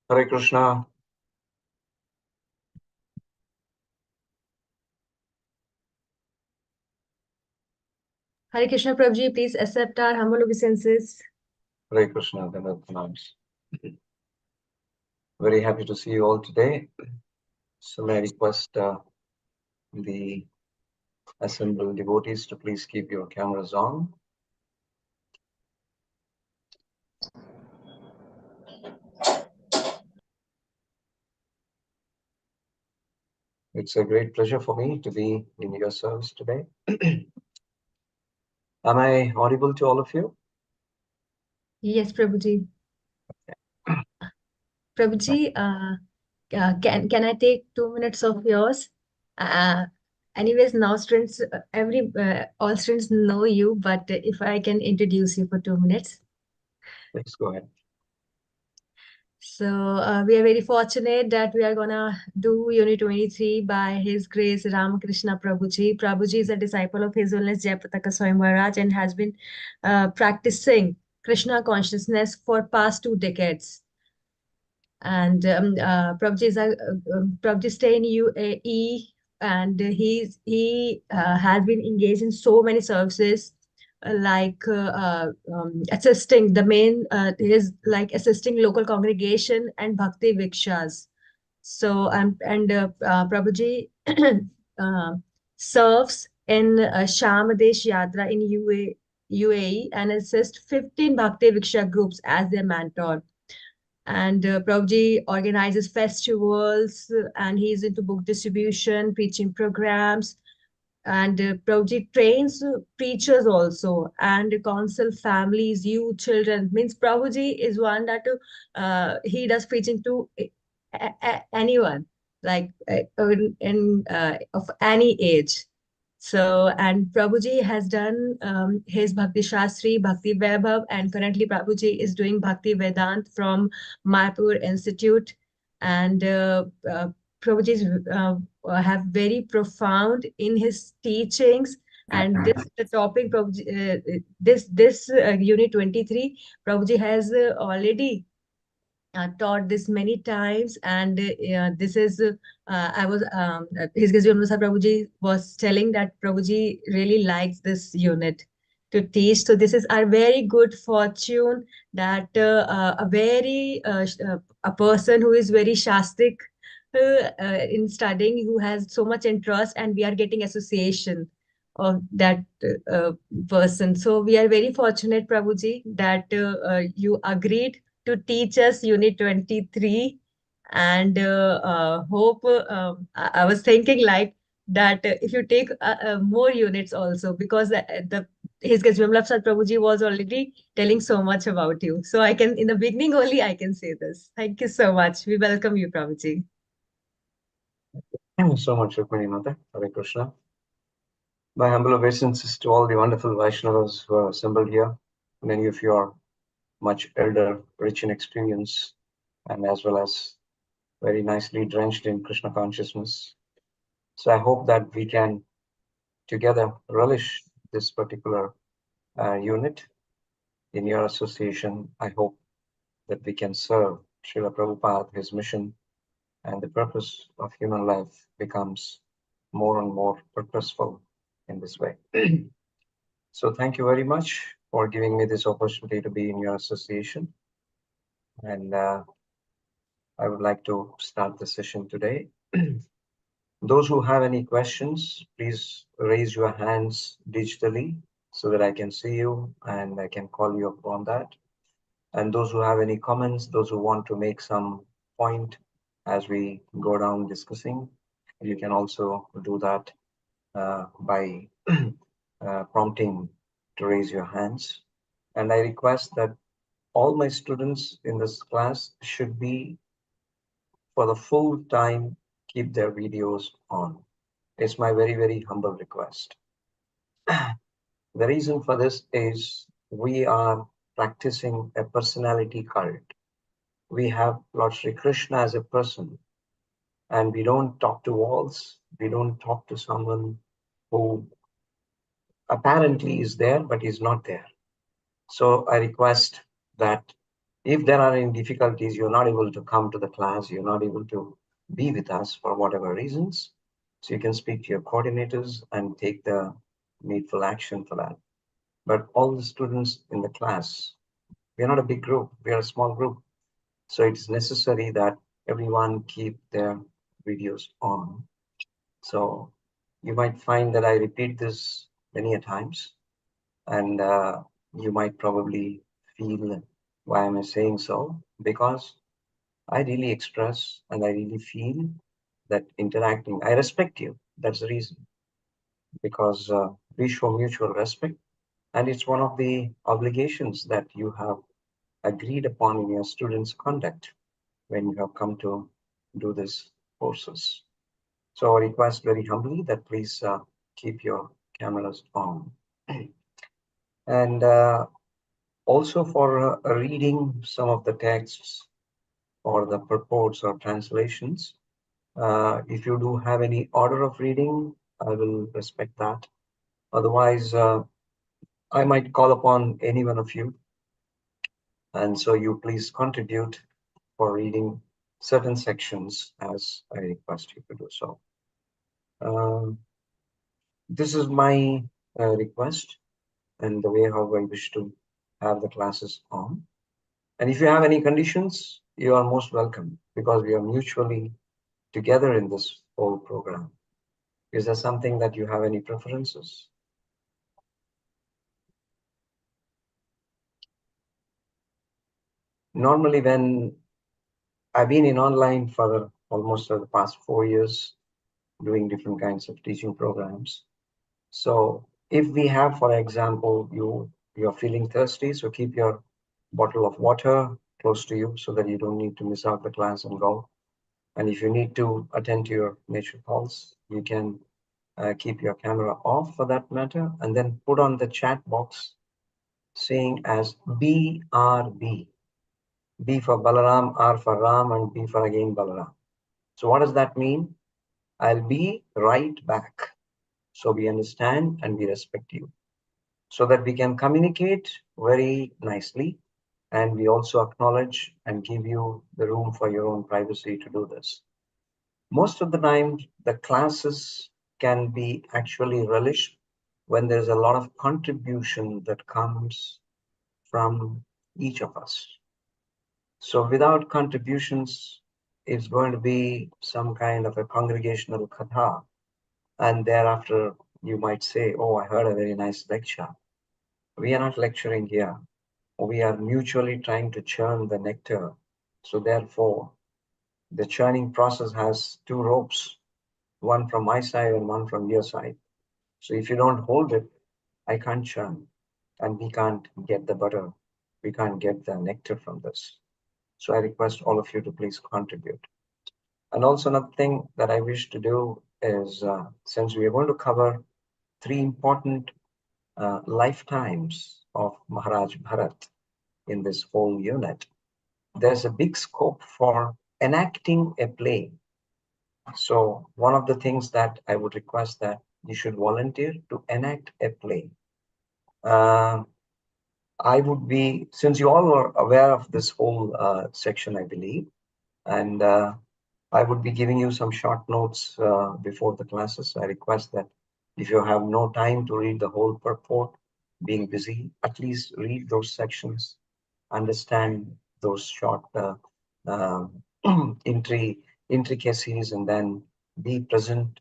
Hare Krishna. Hare Krishna, Prabhuji, please accept our humble obeisances. Hare Krishna. Very happy to see you all today. So may I request the assembled devotees to please keep your cameras on. It's a great pleasure for me to be in your service today. Am I audible to all of you? Yes, Prabhuji. Prabhuji, can I take 2 minutes of yours? Uh, Anyways, now students, all students know you, but if I can introduce you for 2 minutes. Please go ahead. So we are very fortunate that we are gonna do Unit 23 by His Grace Ramakrishna Prabhuji. Prabhuji is a disciple of His Holiness Jayapataka Swami Maharaj and has been practicing Krishna consciousness for past 2 decades. And Prabhuji stay in UAE, and he has been engaged in so many services, assisting the main is like assisting local congregation and Bhakti Vikshas. So Prabhuji uh, serves in Shamadesh Yatra in UAE and assists 15 Bhakti Viksha groups as their mentor. And Prabhuji organizes festivals, and he's into book distribution, preaching programs, and Prabhuji trains preachers also, and counsel families, youth, children. Means Prabhuji is one that he does preaching to anyone, like of any age. So, and Prabhuji has done his Bhakti Shastri, Bhakti Vaibhava, and currently Prabhuji is doing Bhakti Vedant from Mayapur Institute. And Prabhuji have very profound in his teachings. And this the topic, Prabhuji, this Unit 23, Prabhuji has already taught this many times, and this is I was His Grace Yonusa Prabhuji was telling that Prabhuji really likes this unit to teach. So this is our very good fortune that a person who is very shastic in studying, who has so much interest, and we are getting association of that uh, person. So we are very fortunate, Prabhuji, that you agreed to teach us Unit 23. And hope I was thinking like that if you take more units also, because the His Grace Vimla Prasad Prabhuji was already telling so much about you. So I can, in the beginning only, I can say this. Thank you so much. We welcome you, Prabhuji. Thank you so much, Rukmini Mata. Hare Krishna. My humble obeisances to all the wonderful Vaishnavas who are assembled here. Many of you are much elder, rich in experience, and as well as very nicely drenched in Krishna consciousness. So I hope that we can together relish this particular unit in your association. I hope that we can serve Srila Prabhupada, his mission, and the purpose of human life becomes more and more purposeful in this way. So thank you very much for giving me this opportunity to be in your association. And I would like to start the session today. Those who have any questions, please raise your hands digitally so that I can see you and I can call you upon that. And those who have any comments, those who want to make some point as we go down discussing, you can also do that by prompting to raise your hands. And I request that all my students in this class should be, for the full time, keep their videos on. It's my very, very humble request. The reason for this is we are practicing a personality cult. We have Lord Sri Krishna as a person, and we don't talk to walls. We don't talk to someone who apparently is there, but is not there. So I request that If there are any difficulties, you're not able to come to the class, you're not able to be with us for whatever reasons, so you can speak to your coordinators and take the needful action for that. But all the students in the class, we are not a big group, we are a small group. So it's necessary that everyone keep their videos on. So you might find that I repeat this many a times, and you might probably feel, why am I saying so? Because I really express and I really feel that interacting, I respect you. That's the reason, because we show mutual respect, and it's one of the obligations that you have agreed upon in your students' conduct when you have come to do these courses. So I request very humbly that please keep your cameras on. And also for reading some of the texts or the purports or translations, if you do have any order of reading, I will respect that. Otherwise, I might call upon any one of you. And so you please contribute for reading certain sections as I request you to do so. This is my request and the way how I wish to have the classes on. And if you have any conditions, you are most welcome, because we are mutually together in this whole program. Is there something that you have any preferences? Normally, when I've been in online for almost the past 4 years, doing different kinds of teaching programs. So if we have, for example, you're feeling thirsty, so keep your bottle of water close to you so that you don't need to miss out the class and go. And if you need to attend to your nature calls, you can keep your camera off for that matter, and then put on the chat box saying as BRB. B for Balaram, R for Ram, and B for again Balaram. So what does that mean? I'll be right back. So we understand and we respect you, so that we can communicate very nicely, and we also acknowledge and give you the room for your own privacy to do this. Most of the time, the classes can be actually relished when there's a lot of contribution that comes from each of us. So without contributions, it's going to be some kind of a congregational katha. And thereafter, you might say, oh, I heard a very nice lecture. We are not lecturing here. We are mutually trying to churn the nectar. So therefore, the churning process has two ropes, one from my side and one from your side. So if you don't hold it, I can't churn, and we can't get the butter. We can't get the nectar from this. So I request all of you to please contribute. And also another thing that I wish to do is, since we are going to cover three important lifetimes of Maharaj Bharat in this whole unit, there's a big scope for enacting a play. So one of the things that I would request that you should volunteer to enact a play. Uh, I would be, since you all are aware of this whole section, I believe, and I would be giving you some short notes before the classes. I request that if you have no time to read the whole purport, being busy, at least read those sections, understand those short uh, intricacies, and then be present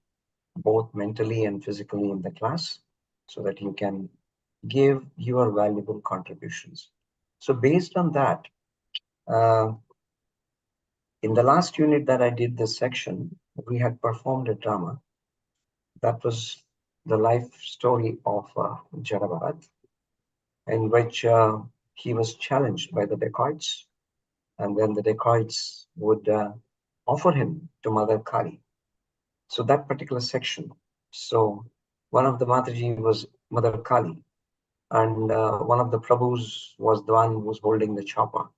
both mentally and physically in the class so that you can give your valuable contributions. So based on that, uh, in the last unit that I did this section, we had performed a drama. That was the life story of Jadabarat, in which he was challenged by the dacoits, and then the dacoits would offer him to Mother Kali. So that particular section. So one of the Mataji was Mother Kali, and one of the Prabhus was the one who was holding the chopper,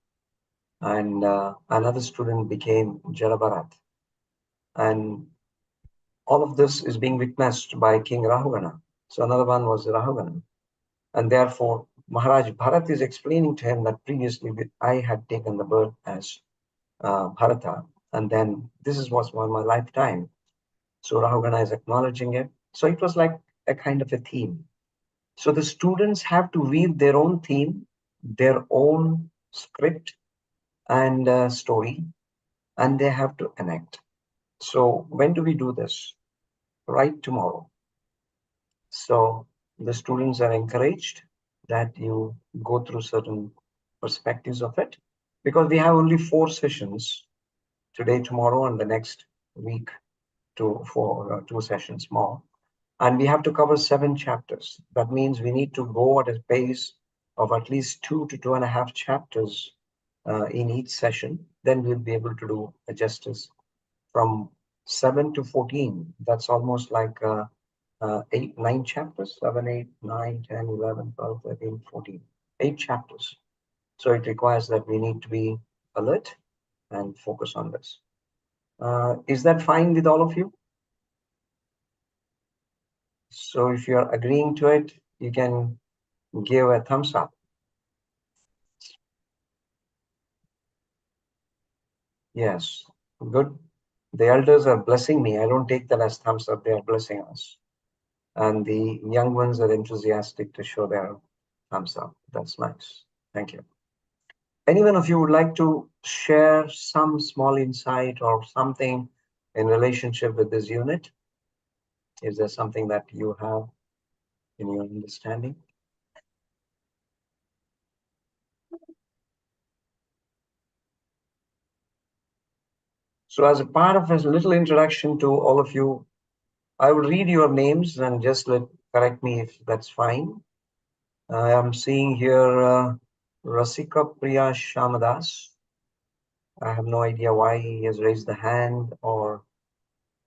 and another student became Jalabarat. And all of this is being witnessed by King Rahugana. So another one was Rahugana. And therefore, Maharaj Bharat is explaining to him that previously I had taken the birth as Bharata, and then this was my lifetime. So Rahugana is acknowledging it. So it was like a kind of a theme. So the students have to weave their own theme, their own script and story, and they have to enact. So when do we do this? Right tomorrow. So the students are encouraged that you go through certain perspectives of it, because we have only 4 sessions today, tomorrow, and the next week for 2 sessions more. And we have to cover 7 chapters. That means we need to go at a pace of at least 2 to 2.5 chapters in each session. Then we'll be able to do a justice from 7 to 14. That's almost like 8, 9 chapters, 7, 8, 9, 10, 11, 12, 13, 14, 8 chapters. So it requires that we need to be alert and focus on this. Is that fine with all of you? So if you're agreeing to it, you can give a thumbs up. Yes, good. The elders are blessing me. I don't take that as thumbs up. They are blessing us. And the young ones are enthusiastic to show their thumbs up. That's nice. Thank you. Anyone of you would like to share some small insight or something in relationship with this unit? Is there something that you have in your understanding? So as a part of a little introduction to all of you, I will read your names and just correct me if that's fine. I am seeing here Rasika Priya Shamadas. I have no idea why he has raised the hand or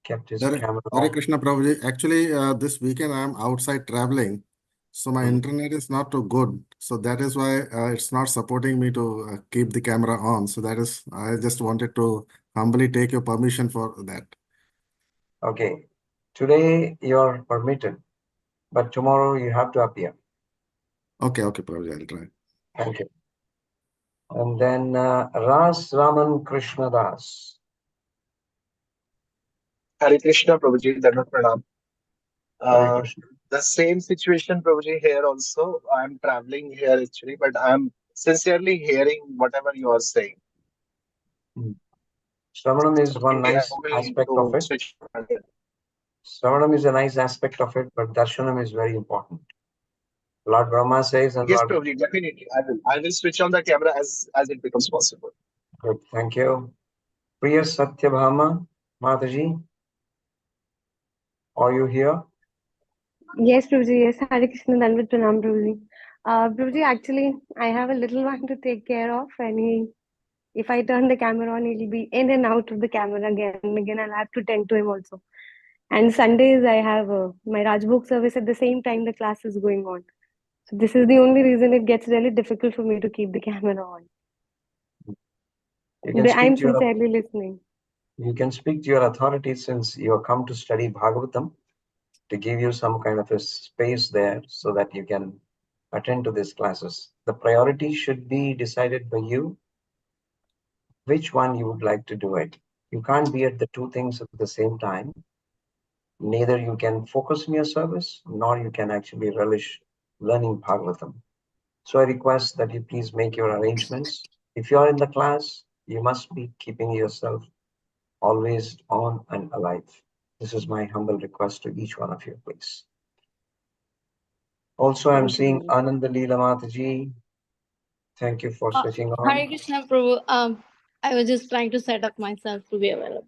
kept his camera Hare off. Krishna Prabhuji. Actually, this weekend I am outside traveling, so my internet is not too good. So that is why it's not supporting me to keep the camera on. So that is, I just wanted to humbly take your permission for that. Okay. Today you're permitted, but tomorrow you have to appear. Okay, Prabhuji, I'll try. Thank you. And then Ras Raman Krishna Das. Hare Krishna, Prabhuji, Dhanvat Pranam. Hare Krishna. The same situation, Prabhuji, here also. I'm traveling here actually, but I'm sincerely hearing whatever you are saying. Shravanam is one Only nice I'm going aspect of to it. switch. Shravanam is a nice aspect of it, but Darshanam is very important. Lord Brahma says, and Yes, Lord... Prabhuji, definitely. I will switch on the camera as it becomes possible. Good, thank you. Priya Satyabhama Mataji, are you here? Yes, Prabhuji, yes. Hare Krishna, Dandavat Pranam, Prabhuji. Prabhuji, actually, I have a little one to take care of, and if I turn the camera on, he'll be in and out of the camera again and again. I'll have to tend to him also. And Sundays, I have my Rajbhog service at the same time the class is going on. So this is the only reason it gets really difficult for me to keep the camera on. I'm sincerely listening. You can speak to your authority since you have come to study Bhagavatam, to give you some kind of a space there so that you can attend to these classes. The priority should be decided by you, which one you would like to do it. You can't be at the 2 things at the same time. Neither you can focus on your service, nor you can actually relish learning Bhagavatam. So I request that you please make your arrangements. If you are in the class, you must be keeping yourself always on and alive. This is my humble request to each one of you, please. Also, I'm seeing Ananda Leela Mataji. Thank you for switching on. Hare Krishna Prabhu. I was just trying to set up myself to be available.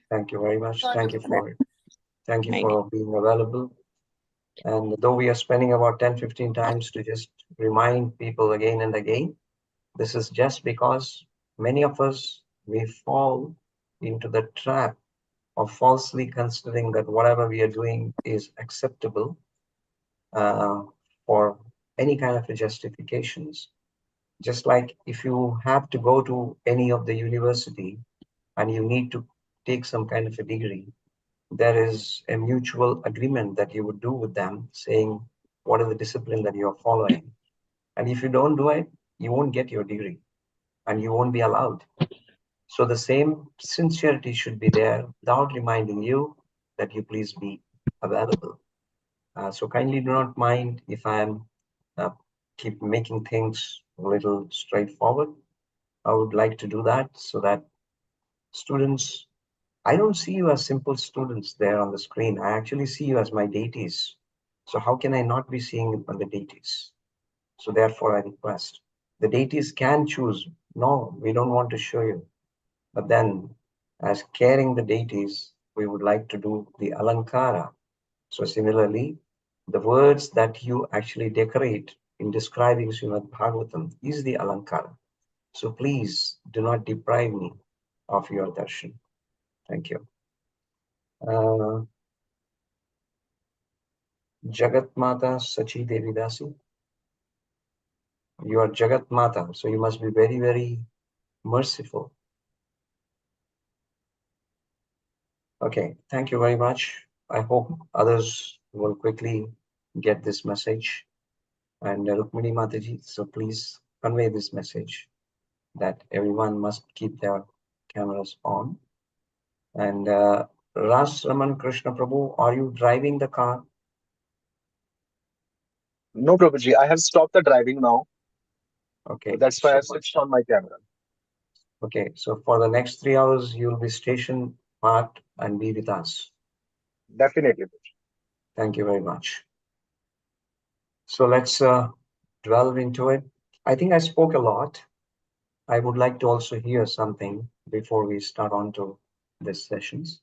Thank you very much. Thank you for it. Thank you Thank for being available. And though we are spending about 10-15 times to just remind people again and again, this is just because many of us, we fall into the trap of falsely considering that whatever we are doing is acceptable for any kind of justifications. Just like if you have to go to any of the university and you need to take some kind of a degree, there is a mutual agreement that you would do with them saying what is the discipline that you are following. And if you don't do it, you won't get your degree and you won't be allowed. So the same sincerity should be there without reminding you that you please be available. So kindly do not mind if I am keep making things a little straightforward. I would like to do that so that students, I don't see you as simple students there on the screen. I actually see you as my deities. So how can I not be seeing the deities? So therefore I request, the deities can choose. No, we don't want to show you. But then as caring the deities, we would like to do the alankara. So similarly, the words that you actually decorate in describing Srimad Bhagavatam is the alankara. So please do not deprive me of your darshan. Thank you. Jagat Mata Sachi Devi Dasi. You are Jagat Mata, so you must be very, very merciful. Okay, thank you very much. I hope others will quickly get this message. And Rukmini Mataji, so please convey this message that everyone must keep their cameras on. And Ras Raman Krishna Prabhu, are you driving the car? No, Prabhuji, I have stopped the driving now. Okay. So that's why I switched on my camera. Okay, so for the next 3 hours, you'll be stationed, parked, and be with us. Definitely. Thank you very much. So let's delve into it. I think I spoke a lot. I would like to also hear something before we start on to these sessions.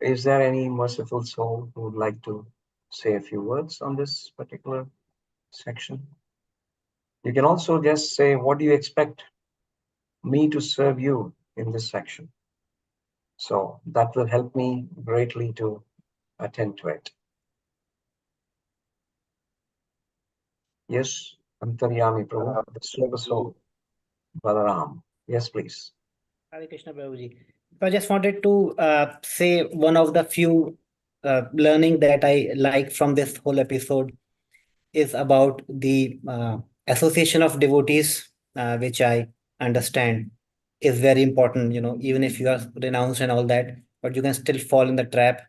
Is there any merciful soul who would like to say a few words on this particular section? You can also just say, what do you expect me to serve you in this section? So that will help me greatly to attend to it. Yes, Antaryami Prabhu, the Super Soul, Balaram. Yes, please. Hare Krishna Prabhuji. I just wanted to say one of the few learning that I like from this whole episode is about the association of devotees, which I understand is very important. You know, even if you are renounced and all that, but you can still fall in the trap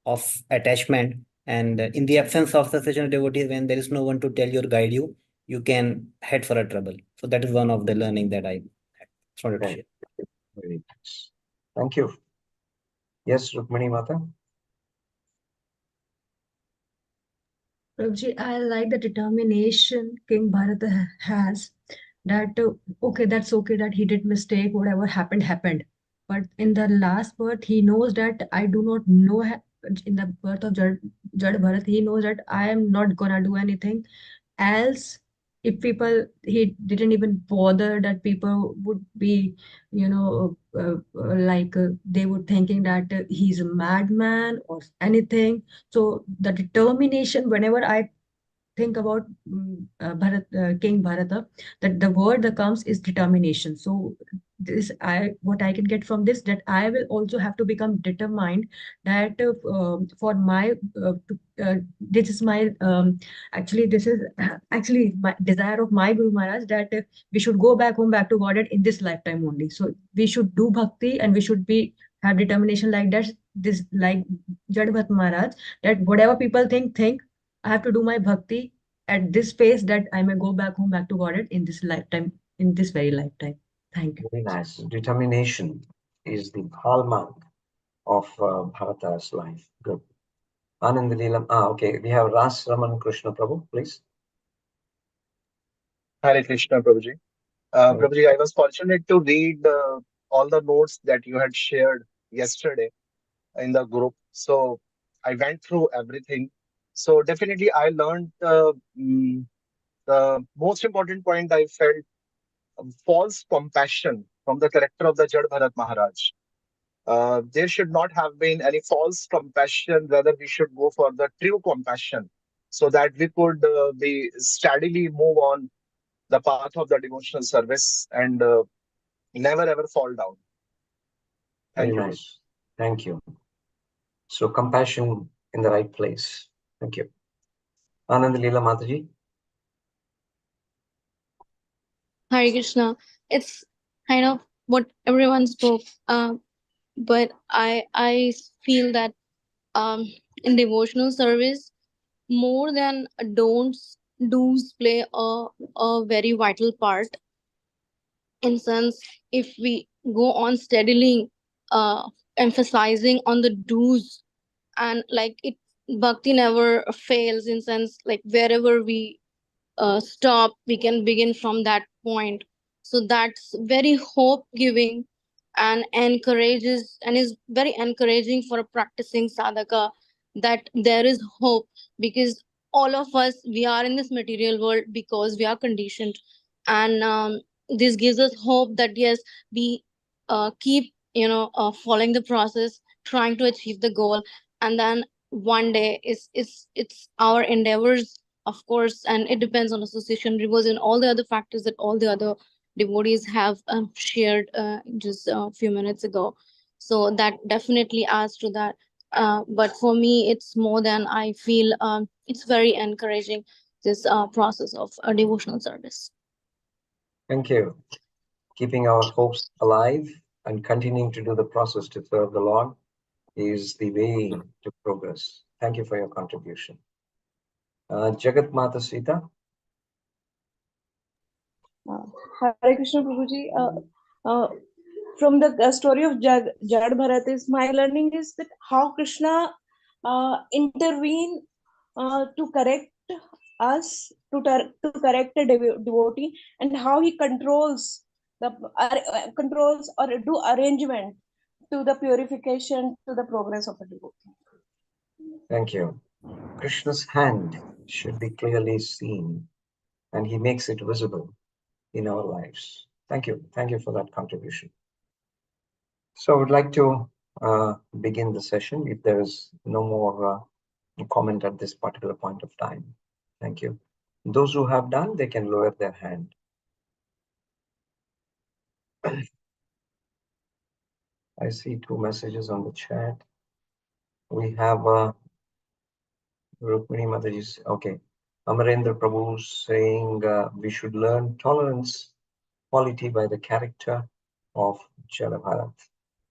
of attachment. And in the absence of the association of devotees, when there is no one to tell you or guide you, you can head for a trouble. So that is one of the learning that I just wanted to share. Very nice. Thank you. Yes, Rukmini Mata. Prabhuji, I like the determination King Bharata has that, okay, that's okay that he did mistake, whatever happened, happened. But in the last birth, he knows that I do not know, in the birth of Jad Bharat, he knows that I am not gonna do anything else. If people, he didn't even bother that people would be, they were thinking that he's a madman or anything. So the determination, whenever I think about King Bharata, that the word that comes is determination. So what I can get from this, that I will also have to become determined that for my this is my actually this is actually my desire of my Guru Maharaj, that we should go back home, back to Godhead in this lifetime only. So we should do bhakti and we should be have determination like that. This like Jadbhat Maharaj, that whatever people think. I have to do my bhakti at this pace that I may go back home, back to Godhead in this lifetime, in this very lifetime. Thank you. Very nice. Determination is the hallmark of Bharata's life. Good. Anand Leelam. Okay. We have Ras Raman Krishna Prabhu, please. Hare Krishna, Prabhuji. Prabhuji, I was fortunate to read all the notes that you had shared yesterday in the group. So I went through everything. So definitely I learned the most important point I felt false compassion from the character of the Jad Bharat Maharaj. There should not have been any false compassion. Rather, we should go for the true compassion so that we could be steadily move on the path of the devotional service and never ever fall down. Very Thank you. nice. Thank you. So compassion in the right place. Thank you. Anand Leela Mataji. Hare Krishna. It's kind of what everyone spoke, but I feel that in devotional service, more than don'ts, do's play a very vital part. In sense, if we go on steadily emphasizing on the do's, and like it, bhakti never fails. In sense, like wherever we stop, we can begin from that point. So that's very hope giving and encourages and is very encouraging for a practicing sadhaka, that there is hope. Because all of us, we are in this material world because we are conditioned. And this gives us hope that yes, we keep following the process, trying to achieve the goal. And then one day it's our endeavors, of course, and it depends on association, reverse, and all the other factors that all the other devotees have shared just a few minutes ago. So that definitely adds to that. But for me, it's more than, I feel it's very encouraging, this process of a devotional service. Thank you. Keeping our hopes alive and continuing to do the process to serve the Lord is the way to progress. Thank you for your contribution. Jagat Mata Sita. Hare Krishna Prabhuji. From the story of Jad Bharat, is my learning is that how Krishna intervene to correct us, to correct a devotee, and how he controls controls or do arrangement to the purification, to the progress of a devotee. Thank you. Krishna's hand should be clearly seen, and he makes it visible in our lives. Thank you. Thank you for that contribution. So I would like to begin the session if there is no more comment at this particular point of time. Thank you. Those who have done, they can lower their hand. I see 2 messages on the chat. We have Rukmini Mataji. Okay. Amarendra Prabhu saying we should learn tolerance quality by the character of Jada Bharat.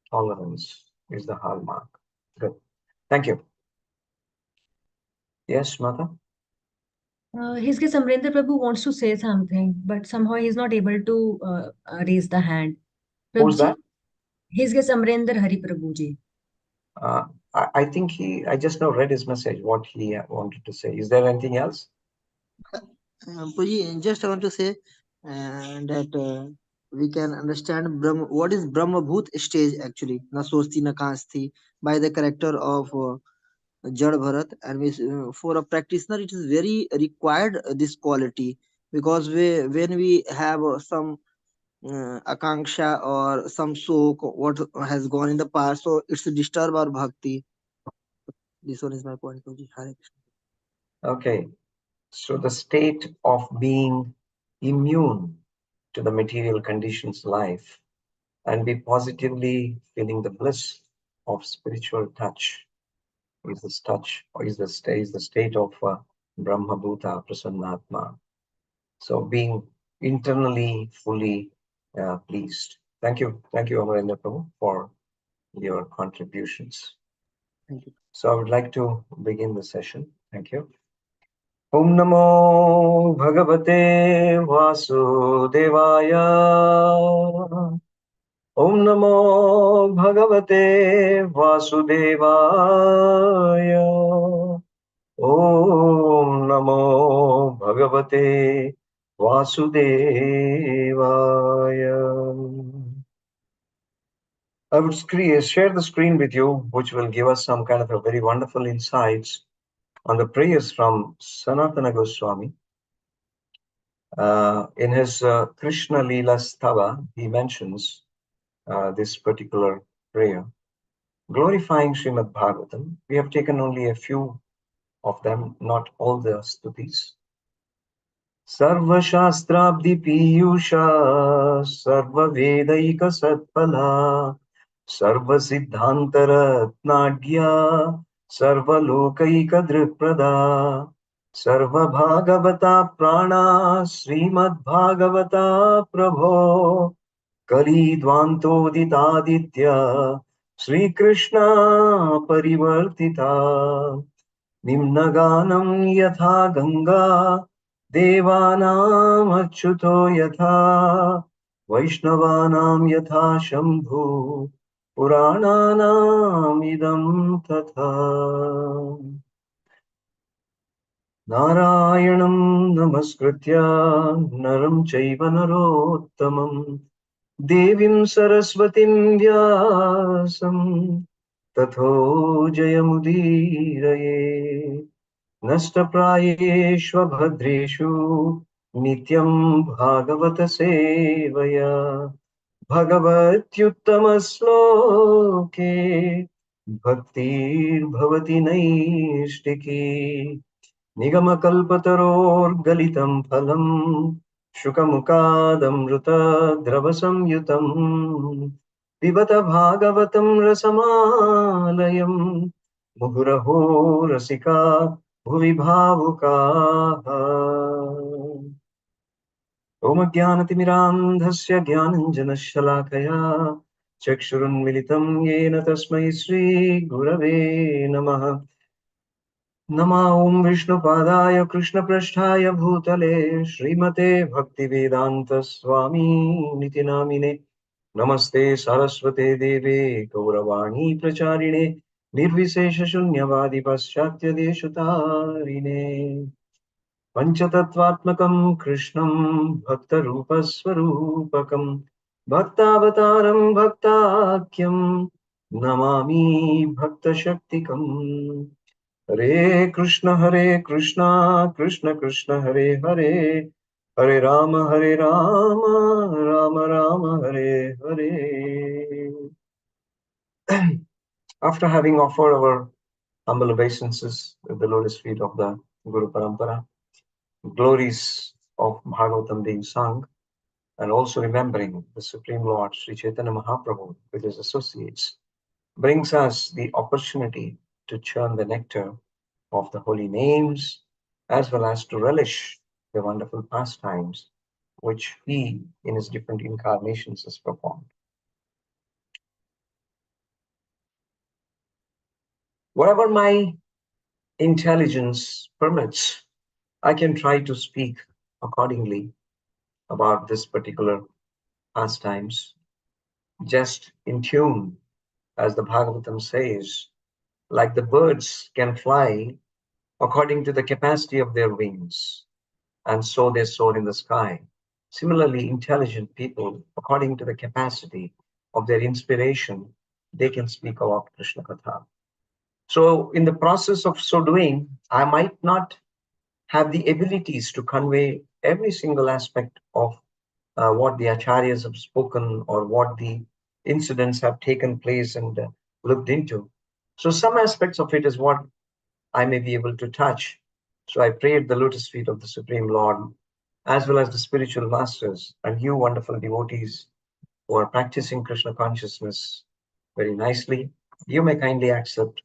Tolerance is the hallmark. Good. Thank you. Yes, Mata? His case, Amrendra Prabhu wants to say something, but somehow he's not able to raise the hand. Who's that? His case, Amrendra Hari Prabhu ji. I think I just now read his message, what he wanted to say. Is there anything else? Puji, just I want to say that we can understand what is Brahma Bhut stage actually, na sochti na kaansti, by the character of Jad Bharat. And for a practitioner, it is very required this quality, because when we have some akanksha or some sok, what has gone in the past, so it's a disturb our bhakti. This one is my point, Puji. Hare Krishna. Okay. So the state of being immune to the material conditions life and be positively feeling the bliss of spiritual touch is the touch, or is the state of Brahma Bhuta Prasannatma. So being internally fully pleased. Thank you, Amarendra Prabhu, for your contributions. Thank you. So I would like to begin the session. Thank you. Om Namo Bhagavate Vasudevaya. Om Namo Bhagavate Vasudevaya. Om Namo Bhagavate Vasudevaya. I would share the screen with you, which will give us some kind of a very wonderful insights on the prayers from Sanatana Goswami. In his Krishna Leela Stava, he mentions this particular prayer. Glorifying Srimad Bhagavatam, we have taken only a few of them, not all the stutis. Sarva Shastrabdi Piyusha, Sarva Vedaika Satpala, Sarva Siddhantara Nadya, Sarva Lokaika Driprada, सर्वभागवता प्राणा श्रीमद्भागवता प्रभो कलिद्वान्तोदितादित्य श्रीकृष्णा परिवर्तिता निम्नगानं यथा गङ्गा देवानामच्युतो यथा वैष्णवानां यथा शम्भु पुराणानामिदं तथा नारायणं नमस्कृत्य नरं चैव नरोत्तमं देवीं सरस्वतीं व्यासं ततो जयमुदीरये नष्टप्रायेष्वभद्रेषु नित्यं भागवत सेवया भगवत्युत्तमश्लोके भक्तिर्भवति नैष्टिकी निगमकल्पतरोर्गलितं फलं शुकमुखादमृतद्रवसंयुतं पिबत भागवतं रसमालयं मुहुरहो रसिका भुवि भावुकाः ॐ ज्ञानतिमिरान्धस्य ज्ञानञ्जनशलाकया चक्षुरुन्मिलितं येन तस्मै श्रीगुरवे नमः नमः ॐ विष्णुपादाय कृष्णपृष्ठाय भूतले श्रीमते भक्तिवेदान्तस्वामिनिति नामिने नमस्ते सरस्वते देवे गौरवाणी प्रचारिणे निर्विशेषशून्यवादि पाश्चात्यदेशतारिणे पञ्चतत्त्वात्मकं कृष्णं भक्तरूपस्वरूपकं भक्तावतारं भक्ताख्यं नमामि भक्तशक्तिकम् हरे Krishna Krishna Krishna Hare Hare Hare Ram Ram Ram Hare Hare. After having offered our humble obeisances at the lotus feet of the Guru Parampara, glories of Bhagavatam being sung, and also remembering the Supreme Lord Sri Chaitanya Mahaprabhu with his associates, brings us the opportunity to churn the nectar of the holy names, as well as to relish the wonderful pastimes which he in his different incarnations has performed. Whatever my intelligence permits, I can try to speak accordingly about this particular pastimes, just in tune, as the Bhagavatam says, like the birds can fly according to the capacity of their wings, and so they soar in the sky. Similarly, intelligent people, according to the capacity of their inspiration, they can speak about Krishna Katha. So in the process of so doing, I might not have the abilities to convey every single aspect of what the acharyas have spoken or what the incidents have taken place and looked into. So some aspects of it is what I may be able to touch. So I pray at the lotus feet of the Supreme Lord, as well as the spiritual masters and you wonderful devotees who are practicing Krishna consciousness very nicely. You may kindly accept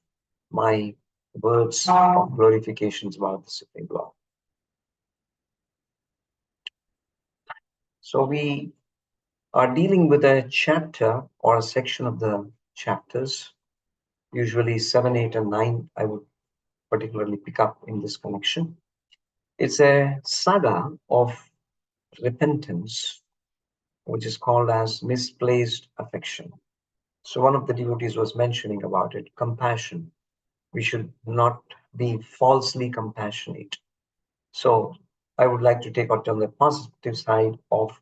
my words of glorifications about the Supreme Lord. So we are dealing with a chapter or a section of the chapters, usually 7, 8, and 9. I would particularly pick up in this connection. It's a saga of repentance, which is called as misplaced affection. So one of the devotees was mentioning about it, compassion. We should not be falsely compassionate. So I would like to take out on the positive side of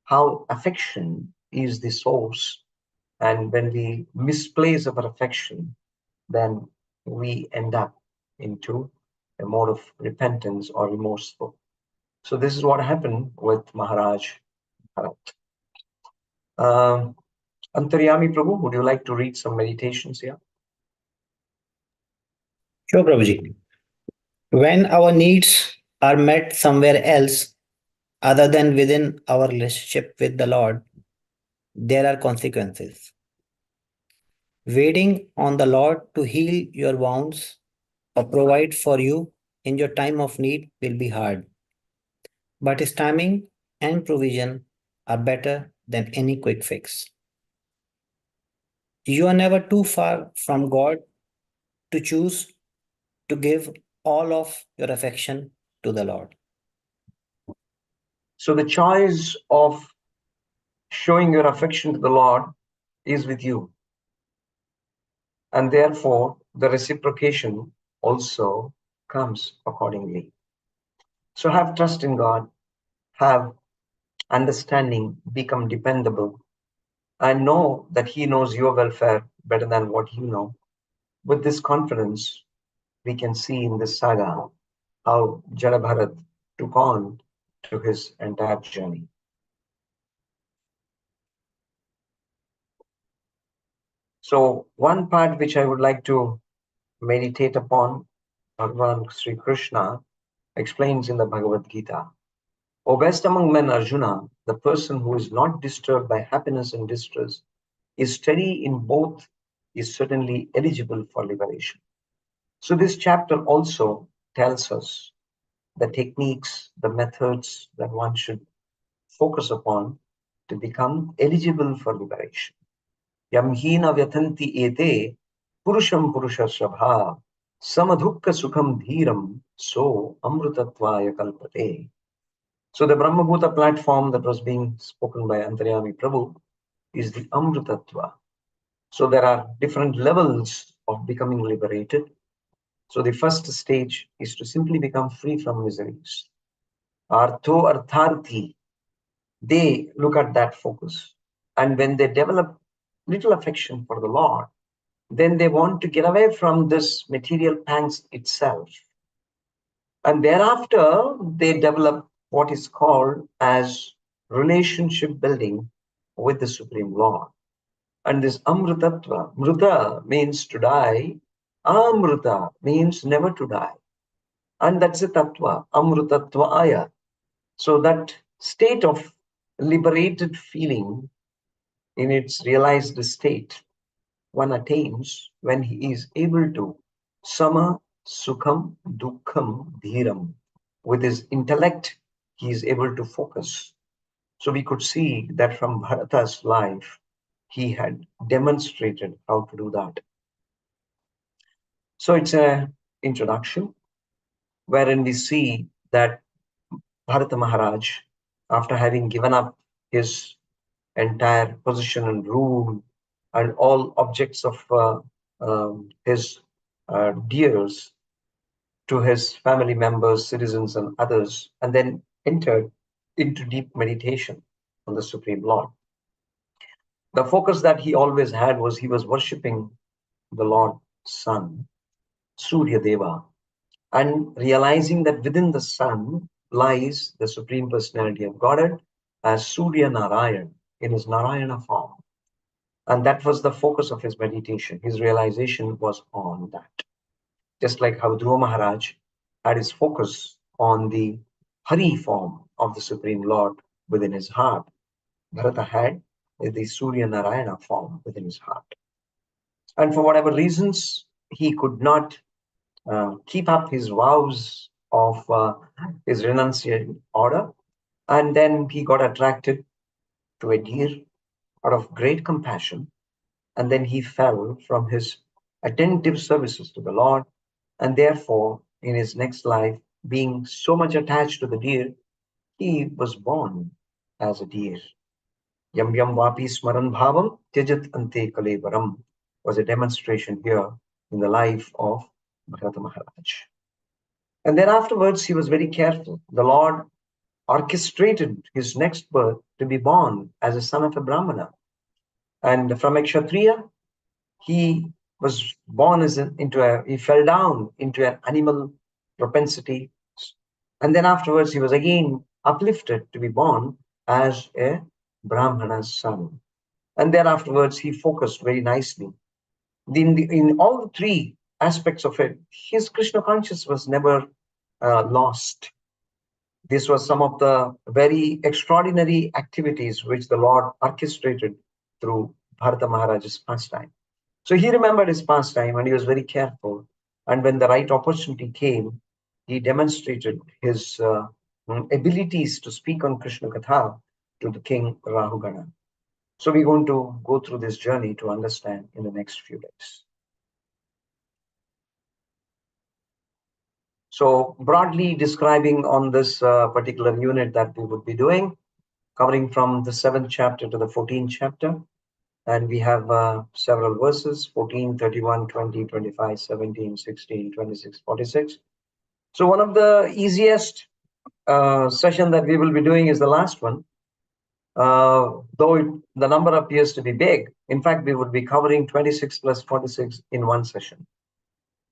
how affection is the source. And when we misplace our affection, then we end up into a mode of repentance or remorseful. So this is what happened with Maharaj Bharat. Antaryami Prabhu, would you like to read some meditations here? Sure, Prabhuji. When our needs are met somewhere else other than within our relationship with the Lord, there are consequences. Waiting on the Lord to heal your wounds or provide for you in your time of need will be hard, but his timing and provision are better than any quick fix. You are never too far from God to choose to give all of your affection to the Lord. So the choice of showing your affection to the Lord is with you. And therefore, the reciprocation also comes accordingly. So have trust in God, have understanding, become dependable, and know that He knows your welfare better than what you know. With this confidence, we can see in this saga how Jada took on to his entire journey. So one part which I would like to meditate upon, Bhagavan Sri Krishna explains in the Bhagavad Gita. O best among men, Arjuna, the person who is not disturbed by happiness and distress, is steady in both, is certainly eligible for liberation. So this chapter also tells us the techniques, the methods that one should focus upon to become eligible for liberation. Yam hina vyatanti ete purusham purushashabha samadhukka sukham dhiram so amrutatvaya kalpate. So the Brahmabhuta platform that was being spoken by Antaryami Prabhu is the Amrutatva. So there are different levels of becoming liberated. So the first stage is to simply become free from miseries. Artho Artharthi, they look at that focus. And when they develop little affection for the Lord, then they want to get away from this material pangs itself. And thereafter, they develop what is called as relationship building with the Supreme Lord. And this Amrutatva, Mruta means to die, Amruta means never to die. And that's a Tattva, Amrutatva. So that state of liberated feeling in its realized state, one attains when he is able to sama, sukham, dukkham, dhiram. With his intellect, he is able to focus. So we could see that from Bharata's life, he had demonstrated how to do that. So it's an introduction wherein we see that Bharata Maharaj, after having given up his entire position and rule and all objects of his dears to his family members, citizens, and others, and then entered into deep meditation on the Supreme Lord. The focus that he always had was he was worshipping the Lord Sun, Surya Deva, and realizing that within the sun lies the Supreme Personality of Godhead as Surya Narayan in his Narayana form. And that was the focus of his meditation. His realization was on that. Just like how Dhruva Maharaj had his focus on the Hari form of the Supreme Lord within his heart, Bharata had the Surya Narayana form within his heart. And for whatever reasons, he could not keep up his vows of his renunciation order. And then he got attracted to a deer out of great compassion. And then he fell from his attentive services to the Lord. And therefore, in his next life, being so much attached to the deer, he was born as a deer. Yam yam vapi smaran bhavam tejat ante kalevaram was a demonstration here in the life of Bharata Maharaj. And then afterwards, he was very careful. The Lord orchestrated his next birth to be born as a son of a Brahmana. And from a Kshatriya, he was born he fell down into an animal propensity. And then afterwards, he was again uplifted to be born as a Brahmana's son. And then afterwards, he focused very nicely. In all the three aspects of it, his Krishna consciousness was never lost. This was some of the very extraordinary activities which the Lord orchestrated through Bharata Maharaj's pastime. So he remembered his pastime and he was very careful. And when the right opportunity came, he demonstrated his abilities to speak on Krishna Katha to the king Rahugana. So we're going to go through this journey to understand in the next few days. So broadly describing on this particular unit that we would be doing, covering from the 7th chapter to the 14th chapter. And we have several verses, 14, 31, 20, 25, 17, 16, 26, 46. So one of the easiest session that we will be doing is the last one. Though the number appears to be big, in fact, we would be covering 26 plus 46 in one session.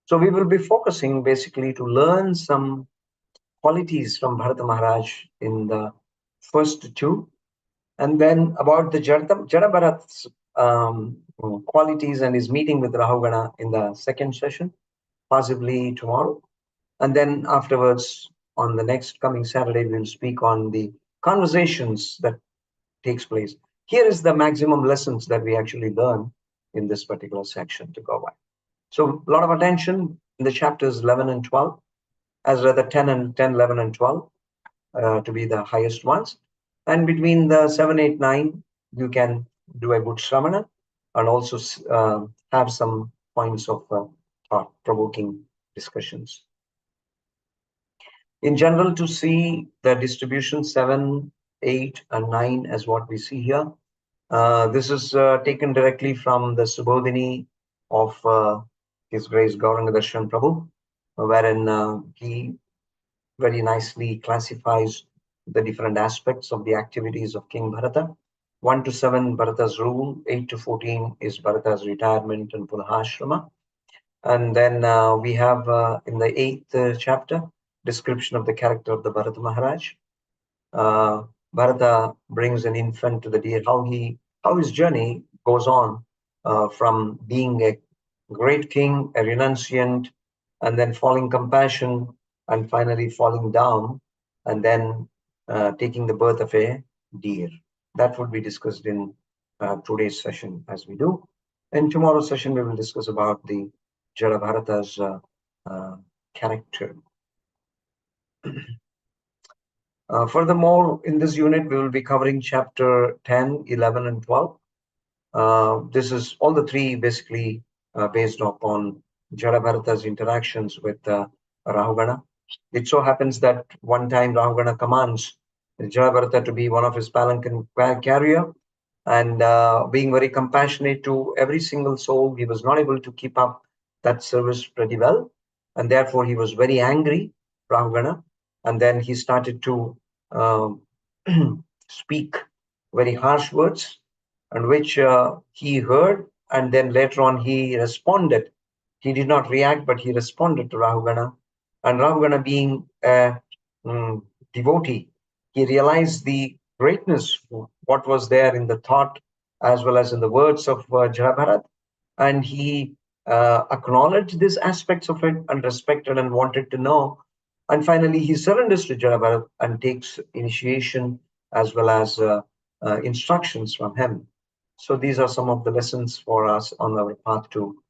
So we will be focusing basically to learn some qualities from Bharata Maharaj in the first two, and then about the Jada Bharat's qualities and his meeting with Rahugana in the second session, possibly tomorrow. And then afterwards, on the next coming Saturday, we'll speak on the conversations that takes place. Here is the maximum lessons that we actually learn in this particular section to go by. So a lot of attention in the chapters 11 and 12, as rather 10, 11, and 12 to be the highest ones. And between the 7, 8, 9, you can do a good shramana and also have some points of thought-provoking discussions. In general, to see the distribution 7, 8, and 9 as what we see here, this is taken directly from the Subodhini of His Grace Gauranga Darshan Prabhu, wherein he very nicely classifies the different aspects of the activities of King Bharata. 1 to 7, Bharata's rule. 8 to 14 is Bharata's retirement and Punahashrama. And then we have in the 8th chapter, description of the character of the Bharata Maharaj. Bharata brings an infant to the deer, how his journey goes on from being a great king, a renunciant, and then falling compassion, and finally falling down, and then taking the birth of a deer. That would be discussed in today's session as we do. In tomorrow's session, we will discuss about the Jada Bharata's character. Furthermore, in this unit, we will be covering chapter 10, 11, and 12. This is all the three basically based upon Jada Bharata's interactions with Rahugana. It so happens that one time Rahugana commands Jada Bharata to be one of his palanquin carrier, and being very compassionate to every single soul, he was not able to keep up that service pretty well, and therefore he was very angry, Rahugana, and then he started to speak very harsh words, and which he heard, and then later on he responded. He did not react, but he responded to Rahugana. And Rahugana, being a devotee, he realized the greatness, what was there in the thought as well as in the words of Jada Bharat, and he acknowledged these aspects of it and respected and wanted to know. And finally, he surrenders to Jada Bharat and takes initiation as well as instructions from him. So these are some of the lessons for us on our path to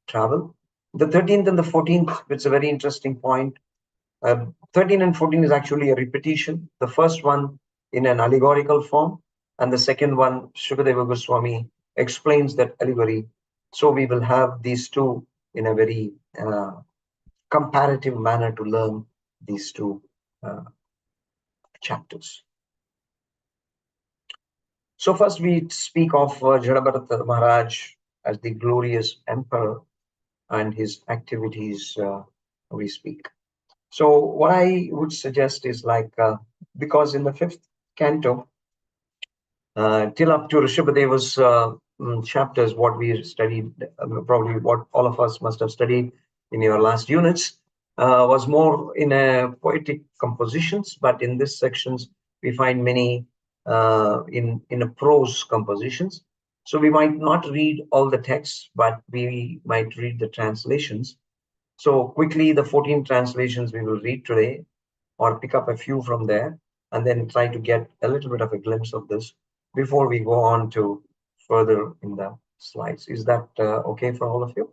travel. The 13th and the 14th, it's a very interesting point. 13 and 14 is actually a repetition. The first one in an allegorical form, and the second one, Shukadeva Goswami explains that allegory. So we will have these two in a very comparative manner to learn these two chapters. So first we speak of Jada Bharata Maharaj as the glorious emperor and his activities we speak. So what I would suggest is like, because in the 5th canto, till up to Rishabhadeva's chapters, what we studied, probably what all of us must have studied in your last units, was more in a poetic compositions, but in this sections, we find many in a prose compositions. So we might not read all the texts, but we might read the translations. So quickly, the 14 translations we will read today, or pick up a few from there, and then try to get a little bit of a glimpse of this before we go on to further in the slides. Is that okay for all of you?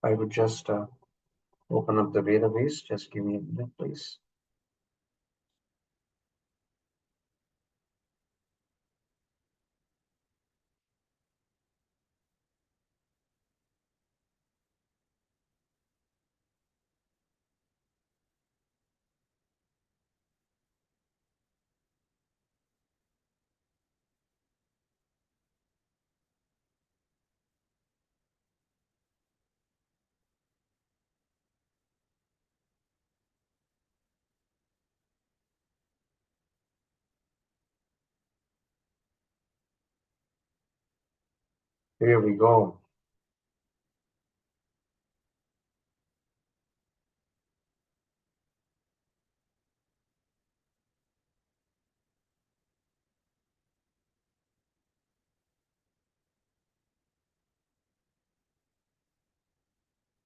I would just open up the database. Just give me a minute, please. Here we go.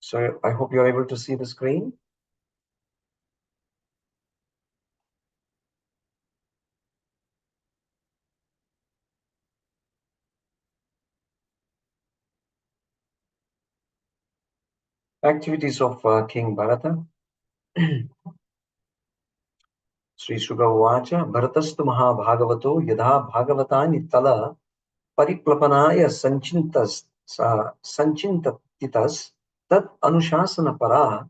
So I hope you're able to see the screen. Activities of King Bharata. Sri Shuka Uvacha Bharatastu Mahabhagavato Yadha Bhagavatani Tala Pariplapanaya Sanchintatitas Tat Anushasana Para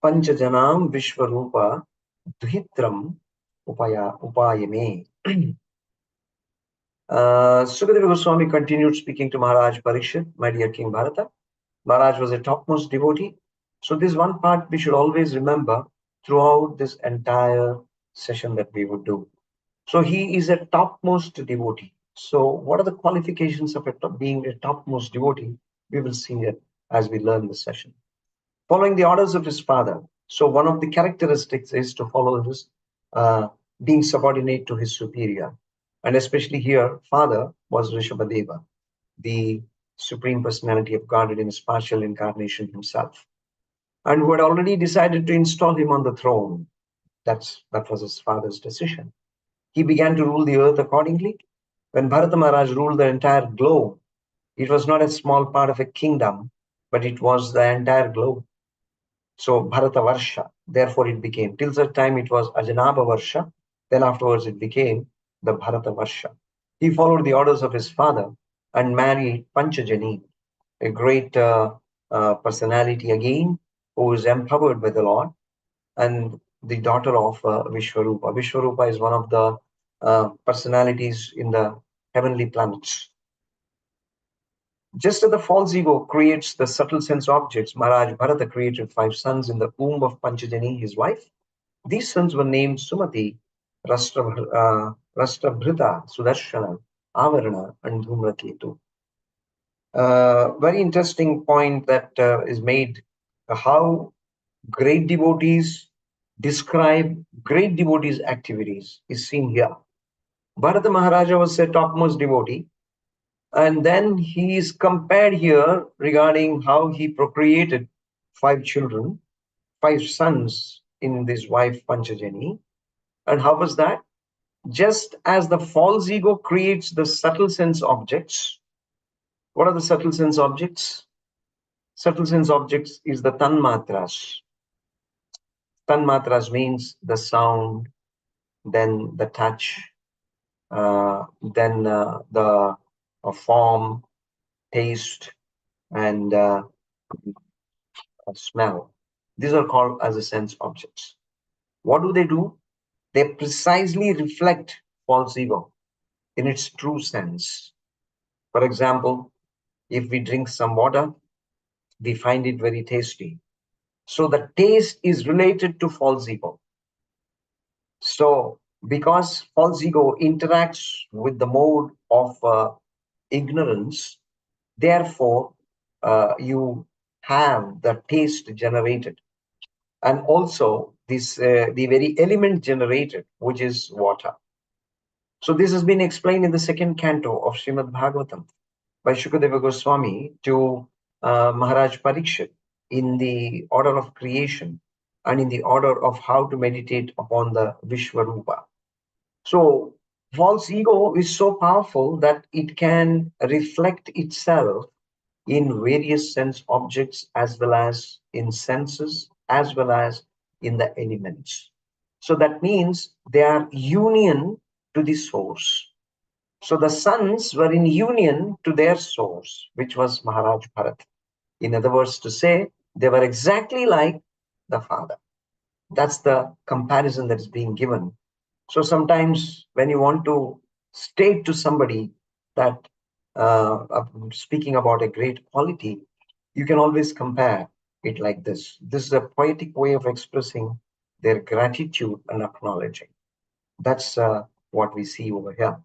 Panchajanam Vishwarupa Duhitram Upayame. Sukadeva Goswami continued speaking to Maharaj Parikshit, my dear King Bharata. Maharaj was a topmost devotee. So this one part we should always remember throughout this entire session that we would do. So he is a topmost devotee. So what are the qualifications of being a topmost devotee? We will see it as we learn the session. Following the orders of his father. So one of the characteristics is to follow his being subordinate to his superior. And especially here, father was Rishabhadeva, the Supreme Personality of Godhead in his partial incarnation himself, and who had already decided to install him on the throne. That was his father's decision. He began to rule the earth accordingly. When Bharata Maharaj ruled the entire globe, it was not a small part of a kingdom, but it was the entire globe. So Bharata Varsha, therefore it became, till that time it was Ajanaba Varsha, then afterwards it became the Bharata Varsha. He followed the orders of his father and married Panchajani, a great personality again, who is empowered by the Lord, and the daughter of Vishwarupa. Vishwarupa is one of the personalities in the heavenly planets. Just as the false ego creates the subtle sense objects, Maharaj Bharata created 5 sons in the womb of Panchajani, his wife. These sons were named Sumati, Rashtrabhrita, Sudarshana, Avarana, and Dhumraketu. Very interesting point that is made, how great devotees describe great devotees' activities is seen here. Bharata Maharaja was a topmost devotee, and then he is compared here regarding how he procreated 5 children, 5 sons in this wife Panchajani. And how was that? Just as the false ego creates the subtle sense objects. What are the subtle sense objects? Subtle sense objects is the tanmatras. Tanmatras means the sound, then the touch, then the form, taste, and smell. These are called as the sense objects. What do? They precisely reflect false ego in its true sense. For example, if we drink some water, we find it very tasty. So the taste is related to false ego. So because false ego interacts with the mode of ignorance, therefore you have the taste generated, and also this the very element generated, which is water. So this has been explained in the 2nd canto of Srimad Bhagavatam by Shukadeva Goswami to Maharaj Parikshit in the order of creation and in the order of how to meditate upon the Vishwarupa. So false ego is so powerful that it can reflect itself in various sense objects, as well as in senses, as well as in the elements. So that means they are union to the source. So the sons were in union to their source, which was Maharaj Bharat. In other words, to say they were exactly like the father. That's the comparison that is being given. So sometimes when you want to state to somebody that speaking about a great quality, you can always compare it like this. This is a poetic way of expressing their gratitude and acknowledging. That's what we see over here.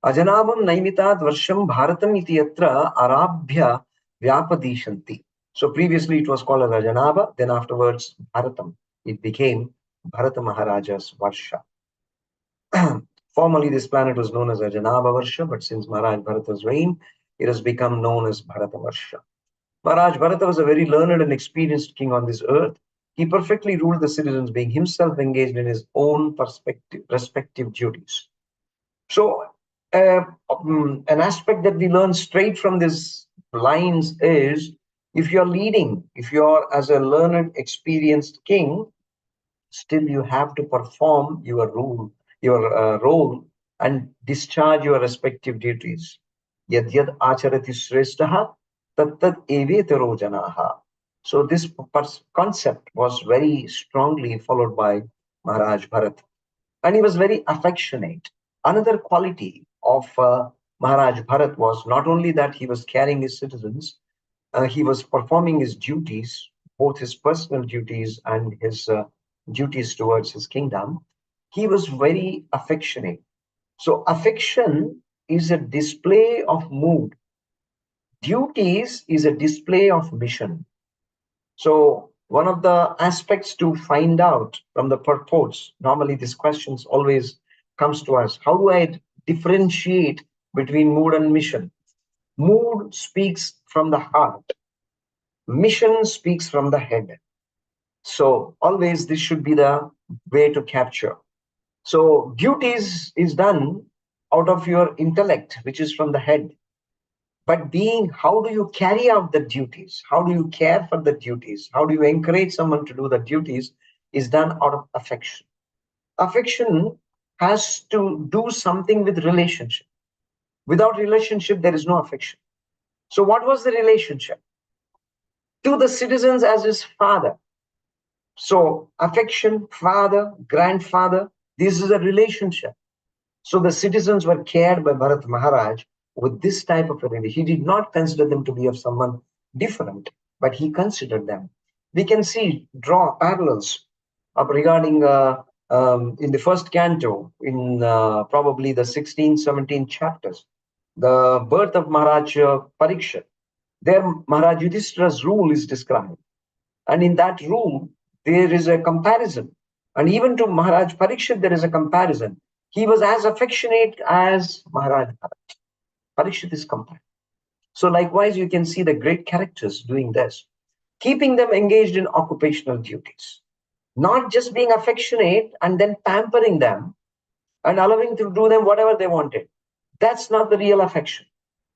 Ajanabam naimitat varsham bharatam iti yatra arabhya vyapadisanti. So previously it was called as Ajanaba, then afterwards Bharatam. It became Bharata Maharaja's Varsha. Formerly, this planet was known as Ajanaba Varsha, but since Maharaj Bharata's reign, it has become known as Bharata Varsha. Maharaj Bharata was a very learned and experienced king on this earth. He perfectly ruled the citizens, being himself engaged in his own respective duties. So, an aspect that we learn straight from these lines is, if you're leading, if you're as a learned, experienced king, still you have to perform your role and discharge your respective duties. Yad yad acharati shrestha tat tat evetaro janaha. So this concept was very strongly followed by Maharaj Bharat, and he was very affectionate. Another quality of Maharaj Bharat was not only that he was caring his citizens, he was performing his duties, both his personal duties and his duties towards his kingdom. He was very affectionate. So affection is a display of mood. Duties is a display of mission. So one of the aspects to find out from the purports, normally these questions always comes to us. How do I differentiate between mood and mission? Mood speaks from the heart. Mission speaks from the head. So always this should be the way to capture. So duties is done out of your intellect, which is from the head. But being, how do you carry out the duties? How do you care for the duties? How do you encourage someone to do the duties is done out of affection. Affection has to do something with relationship. Without relationship, there is no affection. So what was the relationship? To the citizens as his father. So affection, father, grandfather, this is a relationship. So the citizens were cared by Bharat Maharaj with this type of a relationship. He did not consider them to be of someone different, but he considered them. We can draw parallels regarding in the first canto, in probably the 16, 17 chapters, the birth of Maharaj Parikshit. There Maharaj Yudhishthira's rule is described. And in that rule, there is a comparison. And even to Maharaj Parikshit, there is a comparison. He was as affectionate as Maharaj Bharat. Parikshit is compared. So likewise, you can see the great characters doing this, keeping them engaged in occupational duties, not just being affectionate and then pampering them and allowing to do them whatever they wanted. That's not the real affection.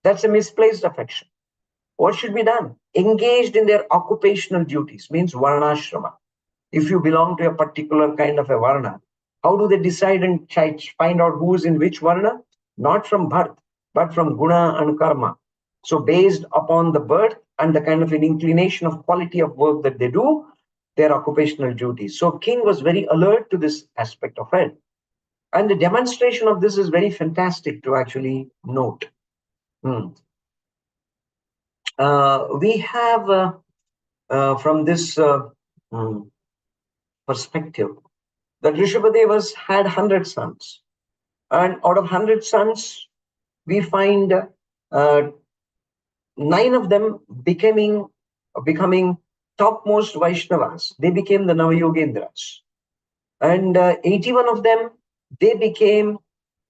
That's a misplaced affection. What should be done? Engaged in their occupational duties, means varnashrama. If you belong to a particular kind of a varna, how do they decide and find out who is in which varna? Not from birth, but from guna and karma. So based upon the birth and the kind of an inclination of quality of work that they do, their occupational duties. So king was very alert to this aspect of it. And the demonstration of this is very fantastic to actually note. We have from this perspective that Rishabhadevas had 100 sons, and out of 100 sons, we find 9 of them becoming topmost Vaishnavas. They became the Navayogendras, and 81 of them, they became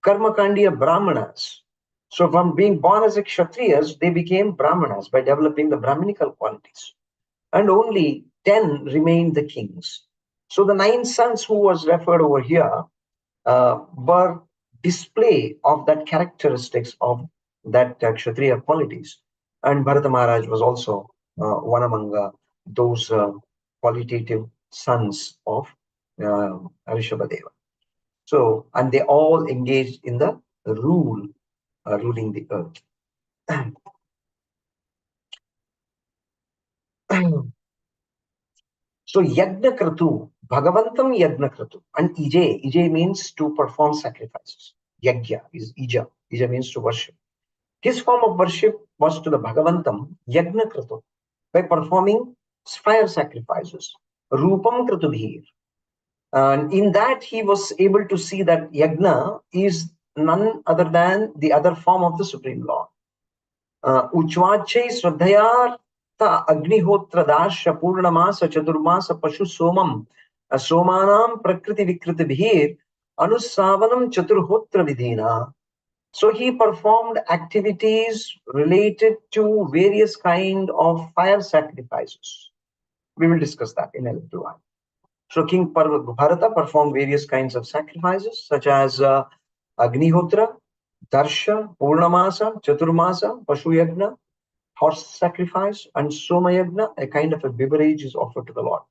Karmakandiya Brahmanas. So from being born as a Kshatriyas, they became Brahmanas by developing the Brahminical qualities. And only 10 remained the kings. So the 9 sons who was referred over here were display of that characteristics of that Kshatriya qualities. And Bharata Maharaj was also one among those qualitative sons of Rishabhadeva. So, and they all engaged in the ruling the earth. So Yajna Kratu, Bhagavantam Yajna Kratu, and Ije means to perform sacrifices. Yajna is Ija. Ija means to worship. His form of worship was to the Bhagavantam Yajna Kratu, by performing fire sacrifices. Rupam Kratubhir. And in that he was able to see that Yajna is none other than the other form of the Supreme Lord. Uchvachai Shraddhayar Agnihotra Dasha Purnamasa Chaturmasa Pashu Somam Somanam Prakriti Vikriti Bhir Anusavanam Chaturhotra Vidhina. So he performed activities related to various kind of fire sacrifices. We will discuss that in a little while. So King Bharata performed various kinds of sacrifices such as Agnihotra, Darsha, Purnamasa, Chaturmasa, Pashu Yagna, horse sacrifice, and Somayagna, a kind of a beverage is offered to the Lord.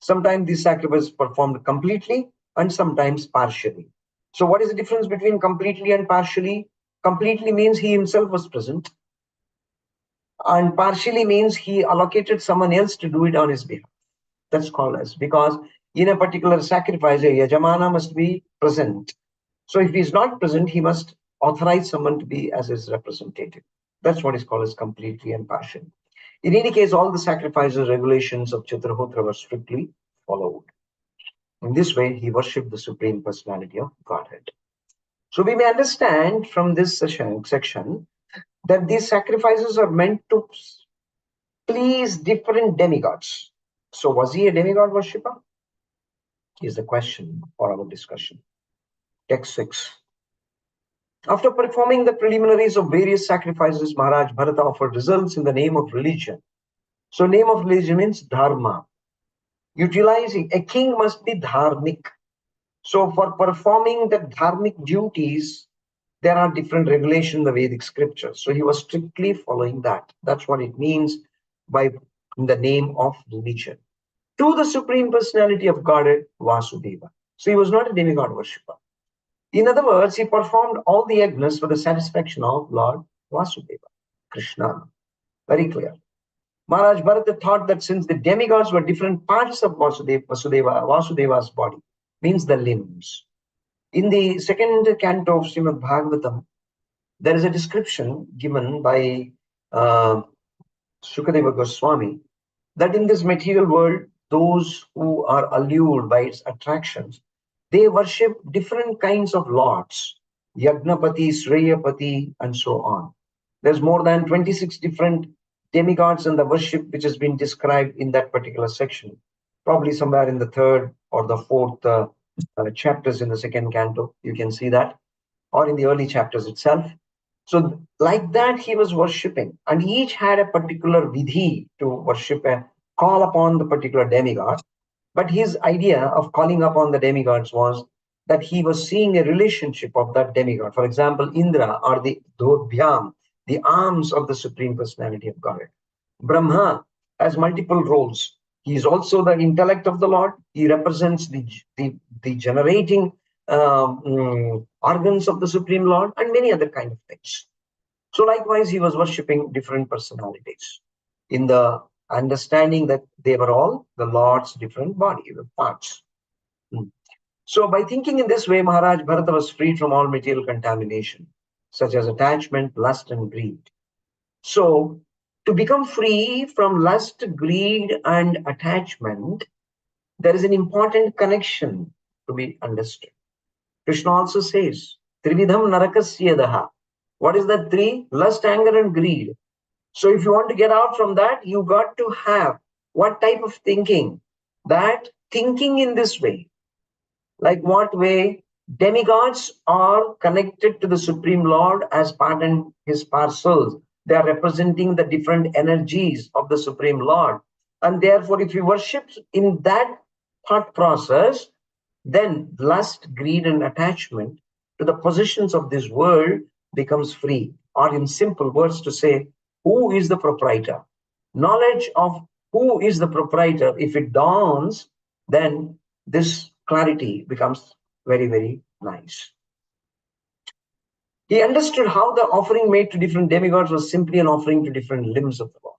Sometimes these sacrifices performed completely and sometimes partially. So what is the difference between completely and partially? Completely means he himself was present, and partially means he allocated someone else to do it on his behalf. That's called as, because in a particular sacrifice, a Yajamana must be present. So if he is not present, he must authorize someone to be as his representative. That's what is called as completely and partially. In any case, all the sacrifices, regulations of Chitrahotra were strictly followed. In this way, he worshipped the Supreme Personality of Godhead. So we may understand from this section that these sacrifices are meant to please different demigods. So was he a demigod worshipper? Is the question for our discussion. Text 6. After performing the preliminaries of various sacrifices, Maharaj Bharata offered results in the name of religion. So name of religion means dharma. Utilizing, a king must be dharmic. So for performing the dharmic duties, there are different regulations in the Vedic scriptures. So he was strictly following that. That's what it means by the name of religion. To the Supreme Personality of Godhead, Vasudeva. So he was not a demigod worshipper. In other words, he performed all the yajnas for the satisfaction of Lord Vasudeva, Krishna. Very clear. Maharaj Bharata thought that since the demigods were different parts of Vasudeva's body, means the limbs. In the second canto of Srimad Bhagavatam, there is a description given by Shukadeva Goswami that in this material world, those who are allured by its attractions, they worship different kinds of lords, Yagnapati, Shreyapati, and so on. There's more than 26 different demigods and the worship which has been described in that particular section, probably somewhere in the third or the fourth chapters in the second canto, you can see that, or in the early chapters itself. So like that, he was worshipping, and each had a particular vidhi to worship and call upon the particular demigod. But his idea of calling upon the demigods was that he was seeing a relationship of that demigod. For example, Indra or the Dhodbhyam, the arms of the Supreme Personality of Godhead. Brahma has multiple roles. He is also the intellect of the Lord. He represents the generating organs of the Supreme Lord and many other kind of things. So likewise, he was worshipping different personalities in the understanding that they were all the Lord's different body, the parts. So by thinking in this way, Maharaj Bharata was freed from all material contamination, such as attachment, lust, and greed. So to become free from lust, greed, and attachment, there is an important connection to be understood. Krishna also says, Trividham narakasya daha. What is that three? Lust, anger, and greed. So if you want to get out from that, you got to have what type of thinking? That thinking in this way. Like what way? Demigods are connected to the Supreme Lord as part and his parcels. They are representing the different energies of the Supreme Lord. And therefore, if you worship in that thought process, then lust, greed, and attachment to the positions of this world becomes free. Or in simple words to say, who is the proprietor. Knowledge of who is the proprietor, if it dawns, then this clarity becomes very, very nice. He understood how the offering made to different demigods was simply an offering to different limbs of the Lord.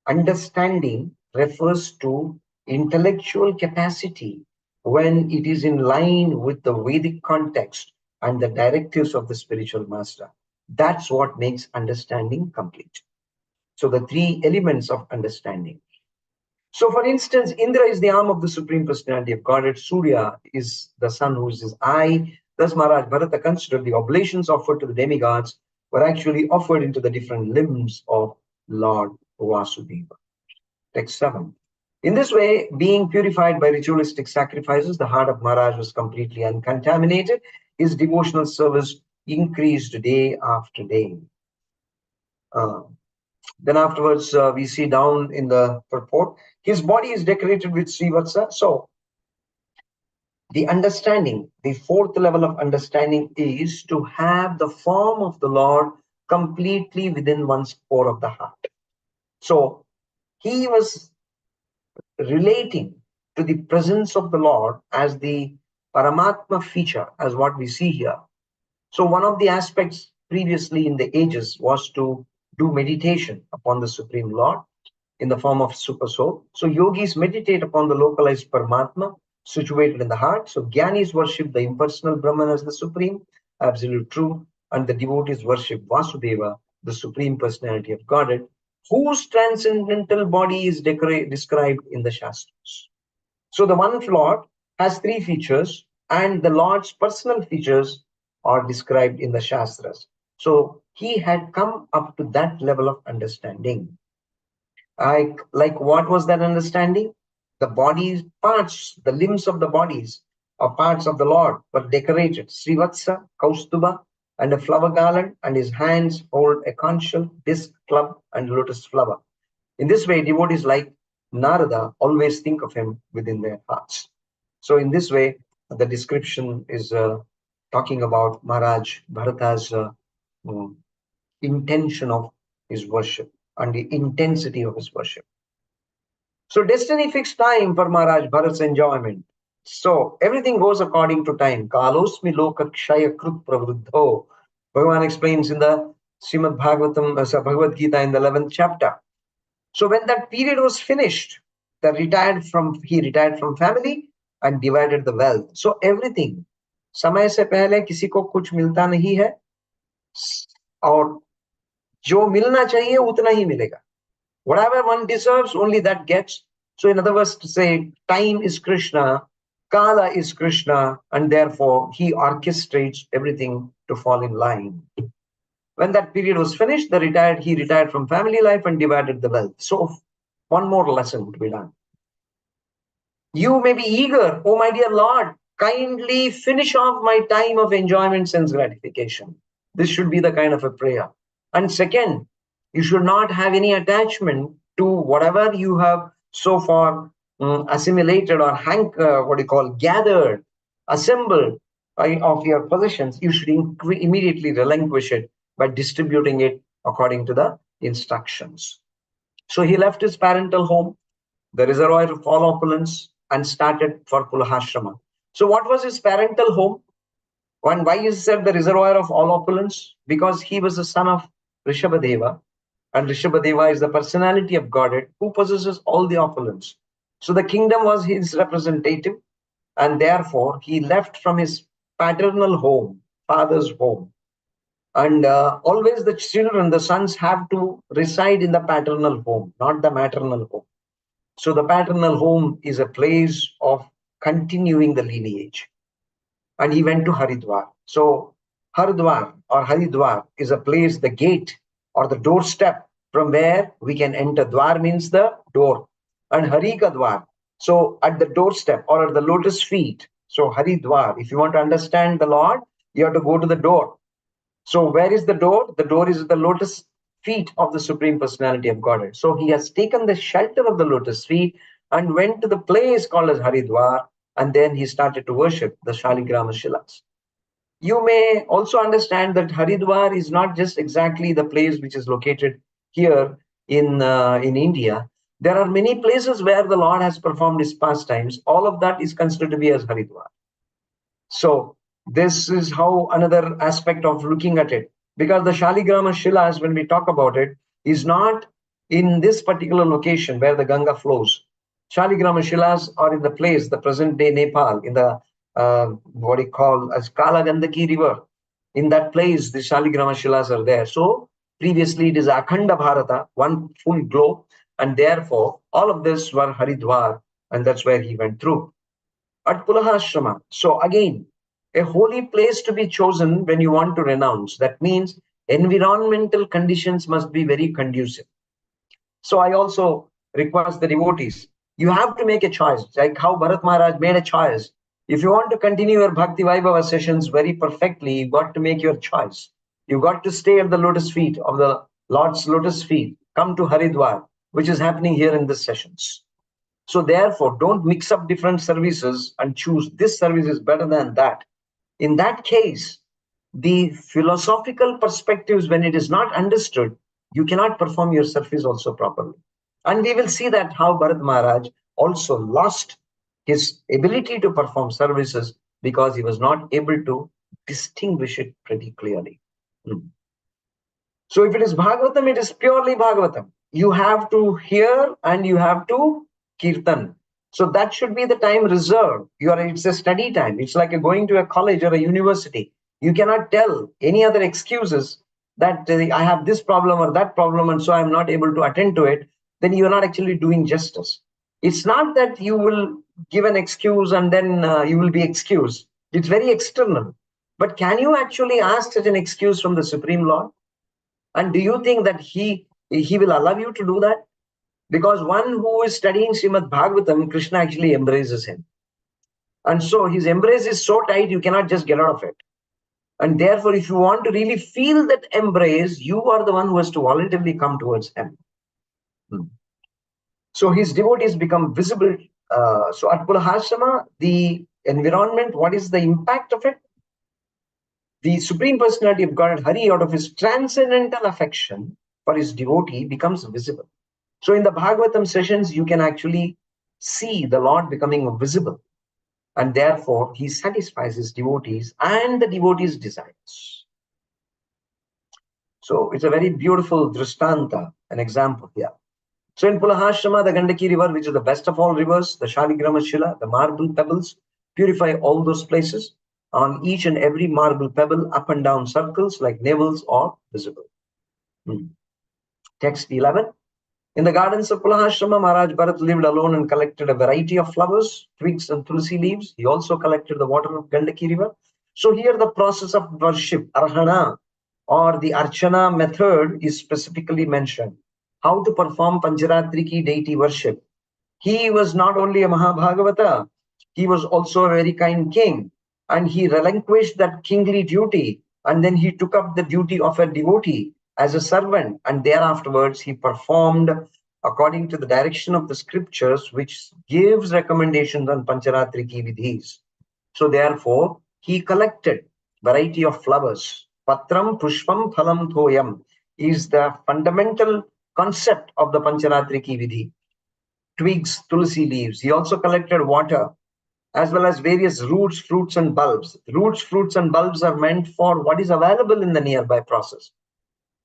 Understanding refers to intellectual capacity when it is in line with the Vedic context and the directives of the spiritual master. That's what makes understanding complete. So the three elements of understanding. So for instance, Indra is the arm of the Supreme Personality of Godhead. Surya is the sun who is his eye. Thus Maharaj Bharata considered the oblations offered to the demigods were actually offered into the different limbs of Lord Vasudeva. Text 7. In this way, being purified by ritualistic sacrifices, the heart of Maharaj was completely uncontaminated. His devotional service increased day after day. Then afterwards, we see down in the purport, his body is decorated with Srivatsa. So the understanding, the fourth level of understanding is to have the form of the Lord completely within one's core of the heart. So he was relating to the presence of the Lord as the Paramatma feature, as what we see here. So one of the aspects previously in the ages was to do meditation upon the Supreme Lord in the form of super soul. So yogis meditate upon the localized Paramatma situated in the heart. So Gyanis worship the impersonal Brahman as the Supreme, absolute truth, and the devotees worship Vasudeva, the Supreme Personality of Godhead, whose transcendental body is described in the Shastras. So the one Lord has three features, and the Lord's personal features are described in the Shastras. So he had come up to that level of understanding. Like what was that understanding? The body's parts, the limbs of the bodies or parts of the Lord were decorated. Srivatsa, Kaustuba, and a flower garland, and his hands hold a conch shell, disc, club, and lotus flower. In this way, devotees like Narada always think of him within their hearts. So in this way, the description is talking about Maharaj Bharata's intention of his worship and the intensity of his worship. So destiny fixed time for Maharaj Bharat's enjoyment. So everything goes according to time. Kalosmi loka kshaya krut pravruddho. Bhagavan explains in the Srimad Bhagavatam, Bhagavad Gita in the 11th chapter. So when that period was finished, he retired from family and divided the wealth. So everything, समय से पहले किसी को कुछ मिलता नहीं है और जो मिलना चाहिए उतना ही मिलेगा. Whatever one deserves, only that gets. So in other words, to say, time is Krishna, Kala is Krishna, and therefore he orchestrates everything to fall in line. When that period was finished, he retired from family life and divided the wealth. So one more lesson to be done. You may be eager, oh my dear Lord, kindly finish off my time of enjoyment, sense gratification. This should be the kind of a prayer. And second, you should not have any attachment to whatever you have so far assimilated or gathered, assembled of your possessions. You should immediately relinquish it by distributing it according to the instructions. So he left his parental home, the reservoir of all opulence, and started for Pulahashrama. So what was his parental home? And why is said the reservoir of all opulence? Because he was the son of Rishabhadeva, and Rishabhadeva is the personality of Godhead who possesses all the opulence. So the kingdom was his representative, and therefore he left from his paternal home, father's home. And always the children, the sons, have to reside in the paternal home, not the maternal home. So the paternal home is a place of continuing the lineage. And he went to Haridwar. So Haridwar or Haridwar is a place, the gate or the doorstep from where we can enter. Dwar means the door. And Harika Dwar. So at the doorstep or at the lotus feet. So Haridwar, if you want to understand the Lord, you have to go to the door. So where is the door? The door is the lotus feet of the Supreme Personality of Godhead. So he has taken the shelter of the lotus feet and went to the place called as Haridwar, and then he started to worship the Shaligrama Shilas. You may also understand that Haridwar is not just exactly the place which is located here in India, there are many places where the Lord has performed his pastimes. All of that is considered to be as Haridwar. So this is how another aspect of looking at it, because the Shaligrama Shilas, when we talk about it, is not in this particular location where the Ganga flows. Shaligrama Shilas are in the place, the present day Nepal, in the what you call as Kala Gandaki river. In that place, the Shaligrama Shilas are there. So previously it is Akhanda Bharata, one full globe, and therefore all of this were Haridwar, and that's where he went through. At Pulahashrama. So again, a holy place to be chosen when you want to renounce. That means environmental conditions must be very conducive. So I also request the devotees, you have to make a choice, like how Bharat Maharaj made a choice. If you want to continue your Bhakti Vaibhava sessions very perfectly, you've got to make your choice. You've got to stay at the lotus feet of the Lord's lotus feet. Come to Haridwar, which is happening here in these sessions. So therefore, don't mix up different services and choose this service is better than that. In that case, the philosophical perspectives, when it is not understood, you cannot perform your service also properly. And we will see that how Bharat Maharaj also lost his ability to perform services because he was not able to distinguish it pretty clearly. So if it is Bhagavatam, it is purely Bhagavatam. You have to hear and you have to kirtan. So that should be the time reserved. It's a study time. It's like going to a college or a university. You cannot tell any other excuses that I have this problem or that problem and so I'm not able to attend to it. Then you're not actually doing justice. It's not that you will give an excuse and then you will be excused. It's very external. But can you actually ask such an excuse from the Supreme Lord? And do you think that he will allow you to do that? Because one who is studying Srimad Bhagavatam, Krishna actually embraces him. And so his embrace is so tight, you cannot just get out of it. And therefore, if you want to really feel that embrace, you are the one who has to voluntarily come towards him. So his devotees become visible. So at Pulahashrama, the environment, what is the impact of it? The Supreme Personality of Godhead, Hari, out of his transcendental affection for his devotee, becomes visible. So in the Bhagavatam sessions, you can actually see the Lord becoming visible. And therefore, he satisfies his devotees and the devotees' desires. So it's a very beautiful drishtanta, an example here. So in Pulahashrama, the Gandaki river, which is the best of all rivers, the Shaligrama Shila, the marble pebbles, purify all those places. On each and every marble pebble, up and down circles like navels are visible. Text 11. In the gardens of Pulahashrama, Maharaj Bharat lived alone and collected a variety of flowers, twigs and tulsi leaves. He also collected the water of Gandaki river. So here the process of worship, arhana, or the archana method is specifically mentioned. How to perform Pancharatriki deity worship. He was not only a Mahabhagavata, he was also a very kind king. And he relinquished that kingly duty. And then he took up the duty of a devotee as a servant. And thereafterwards, he performed according to the direction of the scriptures, which gives recommendations on Pancharatriki vidhis. So therefore, he collected variety of flowers. Patram, Pushpam, Phalam, Thoyam is the fundamental concept of the Pancharatriki vidhi. Twigs, tulsi leaves. He also collected water, as well as various roots, fruits, and bulbs. Roots, fruits, and bulbs are meant for what is available in the nearby process.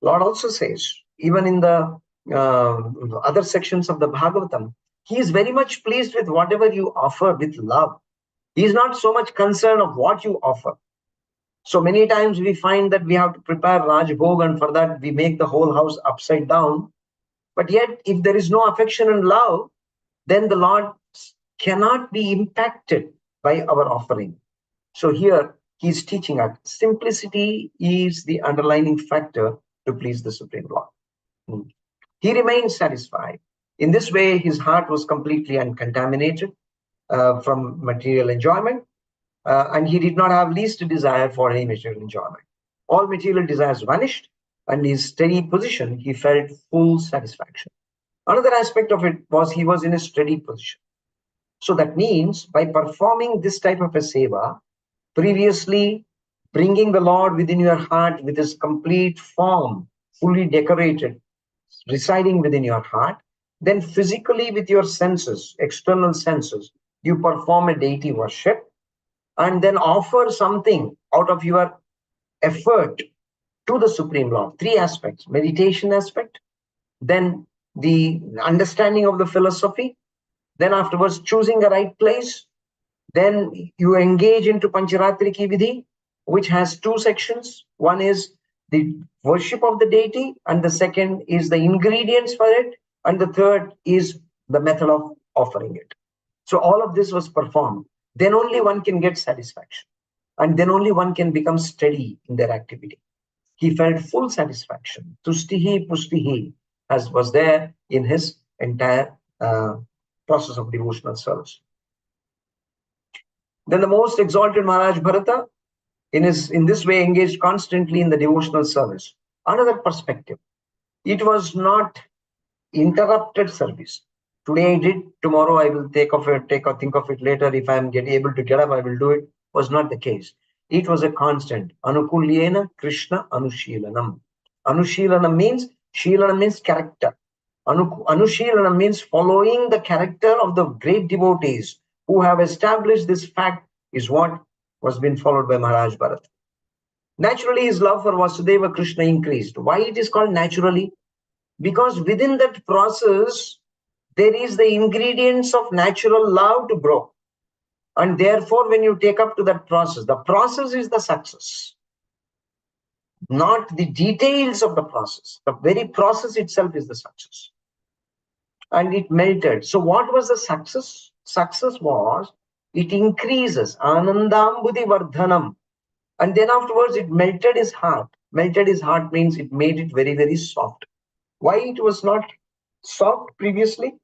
Lord also says, even in the other sections of the Bhagavatam, he is very much pleased with whatever you offer with love. He is not so much concerned of what you offer. So many times we find that we have to prepare Rajbhog, and for that we make the whole house upside down. But yet, if there is no affection and love, then the Lord cannot be impacted by our offering. So here he is teaching us simplicity is the underlining factor to please the Supreme Lord. He remained satisfied. In this way, his heart was completely uncontaminated from material enjoyment, and he did not have least desire for any material enjoyment. All material desires vanished, and in his steady position, he felt full satisfaction. Another aspect of it was he was in a steady position. So that means by performing this type of a seva, previously bringing the Lord within your heart with his complete form, fully decorated, residing within your heart. Then physically with your senses, external senses, you perform a deity worship and then offer something out of your effort to the Supreme Lord. Three aspects: meditation aspect, then the understanding of the philosophy, then afterwards choosing the right place, then you engage into Pancharatriki Vidhi, which has two sections. One is the worship of the deity, and the second is the ingredients for it, and the third is the method of offering it. So all of this was performed. Then only one can get satisfaction, and then only one can become steady in their activity. He felt full satisfaction. Tustihi pustihi, as was there in his entire process of devotional service. Then the most exalted Maharaj Bharata, in this way, engaged constantly in the devotional service. Another perspective, it was not interrupted service. Today I did, tomorrow I will think of it later. If I am able to get up, I will do it. Was not the case. It was a constant. Anukulyena Krishna Anushilanam. Anushilanam means character. Anushilanam means following the character of the great devotees who have established this fact is what was being followed by Maharaj Bharat. Naturally, his love for Vasudeva Krishna increased. Why it is called naturally? Because within that process, there is the ingredients of natural love to grow. And therefore, when you take up to that process, the process is the success, not the details of the process. The very process itself is the success. And it melted. So what was the success? Success was, it increases. Anandambudhi Vardhanam. And then afterwards, it melted his heart. Melted his heart means it made it very, very soft. Why it was not soft previously?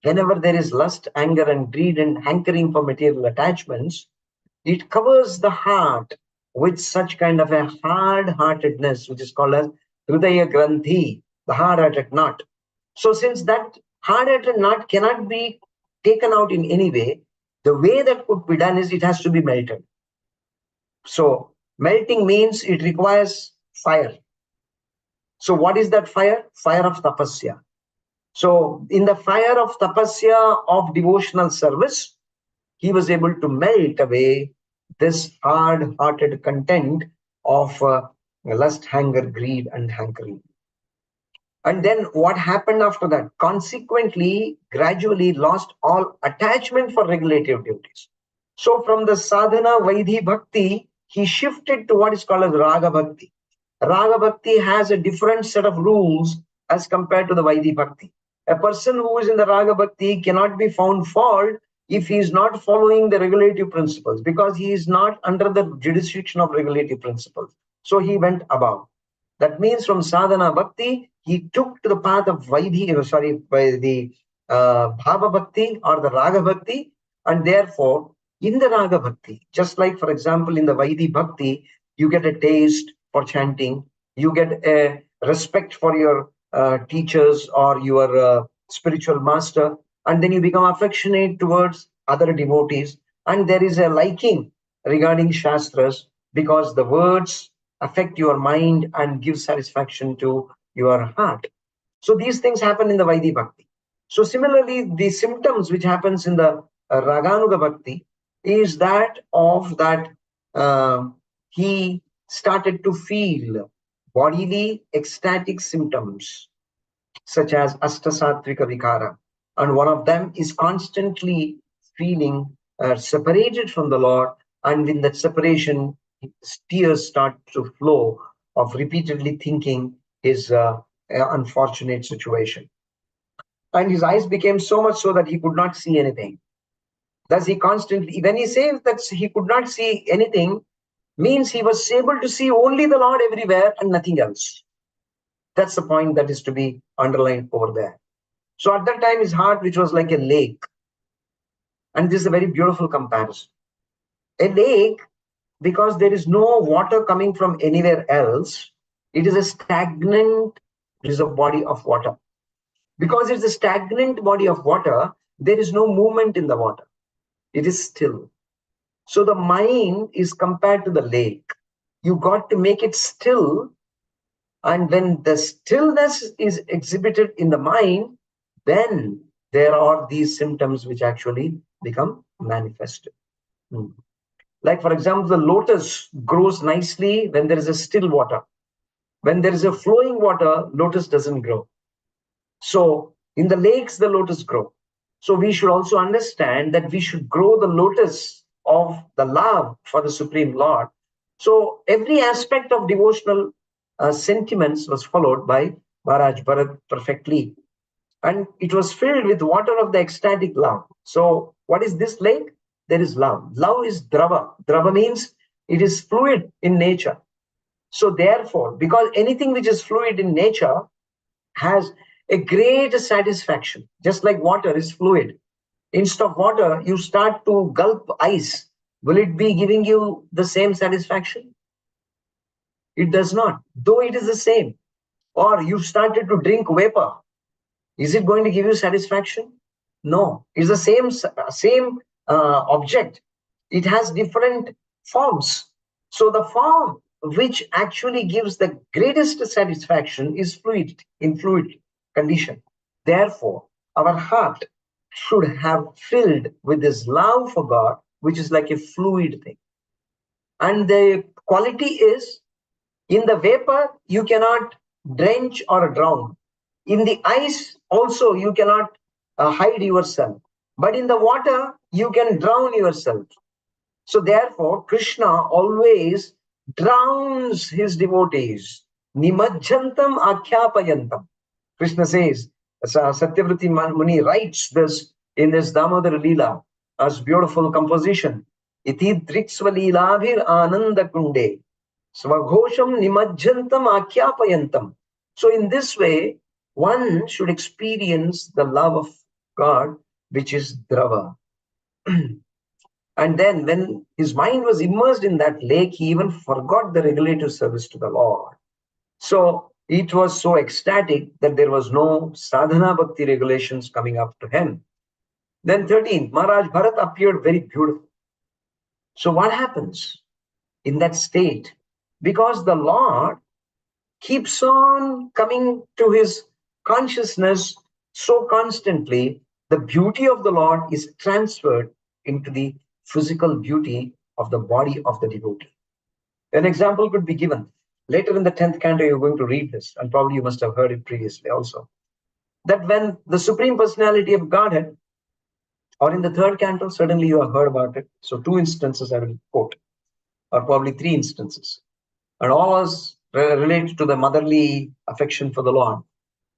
Whenever there is lust, anger, and greed and hankering for material attachments, it covers the heart with such kind of a hard-heartedness, which is called as Hridaya Granthi, the hard-hearted knot. So since that hard-hearted knot cannot be taken out in any way, the way that could be done is it has to be melted. So melting means it requires fire. So what is that fire? Fire of tapasya. So in the fire of tapasya of devotional service, he was able to melt away this hard-hearted content of lust, hunger, greed, and hankering. And then what happened after that? Consequently, gradually lost all attachment for regulative duties. So from the sadhana Vaidhi Bhakti, he shifted to what is called as Raga Bhakti. Raga Bhakti has a different set of rules as compared to the Vaidhi Bhakti. A person who is in the Raga Bhakti cannot be found fault if he is not following the regulative principles, because he is not under the jurisdiction of regulative principles. So he went above. That means from sadhana bhakti, he took to the path of by the bhava bhakti or the raga bhakti, and therefore in the raga bhakti, just like for example in the Vaidhi bhakti, you get a taste for chanting, you get a respect for your teachers or your spiritual master, and then you become affectionate towards other devotees, and there is a liking regarding shastras because the words affect your mind and give satisfaction to your heart. So these things happen in the Vaidhi Bhakti. So similarly, the symptoms which happens in the Raganuga Bhakti is that of that he started to feel bodily ecstatic symptoms such as Ashtasatvika Vikara. And one of them is constantly feeling separated from the Lord, and in that separation, tears start to flow of repeatedly thinking his unfortunate situation. And his eyes became so much so that he could not see anything. Thus he constantly, when he says that he could not see anything, means he was able to see only the Lord everywhere and nothing else. That's the point that is to be underlined over there. So at that time, his heart, which was like a lake, and this is a very beautiful comparison. A lake, because there is no water coming from anywhere else, it is a stagnant, it is a body of water. Because it's a stagnant body of water, there is no movement in the water. It is still. So the mind is compared to the lake. You got to make it still And when the stillness is exhibited in the mind, then there are these symptoms which actually become manifested. Like, for example, the lotus grows nicely when there is a still water. When there is a flowing water, lotus doesn't grow. So in the lakes, the lotus grow. So we should also understand that we should grow the lotus of the love for the Supreme Lord. So every aspect of devotional sentiments was followed by Maharaj Bharat perfectly. And it was filled with water of the ecstatic love. So what is this lake? There is love. Love is drava. Drava means it is fluid in nature. So therefore, because anything which is fluid in nature has a great satisfaction, just like water is fluid. Instead of water, you start to gulp ice. Will it be giving you the same satisfaction? It does not, though it is the same. Or you started to drink vapor. Is it going to give you satisfaction? No, it's the same object. It has different forms. So the form which actually gives the greatest satisfaction is fluid, in fluid condition. Therefore, our heart should have filled with this love for God, which is like a fluid thing. And the quality is, in the vapor, you cannot drench or drown. In the ice, also, you cannot hide yourself. But in the water, you can drown yourself. So therefore, Krishna always drowns his devotees. Nimajjantam akyapayantam. Krishna says, Satyavrati Muni writes this in this Damodara Leela as beautiful composition. Iti driksva leelabhir ananda kunde. Svaghosham nimajjantam akyapayantam. So in this way, one should experience the love of God, which is drava. And then when his mind was immersed in that lake, he even forgot the regulative service to the Lord. So it was so ecstatic that there was no sadhana bhakti regulations coming up to him. Then 13, Maharaj Bharat appeared very beautiful. So what happens in that state? Because the Lord keeps on coming to his consciousness so constantly, the beauty of the Lord is transferred into the physical beauty of the body of the devotee. An example could be given. Later in the 10th canto, you're going to read this, and probably you must have heard it previously also. That when the Supreme Personality of Godhead, or in the 3rd canto, certainly you have heard about it. So 2 instances I will quote, or probably 3 instances. And all us relate to the motherly affection for the Lord.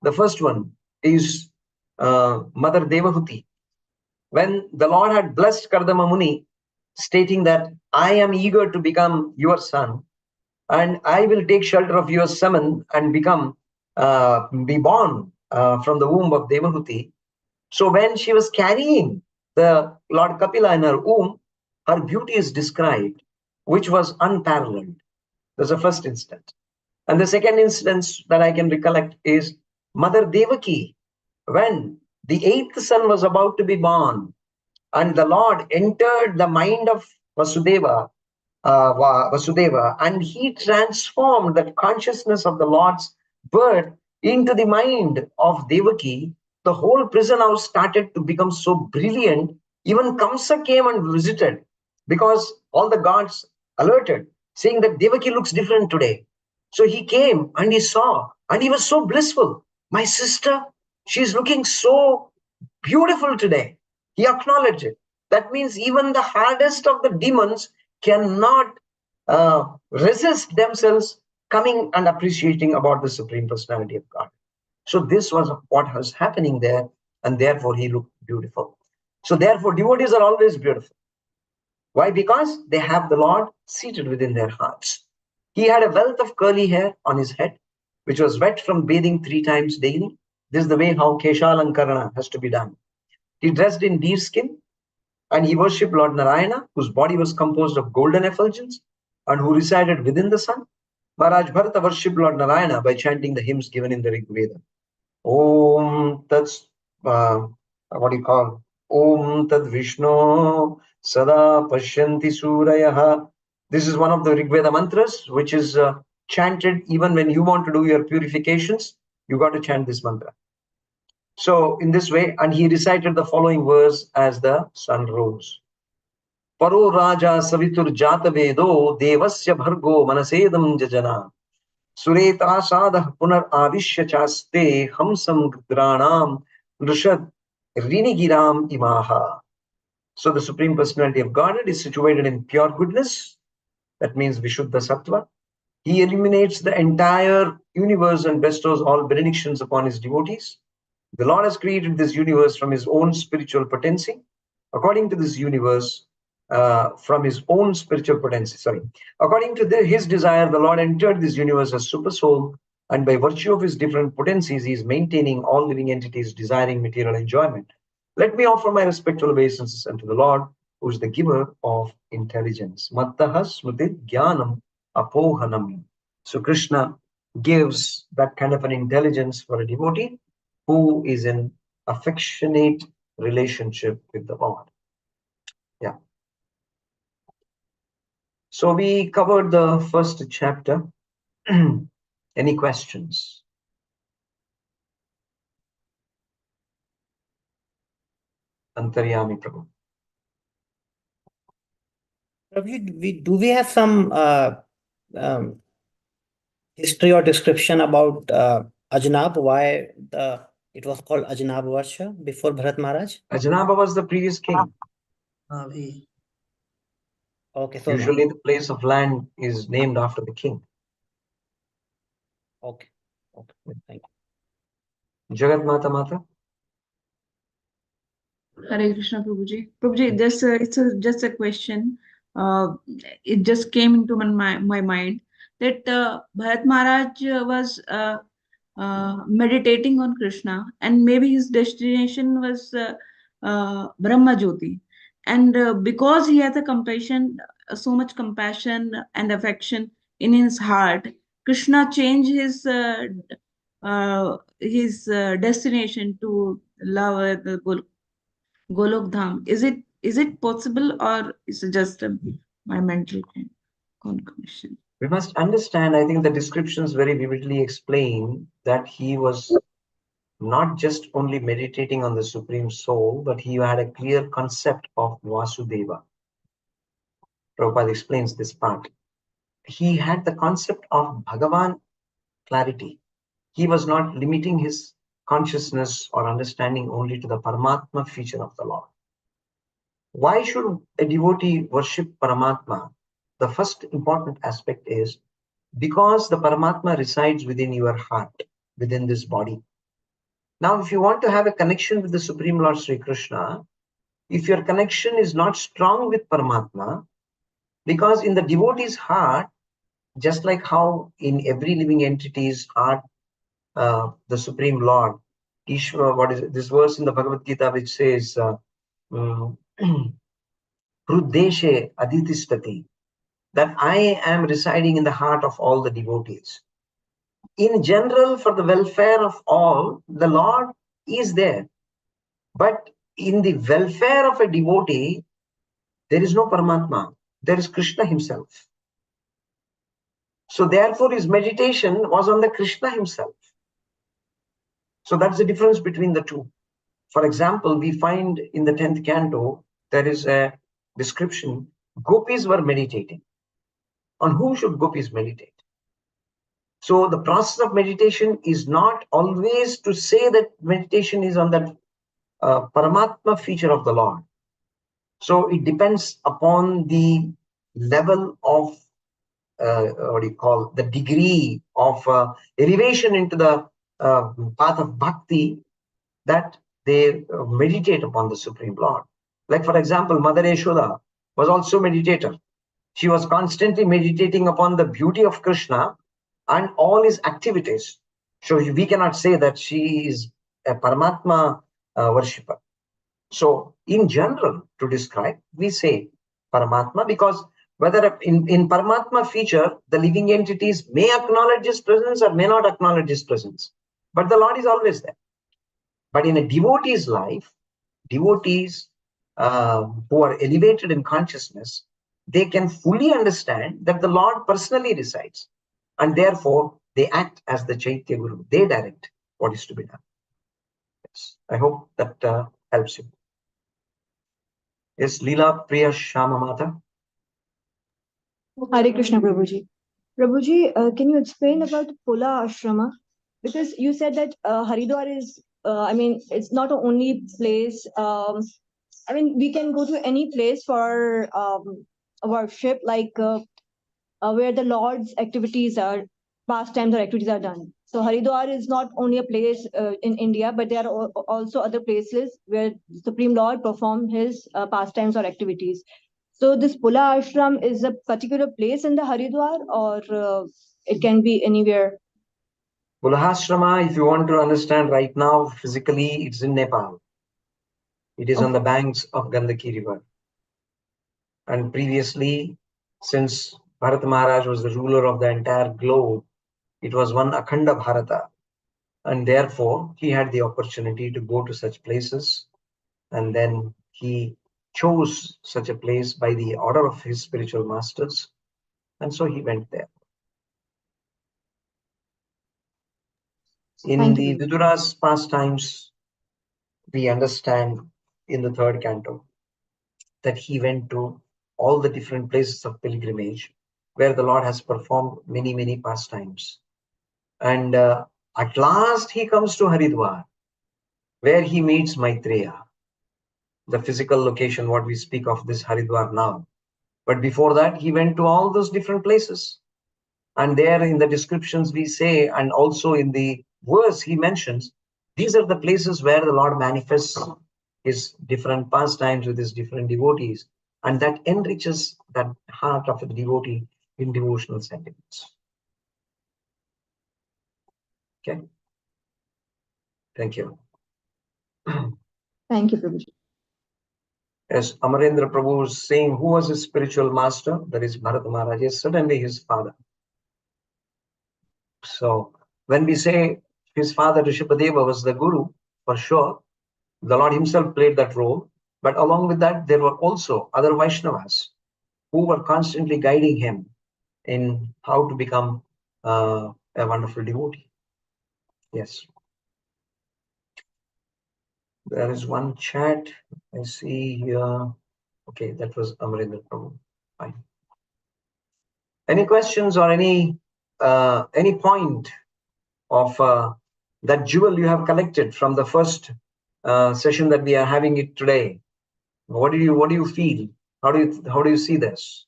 The first one is Mother Devahuti. When the Lord had blessed Kardama Muni, stating that I am eager to become your son, and I will take shelter of your semen and be born from the womb of Devahuti. So when she was carrying the Lord Kapila in her womb, her beauty is described, which was unparalleled. That's the first instance. And the second instance that I can recollect is Mother Devaki, when the 8th son was about to be born, and the Lord entered the mind of Vasudeva, and he transformed that consciousness of the Lord's birth into the mind of Devaki. The whole prison house started to become so brilliant. Even Kamsa came and visited, because all the gods alerted, saying that Devaki looks different today. So he came and he saw, and he was so blissful. My sister, she's looking so beautiful today. He acknowledged it. That means even the hardest of the demons cannot resist themselves coming and appreciating about the Supreme Personality of God. So this was what was happening there, and therefore he looked beautiful. So therefore devotees are always beautiful. Why? Because they have the Lord seated within their hearts. He had a wealth of curly hair on his head, which was wet from bathing 3 times daily. This is the way how Keshalankarana has to be done. He dressed in deer skin, and he worshipped Lord Narayana, whose body was composed of golden effulgence and who resided within the sun. Maharaj Bharata worshipped Lord Narayana by chanting the hymns given in the Rig Veda. Om Tats, what do you call? Om Tad Vishnu Sada Pashyanti Surayaha. This is one of the Rig Veda mantras, which is chanted even when you want to do your purifications. You got to chant this mantra. So in this way, and he recited the following verse as the sun rose. Paro Raja Savitur Jata Vedo Devasya Bhargo Manasedam Jajana Sureta Sadah Punar Avishya Chaste Hamsam Granam Nrishad Rinigiram Imaha. So the Supreme Personality of Godhead is situated in pure goodness. That means Vishuddha Sattva. He illuminates the entire universe and bestows all benedictions upon his devotees. The Lord has created this universe from his own spiritual potency. According to this universe, from his own spiritual potency, according to his desire, the Lord entered this universe as super soul, and by virtue of his different potencies, he is maintaining all living entities desiring material enjoyment. Let me offer my respectful obeisances unto the Lord, who is the giver of intelligence. Mattaha smriti jnanam apohanam. So Krishna gives that kind of an intelligence for a devotee who is in affectionate relationship with the Lord. Yeah. So we covered the first chapter. Any questions? Antaryami Prabhu. Do we have some um, history or description about Ajnab, why it was called Ajnab Varsha before Bharat Maharaj? Ajnaba was the previous king. Okay, so usually the place of land is named after the king. Okay, thank you. Jagat Mata Mata. Hare Krishna, Prabhuji. Prabhuji, just a question. It just came into my mind that Bharat Maharaj was meditating on Krishna, and maybe his destination was Brahma Jyoti. And because he had so much compassion and affection in his heart, Krishna changed his destination to love the Golok Dham. Is it possible, or is it just my mental conclusion? We must understand, I think the descriptions very vividly explain that he was not just only meditating on the Supreme Soul, but he had a clear concept of Vasudeva. Prabhupada explains this part. He had the concept of Bhagavan clarity. He was not limiting his consciousness or understanding only to the Paramatma feature of the Lord. Why should a devotee worship Paramatma? The first important aspect is because the Paramatma resides within your heart, within this body. Now, if you want to have a connection with the Supreme Lord Sri Krishna, if your connection is not strong with Paramatma, because in the devotee's heart, just like how in every living entity's heart, the Supreme Lord, Ishvara, what is it? This verse in the Bhagavad Gita which says, Hrudeshe aditistati, that I am residing in the heart of all the devotees. In general, for the welfare of all, the Lord is there. But in the welfare of a devotee, there is no Paramatma. There is Krishna himself. So therefore, his meditation was on the Krishna himself. So that's the difference between the two. For example, we find in the 10th canto, there is a description, gopis were meditating. On whom should gopis meditate? So the process of meditation is not always to say that meditation is on that Paramatma feature of the Lord. So it depends upon the level of, the degree of elevation into the path of bhakti that they meditate upon the Supreme Lord. Like for example, Mother Yashoda was also a meditator. She was constantly meditating upon the beauty of Krishna and all his activities. So we cannot say that she is a Paramatma worshipper. So in general, to describe, we say Paramatma, because whether in Paramatma feature, the living entities may acknowledge his presence or may not acknowledge his presence. But the Lord is always there. But in a devotee's life, devotees who are elevated in consciousness, they can fully understand that the Lord personally resides. and therefore they act as the Chaitya Guru. They direct what is to be done. Yes. I hope that helps you. Yes, Leela Priya Shama Mata. Hare Krishna, Prabhuji. Prabhuji, can you explain about Pula Ashrama? Because you said that Haridwar is, it's not the only place. We can go to any place for worship, like where the Lord's activities are, pastimes or activities are done. So Haridwar is not only a place in India, but there are also other places where Supreme Lord performed his pastimes or activities. So this Pula Ashram is a particular place in the Haridwar, or it can be anywhere? Pulahashrama, if you want to understand right now, physically, it's in Nepal. It is on the banks of Gandaki River. And previously, since Bharat Maharaj was the ruler of the entire globe, it was one Akhanda Bharata. And therefore, he had the opportunity to go to such places. And then he chose such a place by the order of his spiritual masters. And so he went there. In the Vidura's pastimes, we understand in the third canto that he went to all the different places of pilgrimage where the Lord has performed many, many pastimes. And at last he comes to Haridwar, where he meets Maitreya, the physical location, what we speak of this Haridwar now. But before that, he went to all those different places. And there in the descriptions we say, and also in the verse he mentions, these are the places where the Lord manifests his different pastimes with his different devotees. And that enriches that heart of the devotee in devotional sentiments. Okay. Thank you. Thank you, Prabhuji. As Amarendra Prabhu was saying, who was his spiritual master? That is Bharat Maharaj. Yes, certainly his father. So when we say his father Rishabhadeva was the guru, for sure, the Lord himself played that role. But along with that, there were also other Vaishnavas who were constantly guiding him in how to become a wonderful devotee. Yes. There is one chat I see here. Okay, that was Amarendra Prabhu. Fine. Any questions or any point of that jewel you have collected from the first session that we are having it today? What do you feel? How do you see this?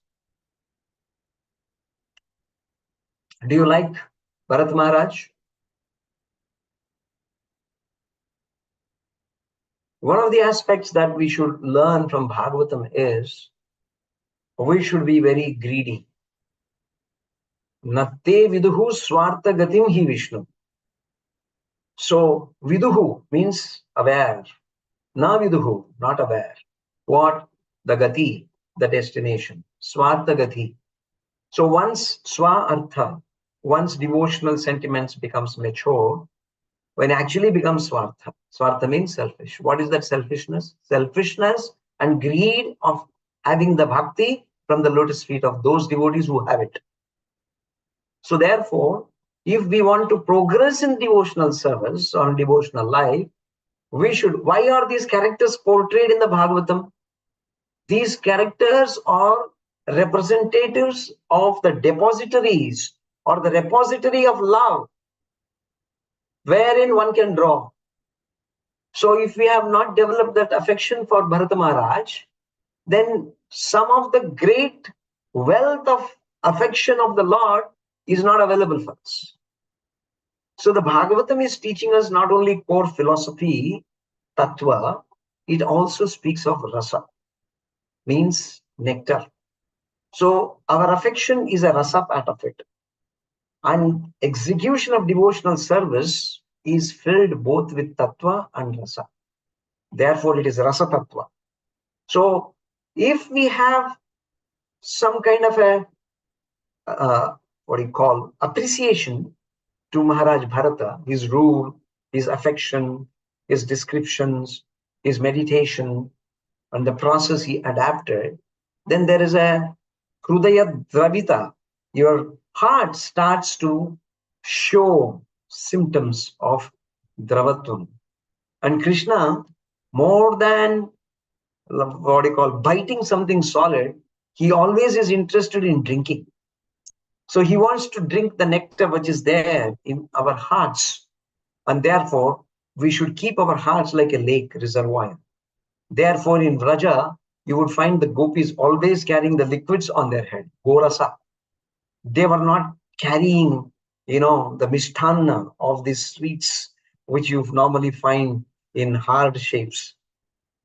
Do you like Bharat Maharaj? One of the aspects that we should learn from Bhagavatam is we should be very greedy. Natte viduhu swartha gatim hi Vishnu. So viduhu means aware. Na viduhu, not aware. What? The gati, the destination. Swartha gati. So once swa artha, once devotional sentiments becomes mature, when it actually becomes swartha. Swartha means selfish. What is that selfishness? Selfishness and greed of having the bhakti from the lotus feet of those devotees who have it. So therefore, if we want to progress in devotional service or in devotional life, we should. Why are these characters portrayed in the Bhagavatam? These characters are representatives of the depositories or the repository of love wherein one can draw. So if we have not developed that affection for Bharata Maharaj, then some of the great wealth of affection of the Lord is not available for us. So the Bhagavatam is teaching us not only core philosophy, tattva, it also speaks of rasa, means nectar. So our affection is a rasa part of it. And execution of devotional service is filled both with tattva and rasa. Therefore, it is rasa tattva. So if we have some kind of a, appreciation to Maharaj Bharata, his rule, his affection, his descriptions, his meditation, and the process he adapted, then there is a Hrudaya Dravita. Your heart starts to show symptoms of Dravatvam. And Krishna, more than what you call biting something solid, he always is interested in drinking. So he wants to drink the nectar which is there in our hearts. And therefore, we should keep our hearts like a lake reservoir. Therefore, in Vraja, you would find the gopis always carrying the liquids on their head, gorasa. They were not carrying, the mishtana of these sweets, which you normally find in hard shapes.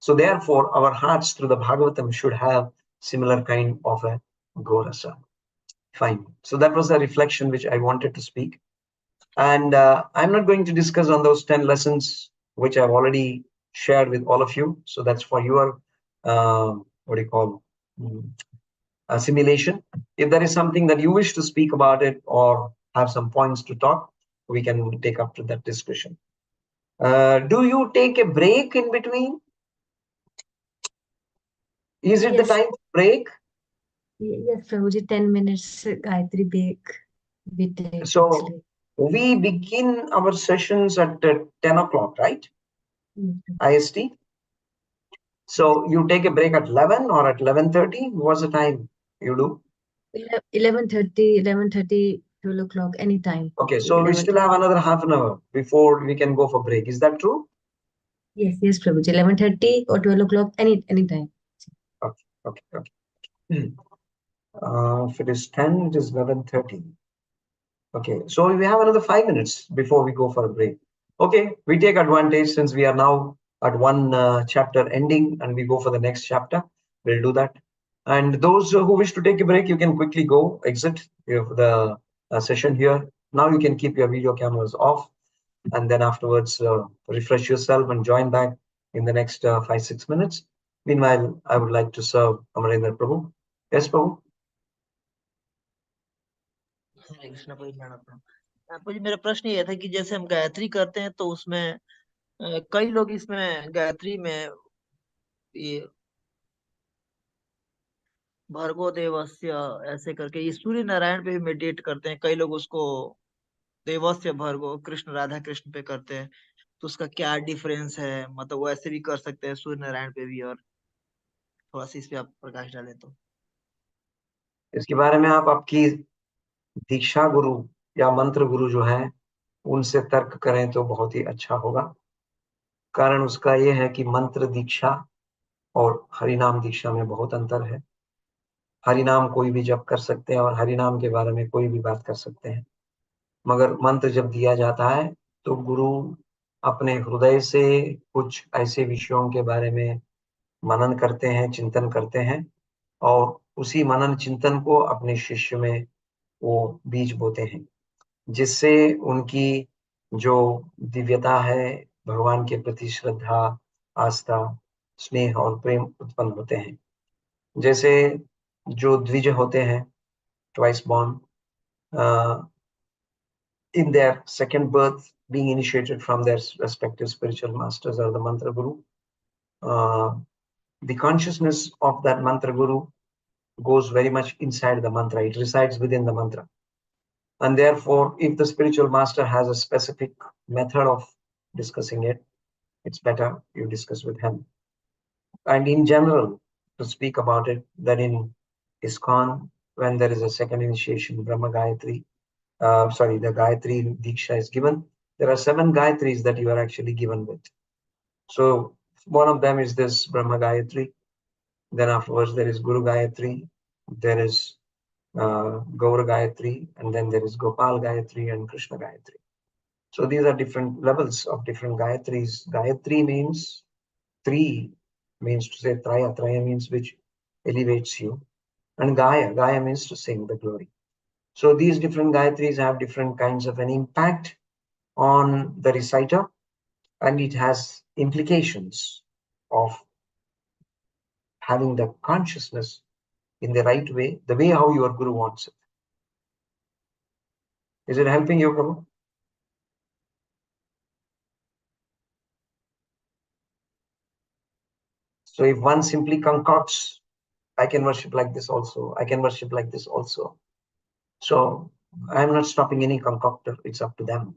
So therefore, our hearts through the Bhagavatam should have similar kind of a gorasa. Fine. So that was a reflection which I wanted to speak. And I'm not going to discuss on those 10 lessons, which I've already shared with all of you. So that's for your, assimilation. If there is something that you wish to speak about it or have some points to talk, we can take up to that discussion. Do you take a break in between? Is it the Yes. time to break? Yes, Prabhuji, 10 minutes Gayatri break we take So actually. we begin our sessions at 10 o'clock, right? IST. So you take a break at 11 or at 11:30? What's the time you do? 11:30, 12 o'clock, anytime. Okay, so we still have another half an hour before we can go for break. Is that true? Yes, Prabhuji. 11:30 or 12 o'clock, anytime. Okay. If it is 10, it is 11:30. Okay, so we have another 5 minutes before we go for a break. Okay, we take advantage since we are now at one chapter ending and we go for the next chapter. We'll do that. And those who wish to take a break, you can quickly go exit the session here. Now you can keep your video cameras off, and then afterwards refresh yourself and join back in the next 5-6 minutes. Meanwhile, I would like to serve Amarendra Prabhu. Yes, Prabhu. हरे कृष्ण भाई प्रणाम जी मेरा प्रश्न ये था कि जैसे हम गायत्री करते हैं तो उसमें कई लोग इसमें गायत्री में ये भर्गो देवस्य ऐसे करके ये सूर्य नारायण पे भी मेडिटेट करते हैं कई लोग उसको देवस्य भर्गो कृष्ण राधा कृष्ण पे करते हैं तो उसका क्या डिफरेंस है मतलब वो ऐसे भी कर सकते हैं सूर्य नारायण पे भी और थोड़ा सा इस पे आप प्रकाश डालें तो इसके बारे में आप आपकी दीक्षा गुरु या मंत्र गुरु जो है उनसे तर्क करें तो बहुत ही अच्छा होगा। कारण उसका यह है कि मंत्र दीक्षा और हरिनाम दीक्षा में बहुत अंतर है। हरिनाम कोई भी जप कर सकते हैं और हरिनाम के बारे में कोई भी बात कर सकते हैं, मगर मंत्र जब दिया जाता है तो गुरु अपने हृदय से कुछ ऐसे विषयों के बारे में मनन करते हैं, चिंतन करते हैं और उसी मनन चिंतन को अपने शिष्य में वो बीज बोते हैं, जिससे उनकी जो दिव्यता है, भगवान के प्रति श्रद्धा, आस्था, स्नेह और प्रेम उत्पन्न होते हैं। जैसे जो द्विज होते हैं, twice born, in their second birth being initiated from their respective spiritual masters or the mantra guru, the consciousness of that mantra guru goes very much inside the mantra. It resides within the mantra. And therefore, if the spiritual master has a specific method of discussing it, it's better you discuss with him. And in general, to speak about it, that in ISKCON, when there is a second initiation, Brahma Gayatri, the Gayatri Diksha is given, there are 7 Gayatris that you are actually given with. So one of them is this Brahma Gayatri. Then afterwards, there is Guru Gayatri, there is Gaura Gayatri, and then there is Gopal Gayatri and Krishna Gayatri. So these are different levels of different Gayatris. Gayatri means 3, means to say Traya. Traya means which elevates you. And Gaya means to sing the glory. So these different Gayatris have different kinds of an impact on the reciter, and it has implications of having the consciousness in the right way, the way how your Guru wants it. Is it helping you, Prabhu? So if one simply concocts, I can worship like this also, I can worship like this also. So I'm not stopping any concoctor. It's up to them.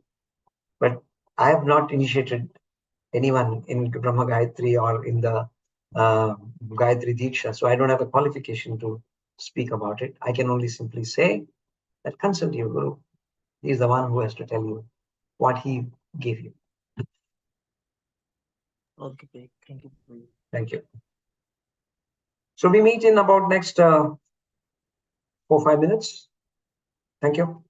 But I have not initiated anyone in Brahma Gayatri or in the Gayatri Diksha, so I don't have a qualification to speak about it. I can only simply say that consult your Guru. He is the one who has to tell you what he gave you. Okay, thank you. Thank you. So we meet in about next 4-5 minutes. Thank you.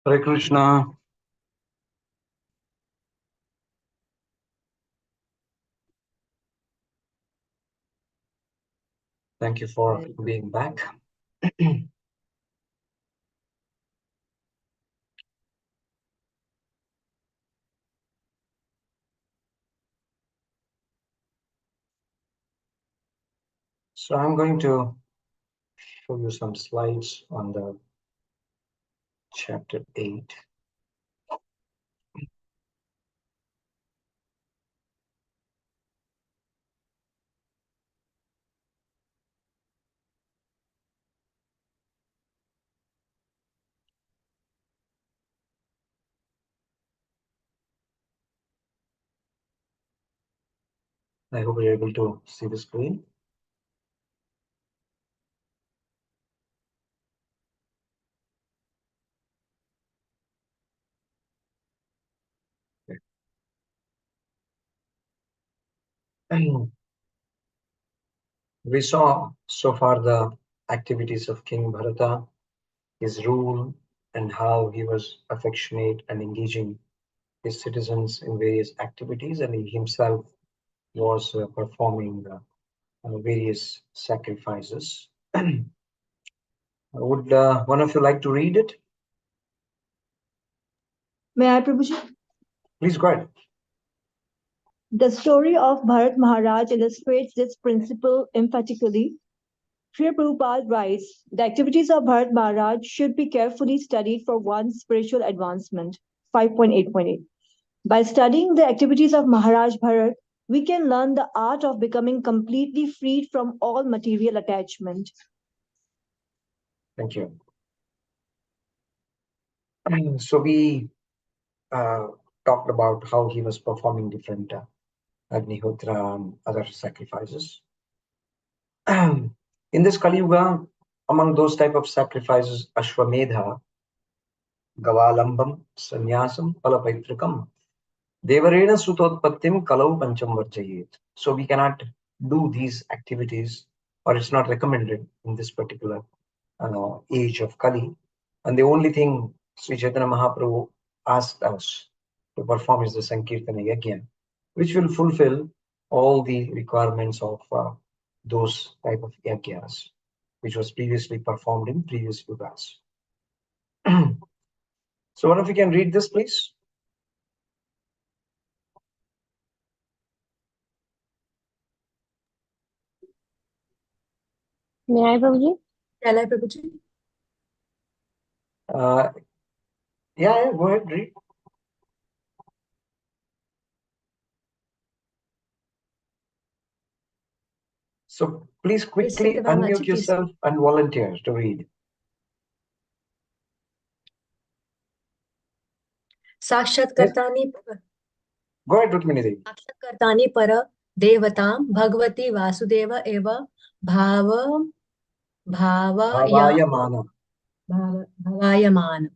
Hare Krishna. Thank you for being back. So I'm going to show you some slides on the chapter 8. I hope you're able to see the screen. We saw so far the activities of King Bharata, his rule, and how he was affectionate and engaging his citizens in various activities, and he himself was performing various sacrifices. Would one of you like to read it? May I, Prabhuji? Please go ahead. The story of Bharat Maharaj illustrates this principle emphatically. Srila Prabhupada writes, the activities of Bharat Maharaj should be carefully studied for one's spiritual advancement. 5.8.8. By studying the activities of Maharaj Bharat, we can learn the art of becoming completely freed from all material attachment. Thank you. So we talked about how he was performing different Agnihotra and other sacrifices. In this Kali Yuga, among those type of sacrifices, Ashwamedha, Gavalambam, Sannyasam, Palapaitrikam, Devarena Sutotpattim, Kalau Pancham Varjayet. So we cannot do these activities, or it's not recommended in this particular age of Kali. And the only thing Sri Chaitanya Mahaprabhu asked us to perform is the Sankirtana Yajna, which will fulfill all the requirements of those type of yajnas, which was previously performed in previous yugas. So one of you can read this, please. May I, Prabhuji? Shall I, Prabhuji? Yeah, go ahead, read. So please quickly unmute yourself and volunteer to read. Sakshatkartani Go ahead, Rukmini Devi. Sakshatkartani para devatam bhagavati vasudeva eva Bhavayamana. Bhavayaman.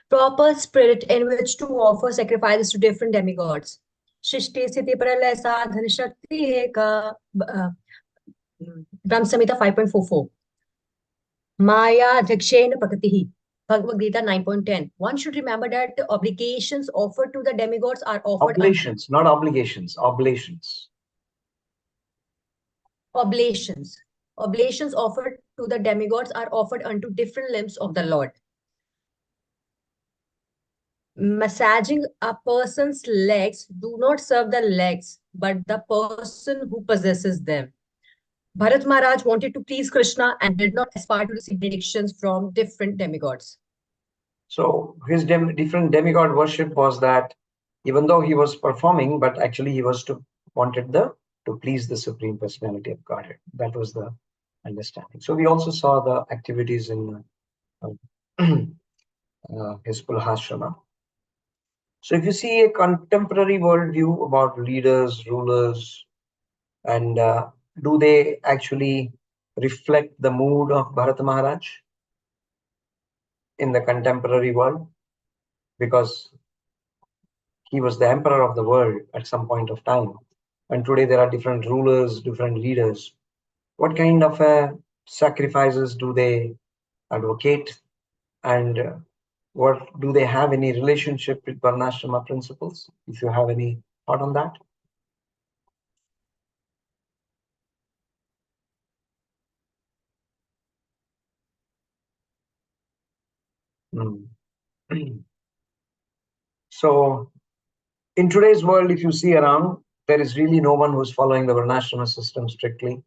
Proper spirit in which to offer sacrifices to different demigods. Shishti Sthiti Pralaya Sadhana Shakti Eka Brahma Samhita 5.44. Maya Dhikshena Prakatihi. Bhagavad Gita 9.10. One should remember that the obligations offered to the demigods are offered Oblations, not obligations, oblations. Oblations. Oblations offered to the demigods are offered unto different limbs of the Lord. Massaging a person's legs do not serve the legs, but the person who possesses them. Bharat Maharaj wanted to please Krishna and did not aspire to receive benedictions from different demigods. So his different demigod worship was that even though he was performing, but actually he was wanted to please the Supreme Personality of Godhead. That was the understanding. So we also saw the activities in his Pulahashrama. So if you see a contemporary worldview about leaders, rulers, and do they actually reflect the mood of Bharata Maharaj in the contemporary world? Because he was the emperor of the world at some point of time. And today there are different rulers, different leaders. What kind of sacrifices do they advocate? And What do they have any relationship with Varnashrama principles? If you have any thought on that. So in today's world, if you see around, there is really no one who's following the Varnashrama system strictly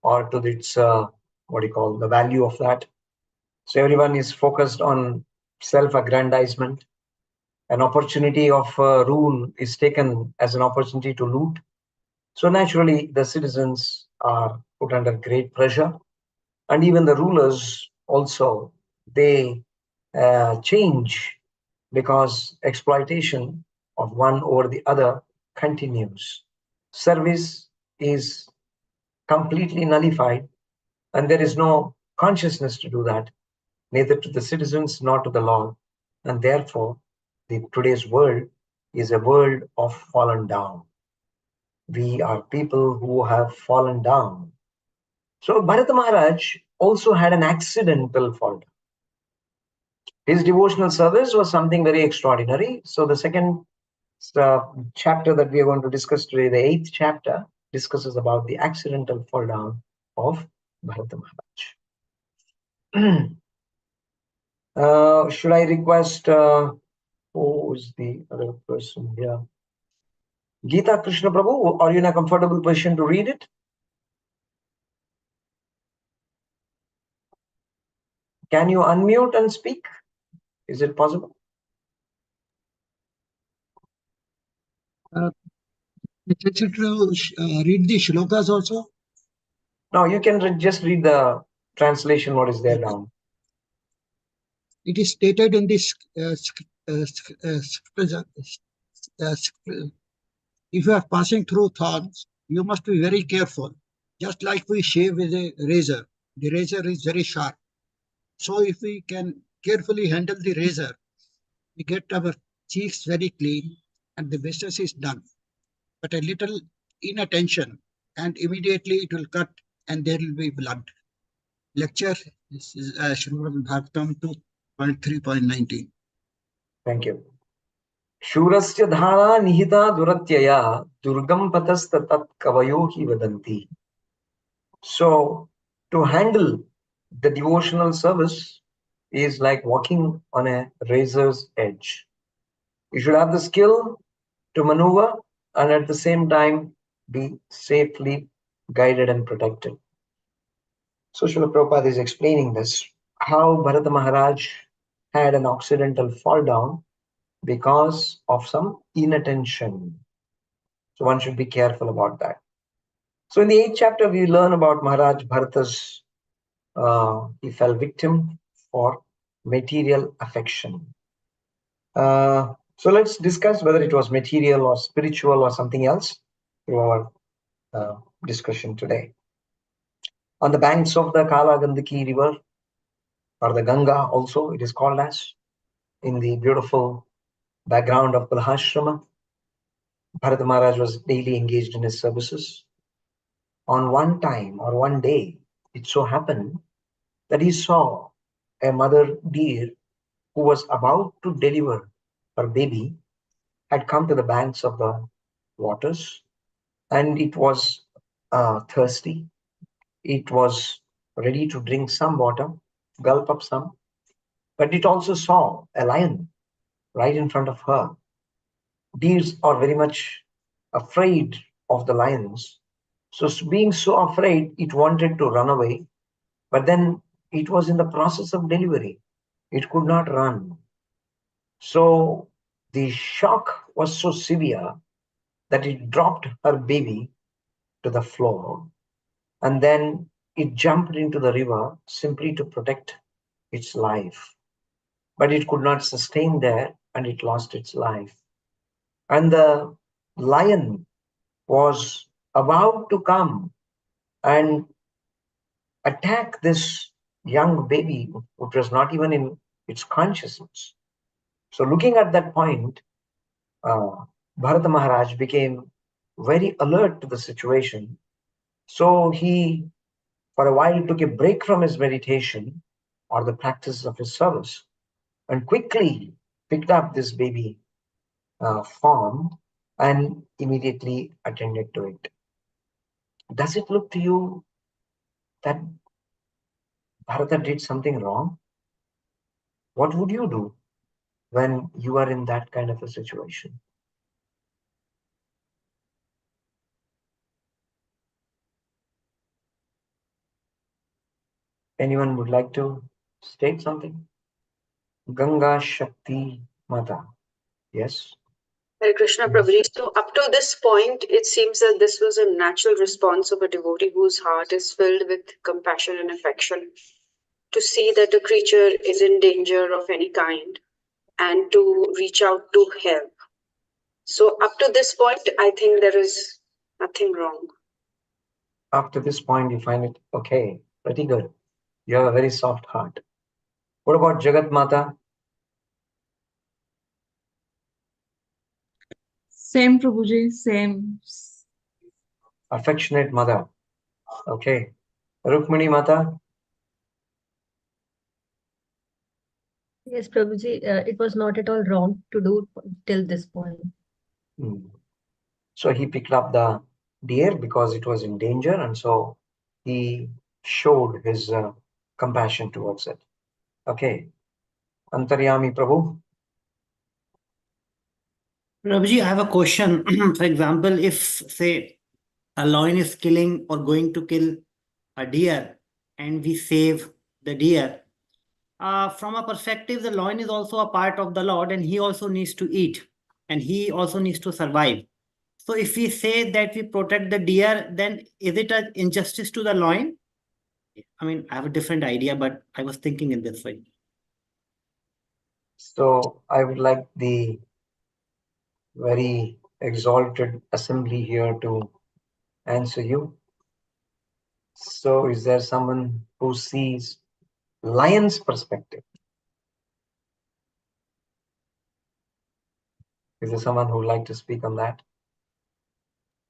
or to its, what do you call, the value of that. So everyone is focused on self-aggrandizement. An opportunity of rule is taken as an opportunity to loot. So naturally, the citizens are put under great pressure. And even the rulers also, they change because exploitation of one over the other continues. Service is completely nullified, and there is no consciousness to do that, neither to the citizens nor to the law. And therefore, today's world is a world of fallen down. We are people who have fallen down. So Bharata Maharaj also had an accidental fall down. His devotional service was something very extraordinary. So the second chapter that we are going to discuss today, the 8th chapter, discusses about the accidental fall down of Bharata Maharaj. Should I request, who is the other person here? Geeta Krishna Prabhu, are you in a comfortable position to read it? Can you unmute and speak? Is it possible? Necessary to read the shlokas also? No, you can just read the translation, what is there Okay. down. It is stated in this if you are passing through thorns, you must be very careful. Just like we shave with a razor, the razor is very sharp. So if we can carefully handle the razor, we get our cheeks very clean and the business is done. But a little inattention and immediately it will cut and there will be blood. Lecture is Srimad Bhagavatam 2.3.19. Thank you. Shurasya dhara nihita duratyaya durgam patasta tat kavayo hi vadanti. So to handle the devotional service is like walking on a razor's edge. You should have the skill to maneuver and at the same time be safely guided and protected. So Srila Prabhupada is explaining this, how Bharata Maharaj had an accidental fall down because of some inattention. So one should be careful about that. So in the 8th chapter, we learn about Maharaj Bharata's, he fell victim for material affection. So let's discuss whether it was material or spiritual or something else through our discussion today. On the banks of the Kala Gandaki river, or the Ganga also it is called as, in the beautiful background of Balahashrama, Bharata Maharaj was daily engaged in his services. On one time or one day, it so happened that he saw a mother deer who was about to deliver her baby, had come to the banks of the waters, and it was thirsty. It was ready to drink some water, gulp up some, but it also saw a lion right in front of her. Deers are very much afraid of the lions. So being so afraid, it wanted to run away, but then it was in the process of delivery. It could not run. So the shock was so severe that it dropped her baby to the floor, and then it jumped into the river simply to protect its life. But it could not sustain there, and it lost its life. And the lion was about to come and attack this young baby, which was not even in its consciousness. So looking at that point, Bharata Maharaj became very alert to the situation. So he, for a while, took a break from his meditation or the practice of his service. and quickly picked up this baby form and immediately attended to it. Does it look to you that Bharata did something wrong? What would you do when you are in that kind of a situation? Anyone would like to state something? Ganga Shakti Mata. Yes. Hare Krishna Prabhuji. So up to this point, it seems that this was a natural response of a devotee whose heart is filled with compassion and affection to see that a creature is in danger of any kind and to reach out to help. So up to this point, I think there is nothing wrong. Up to this point, you find it okay, pretty good. You have a very soft heart. What about Jagat Mata? Same, Prabhuji, same. Affectionate mother. Okay. Rukmini Mata? Yes, Prabhuji, it was not at all wrong to do till this point. So he picked up the deer because it was in danger, and so he showed his compassion towards it. Okay. Antaryami Prabhu? Prabhuji, I have a question. For example, if, say, a lion is killing or going to kill a deer and we save the deer, from a perspective, the lion is also a part of the Lord and he also needs to eat and he also needs to survive. So if we say that we protect the deer, then is it an injustice to the lion? I mean, I have a different idea, but I was thinking in this way. So I would like the very exalted assembly here to answer you. So is there someone who sees lion's perspective? Is there someone who would like to speak on that?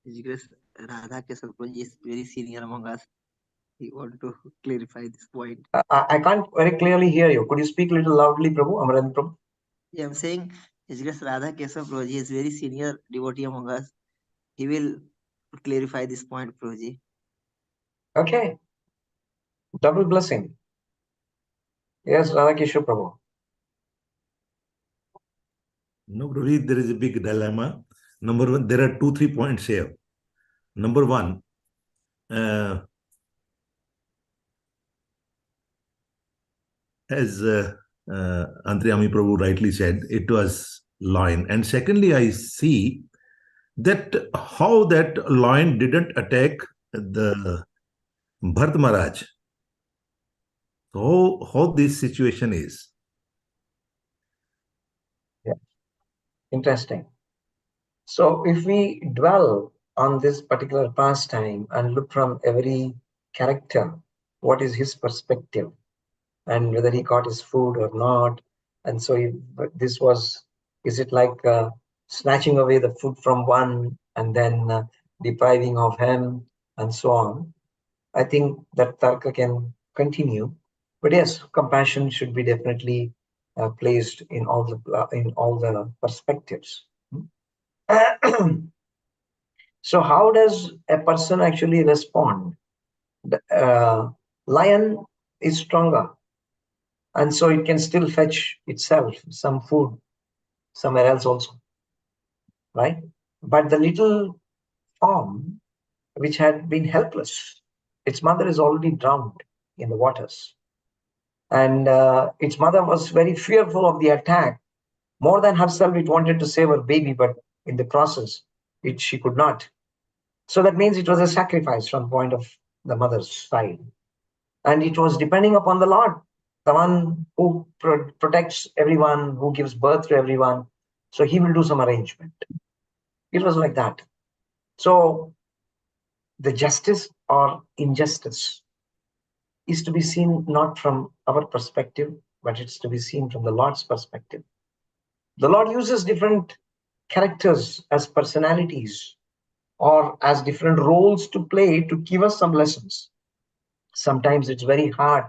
Radha Kesavji is very senior among us. He want to clarify this point. I can't very clearly hear you. Could you speak a little loudly, Prabhu? Amaran Prabhu? Yeah, I'm saying His Grace Radha Kesavji is very senior devotee among us. He will clarify this point, Prabhuji. Okay. Double blessing. Yes, Radha Keshav Prabhu. No, Prabhuji, there is a big dilemma. Number one, there are 2-3 points here. Number one, as Antriyami Prabhu rightly said, it was lion. And secondly, I see that how that lion didn't attack the Bharat Maharaj. So how this situation is. Yeah. Interesting. So if we dwell on this particular pastime and look from every character, what is his perspective and whether he got his food or not. And so is it like snatching away the food from one and then depriving of him and so on? I think that tarka can continue. But yes, compassion should be definitely placed in all the perspectives. So how does a person actually respond? The lion is stronger, and so it can still fetch itself some food somewhere else also, right? But the little form which had been helpless, its mother is already drowned in the waters, and its mother was very fearful of the attack. More than herself, it wanted to save her baby, but in the process, she could not. So that means it was a sacrifice from the point of the mother's side. And it was depending upon the Lord, the one who protects everyone, who gives birth to everyone. So he will do some arrangement. It was like that. So the justice or injustice is to be seen not from our perspective, but it's to be seen from the Lord's perspective. The Lord uses different characters as personalities or as different roles to play to give us some lessons. Sometimes it's very hard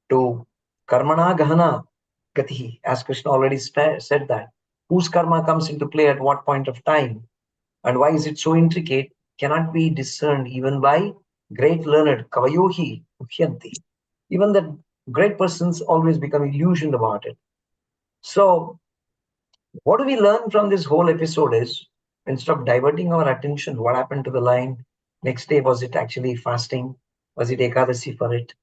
to karmana gahana, gatihi, as Krishna already said that. Whose karma comes into play at what point of time, and why is it so intricate, cannot be discerned even by great learned kavayohi mukhyanti. Even the great persons always become illusioned about it. So what do we learn from this whole episode is, instead of diverting our attention, what happened to the lion? Next day, was it actually fasting? Was it Ekadasi for it?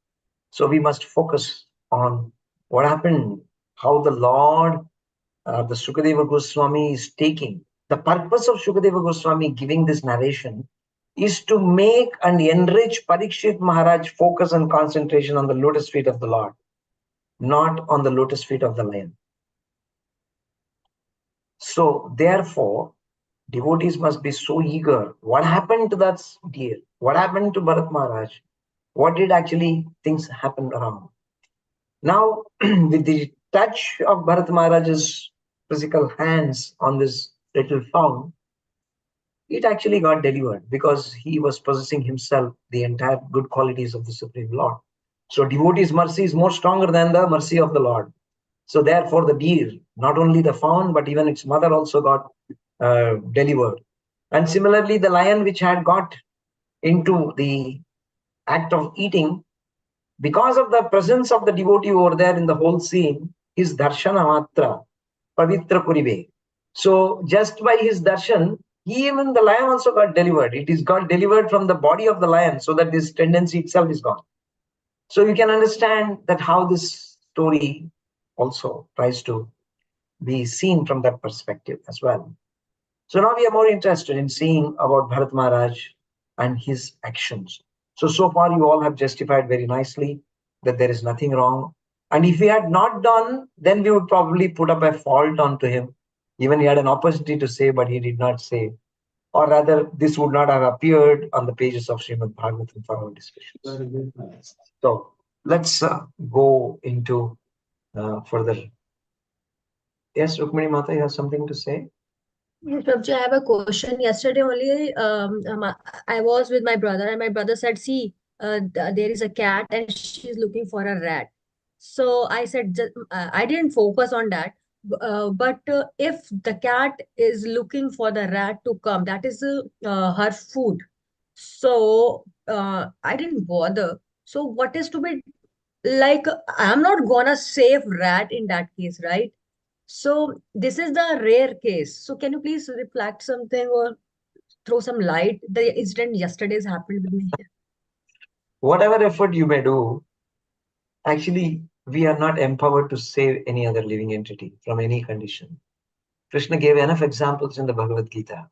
So we must focus on what happened, how the Lord, the Sukadeva Goswami is taking. The purpose of Sukadeva Goswami giving this narration is to make and enrich Parikshit Maharaj focus and concentration on the lotus feet of the Lord, not on the lotus feet of the lion. So therefore, devotees must be so eager. What happened to that deer? What happened to Bharat Maharaj? What did actually things happen around? Now, with the touch of Bharat Maharaj's physical hands on this little fawn, it actually got delivered because he was possessing himself the entire good qualities of the Supreme Lord. So devotee's mercy is more stronger than the mercy of the Lord. So therefore the deer, not only the fawn, but even its mother also got delivered. And similarly, the lion which had got into the act of eating, because of the presence of the devotee over there in the whole scene, his darshana matra, pavitra kurive. So just by his darshan, even the lion also got delivered. It is got delivered from the body of the lion, so that this tendency itself is gone. So you can understand that how this story also tries to be seen from that perspective as well. So now we are more interested in seeing about Bharat Maharaj and his actions. So far you all have justified very nicely that there is nothing wrong. And if we had not done, then we would probably put up a fault onto him. Even he had an opportunity to say, but he did not say. Or rather, this would not have appeared on the pages of Srimad Bhagavatam for our discussions. So let's go into further. Yes, Rukmini Mata, you have something to say? Yes, Prabhuji, I have a question. Yesterday only, I was with my brother, and my brother said, "See, there is a cat, and she's looking for a rat." So I said, I didn't focus on that. But if the cat is looking for the rat to come, that is her food. So I didn't bother. So what is to be like? I'm not gonna save rat in that case, right? So this is the rare case. So can you please reflect something or throw some light? The incident yesterday's happened with me. Whatever effort you may do, actually, we are not empowered to save any other living entity from any condition. Krishna gave enough examples in the Bhagavad Gita.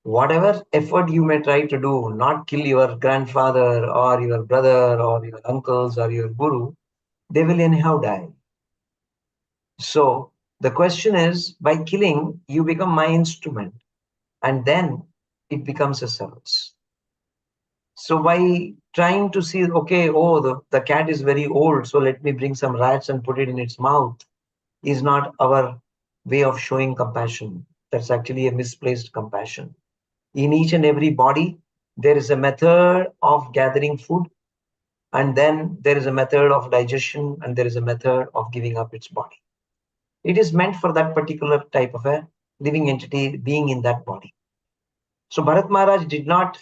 Whatever effort you may try to do, not kill your grandfather or your brother or your uncles or your guru, they will anyhow die. So the question is, by killing, you become my instrument, and then it becomes a service. So by trying to see, okay, oh, the cat is very old, so let me bring some rats and put it in its mouth, is not our way of showing compassion. That's actually a misplaced compassion. In each and every body, there is a method of gathering food, and then there is a method of digestion, and there is a method of giving up its body. It is meant for that particular type of a living entity being in that body. So Bharat Maharaj did not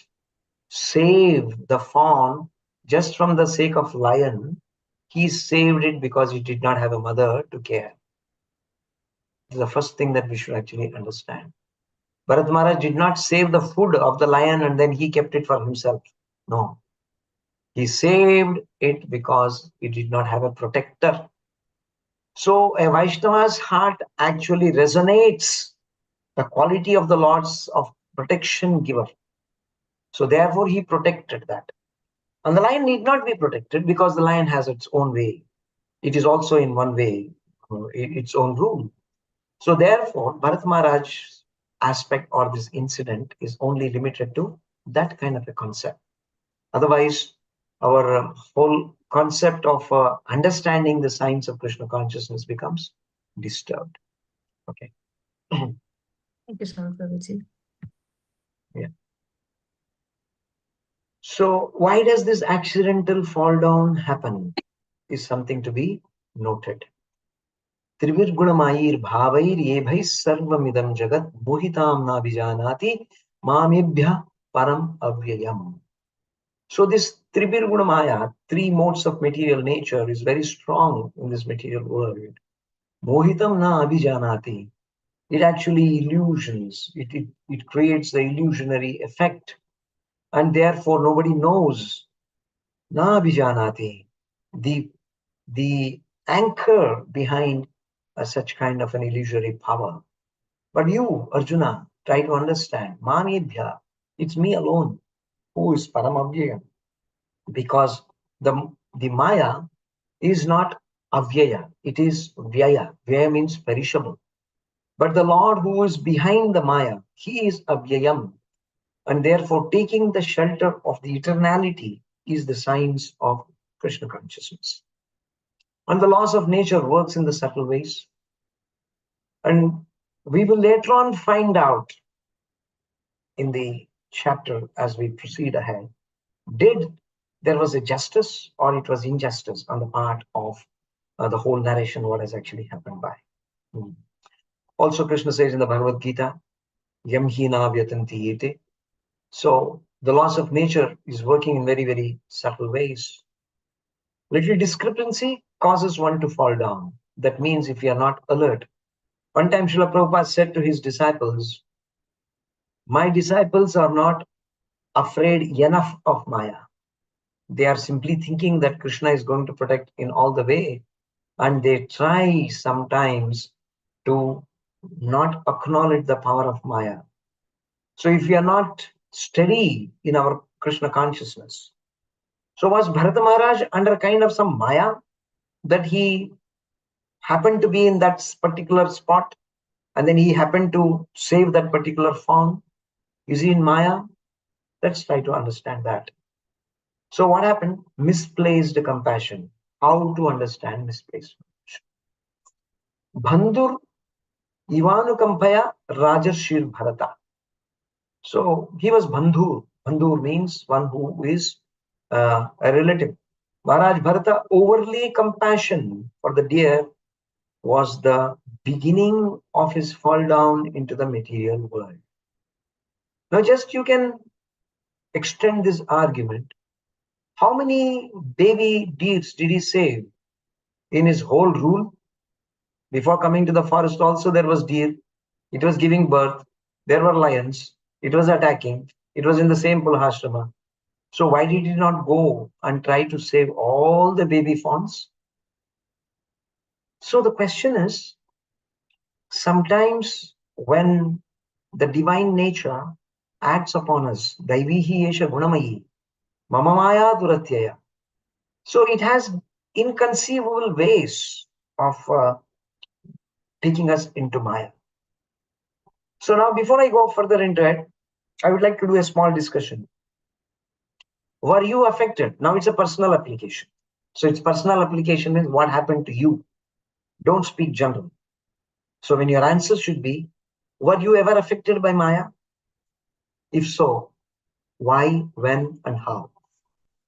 save the fawn just from the sake of lion. He saved it because he did not have a mother to care. This is the first thing that we should actually understand. Bharat Maharaj did not save the food of the lion and then he kept it for himself. No. He saved it because he did not have a protector. So a Vaishnava's heart actually resonates the quality of the Lord's of protection giver. So therefore he protected that. And the lion need not be protected because the lion has its own way. It is also in one way, its own rule. So therefore, Bharat Maharaj's aspect or this incident is only limited to that kind of a concept. Otherwise, our whole concept of understanding the science of Krishna consciousness becomes disturbed. Okay. Thank you so much, Prabhuji. Yeah. So why does this accidental fall down happen is something to be noted. Trivirgunamair bhavair yebhai sarvamidam jagat mohitam na vijanati mamebhya param avyayam. So this Tribirgunamaya, three modes of material nature, is very strong in this material world. Mohitam na abhijanati. It actually illusions. It creates the illusionary effect. And therefore nobody knows. Na abhijanati. The anchor behind such kind of an illusory power. But you, Arjuna, try to understand. Mamibhya. It's me alone who is Paramabhyayam. Because the Maya is not avyaya, it is vyaya. Vyaya means perishable. But the Lord who is behind the Maya, he is avyayam. And therefore taking the shelter of the eternality is the science of Krishna consciousness. And the laws of nature works in the subtle ways. And we will later on find out in the chapter as we proceed ahead, did there was a justice or it was injustice on the part of the whole narration, what has actually happened by. Also, Krishna says in the Bhagavad Gita, Yam hina vyatanti yete. So the laws of nature is working in very, very subtle ways. Little discrepancy causes one to fall down. That means if you are not alert. One time Srila Prabhupada said to his disciples, my disciples are not afraid enough of Maya. They are simply thinking that Krishna is going to protect in all the way. And they try sometimes to not acknowledge the power of Maya. So if we are not steady in our Krishna consciousness, so was Bharata Maharaj under kind of some Maya that he happened to be in that particular spot and then he happened to save that particular form? Is he in Maya? Let's try to understand that. So what happened? Misplaced compassion. How to understand misplaced compassion? Bandhur Ivanukampaya Rajarshir Bharata. So he was Bandhur. Bandhur means one who is a relative. Maharaj Bharata, overly compassion for the deer was the beginning of his fall down into the material world. Now just you can extend this argument. How many baby deers did he save in his whole rule? Before coming to the forest also there was deer. It was giving birth. There were lions. It was attacking. It was in the same Pulhashrama. So why did he not go and try to save all the baby fawns? So the question is, sometimes when the divine nature acts upon us, Daivihi Esha Gunamayi, Mamamaya Duratyaya. So it has inconceivable ways of taking us into Maya. So now before I go further into it, I would like to do a small discussion. Were you affected? Now it's a personal application. So it's personal application means what happened to you. Don't speak general. So when your answer should be, were you ever affected by Maya? If so, why, when, and how?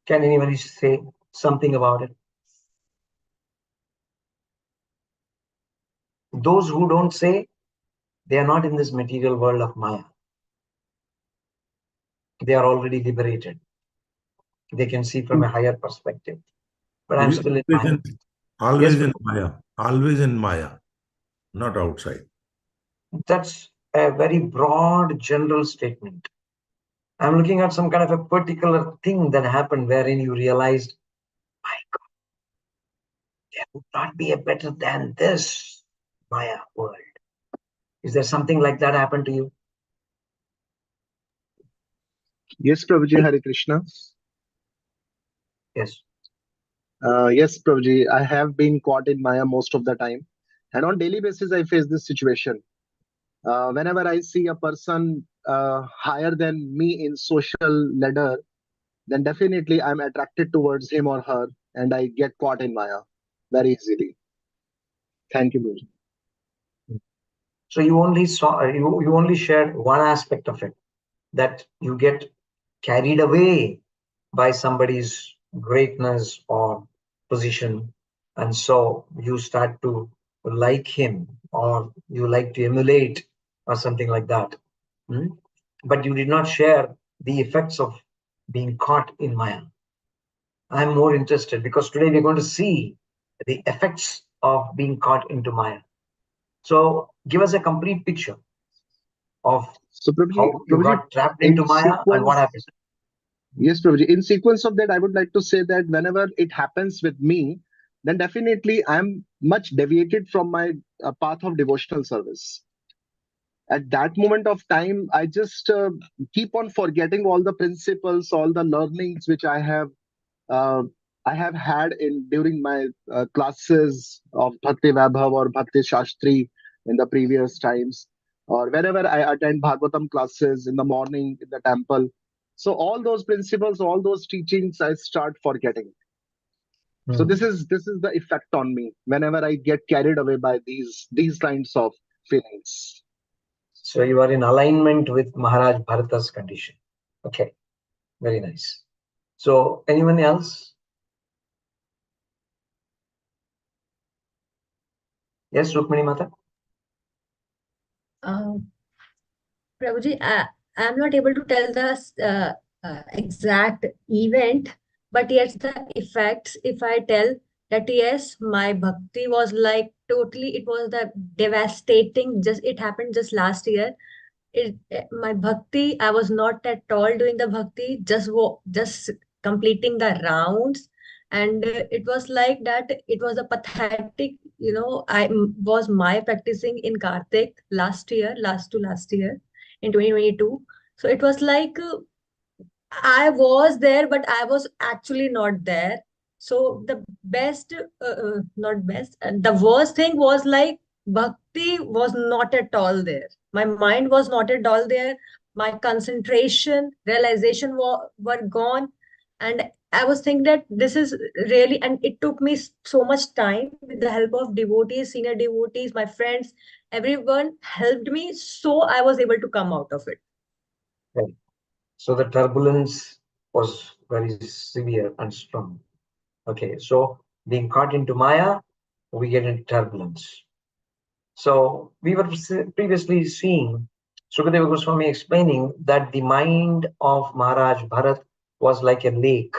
Can anybody say something about it? Those who don't say, they are not in this material world of Maya. They are already liberated. They can see from a higher perspective. But I'm still in Maya. Always Yes, in Maya. Always in Maya, not outside. that's a very broad general statement. I'm looking at some kind of a particular thing that happened wherein you realized, my God, there would not be a better than this Maya world. Is there something like that happened to you? Yes, Prabhuji, Hare Krishna. Yes. Yes, Prabhuji, I have been caught in Maya most of the time. And on daily basis, I face this situation. Whenever I see a person higher than me in social ladder, then definitely I'm attracted towards him or her and I get caught in Maya very easily. Thank you, Prabhuji. So you only saw, you only shared one aspect of it, that you get carried away by somebody's greatness or position. And so you start to like him, or you like to emulate, or something like that. But you did not share the effects of being caught in Maya. I'm more interested because today we're going to see the effects of being caught into Maya. So give us a complete picture of how you got trapped into Maya and what happened. Yes, Prabhuji. In sequence of that, I would like to say that whenever it happens with me, then definitely I'm much deviated from my path of devotional service. At that moment of time, I just keep on forgetting all the principles, all the learnings which uh, I have had in during my classes of Bhakti Vaibhava or Bhakti Shastri in the previous times, or whenever I attend Bhagavatam classes in the morning in the temple. So all those principles, all those teachings, I start forgetting. So this is the effect on me whenever I get carried away by these kinds of feelings. So you are in alignment with Maharaj Bharata's condition. Okay, very nice. So anyone else? Yes, Rukmini Mata? Prabhuji, I'm not able to tell the exact event, but yes, the effects, if I tell that yes, my bhakti was like totally, it was the devastating, it happened just last year. My bhakti, I was not at all doing the bhakti, just completing the rounds. And it was like that, it was a pathetic, was my practicing in Kartik last year, last year in 2022. So it was like I was there, but I was actually not there. So the best, not best, the worst thing was like bhakti was not at all there. My mind was not at all there. My concentration, realization were gone. And I was thinking that this is really, and it took me so much time with the help of devotees, senior devotees, my friends, everyone helped me. So I was able to come out of it. Right. So the turbulence was very severe and strong. Okay, so being caught into Maya, we get into turbulence. So we were previously seeing Sukadeva Goswami explaining that the mind of Maharaj Bharat was like a lake,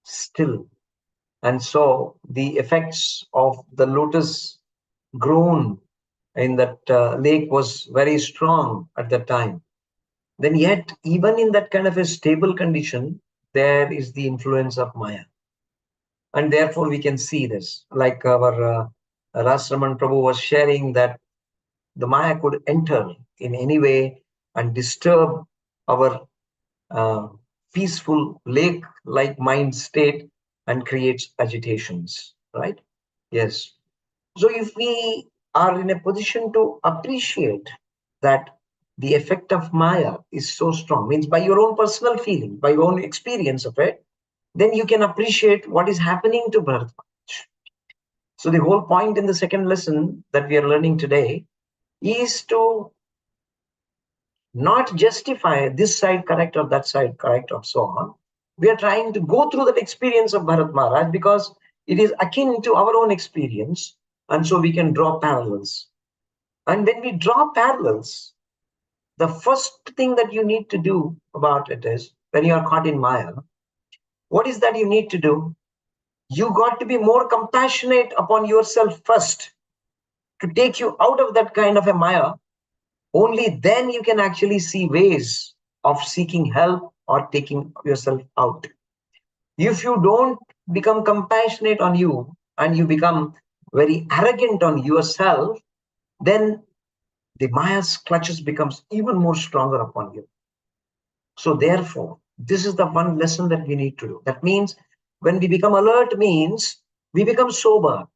still. And so the effects of the lotus grown in that lake was very strong at that time. Then yet, even in that kind of a stable condition, there is the influence of Maya. And therefore we can see this, like our Rasraman Prabhu was sharing that the Maya could enter in any way and disturb our peaceful lake-like mind state and creates agitations, right? Yes. So if we are in a position to appreciate that the effect of Maya is so strong, means by your own personal feeling, by your own experience of it, then you can appreciate what is happening to Bharat. So the whole point in the second lesson that we are learning today is to not justify this side correct or that side correct or so on. We are trying to go through that experience of Bharat Maharaj because it is akin to our own experience, and so we can draw parallels. And when we draw parallels, the first thing that you need to do about it is, when you are caught in Maya, what is that you need to do? You got to be more compassionate upon yourself first to take you out of that kind of a Maya. Only then you can actually see ways of seeking help or taking yourself out. If you don't become compassionate on you and you become very arrogant on yourself, then the Maya's clutches becomes even more stronger upon you. So therefore, this is the one lesson that we need to do. That means when we become alert means we become sober.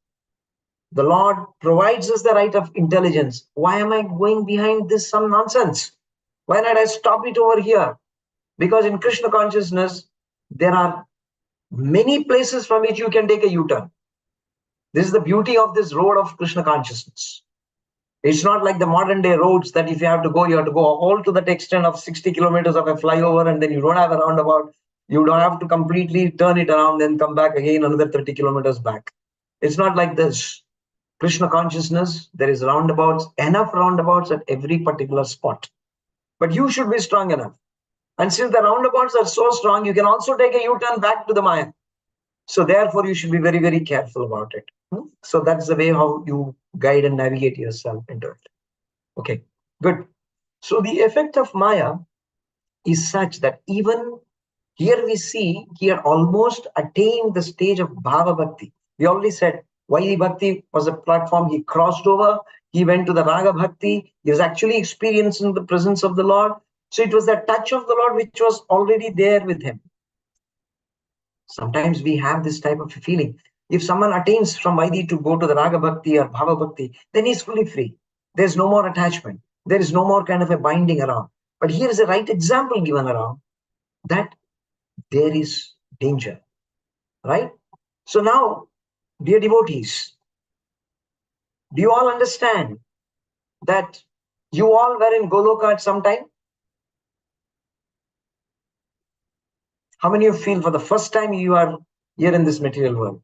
The Lord provides us the right of intelligence. Why am I going behind this some nonsense? Why not I stop it over here? Because in Krishna consciousness, there are many places from which you can take a U-turn. This is the beauty of this road of Krishna consciousness. It's not like the modern day roads that if you have to go all to that extent of 60 kilometers of a flyover and then you don't have a roundabout. You don't have to completely turn it around and come back again another 30 kilometers back. It's not like this. Krishna consciousness, there is roundabouts, enough roundabouts at every particular spot. But you should be strong enough. And since the roundabouts are so strong, you can also take a U-turn back to the Maya. So therefore, you should be very, very careful about it. So that's the way how you guide and navigate yourself into it. Okay, good. So the effect of Maya is such that even here we see he had almost attained the stage of Bhava Bhakti. We already said Vaidhi Bhakti was a platform. He crossed over. He went to the Raga Bhakti. He was actually experiencing the presence of the Lord. So it was that touch of the Lord which was already there with him. Sometimes we have this type of feeling. If someone attains from Vaidhi to go to the Raga Bhakti or Bhava Bhakti, then he's fully free. There's no more attachment. There is no more kind of a binding around. But here is a right example given around that there is danger, right? So now, dear devotees, do you all understand that you all were in Goloka at some time? How many of you feel for the first time you are here in this material world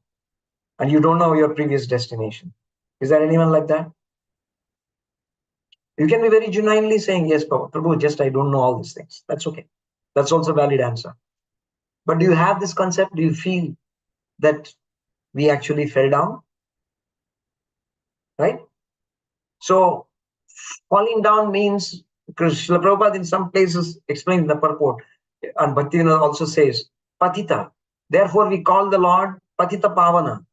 and you don't know your previous destination? Is there anyone like that? You can be very genuinely saying, yes, Prabhu, just I don't know all these things. That's okay. That's also a valid answer. But do you have this concept? Do you feel that we actually fell down? Right? So falling down means, Srila Prabhupada in some places explains the purport, and Bhaktivinoda also says, Patita. Therefore we call the Lord Patita Pavana,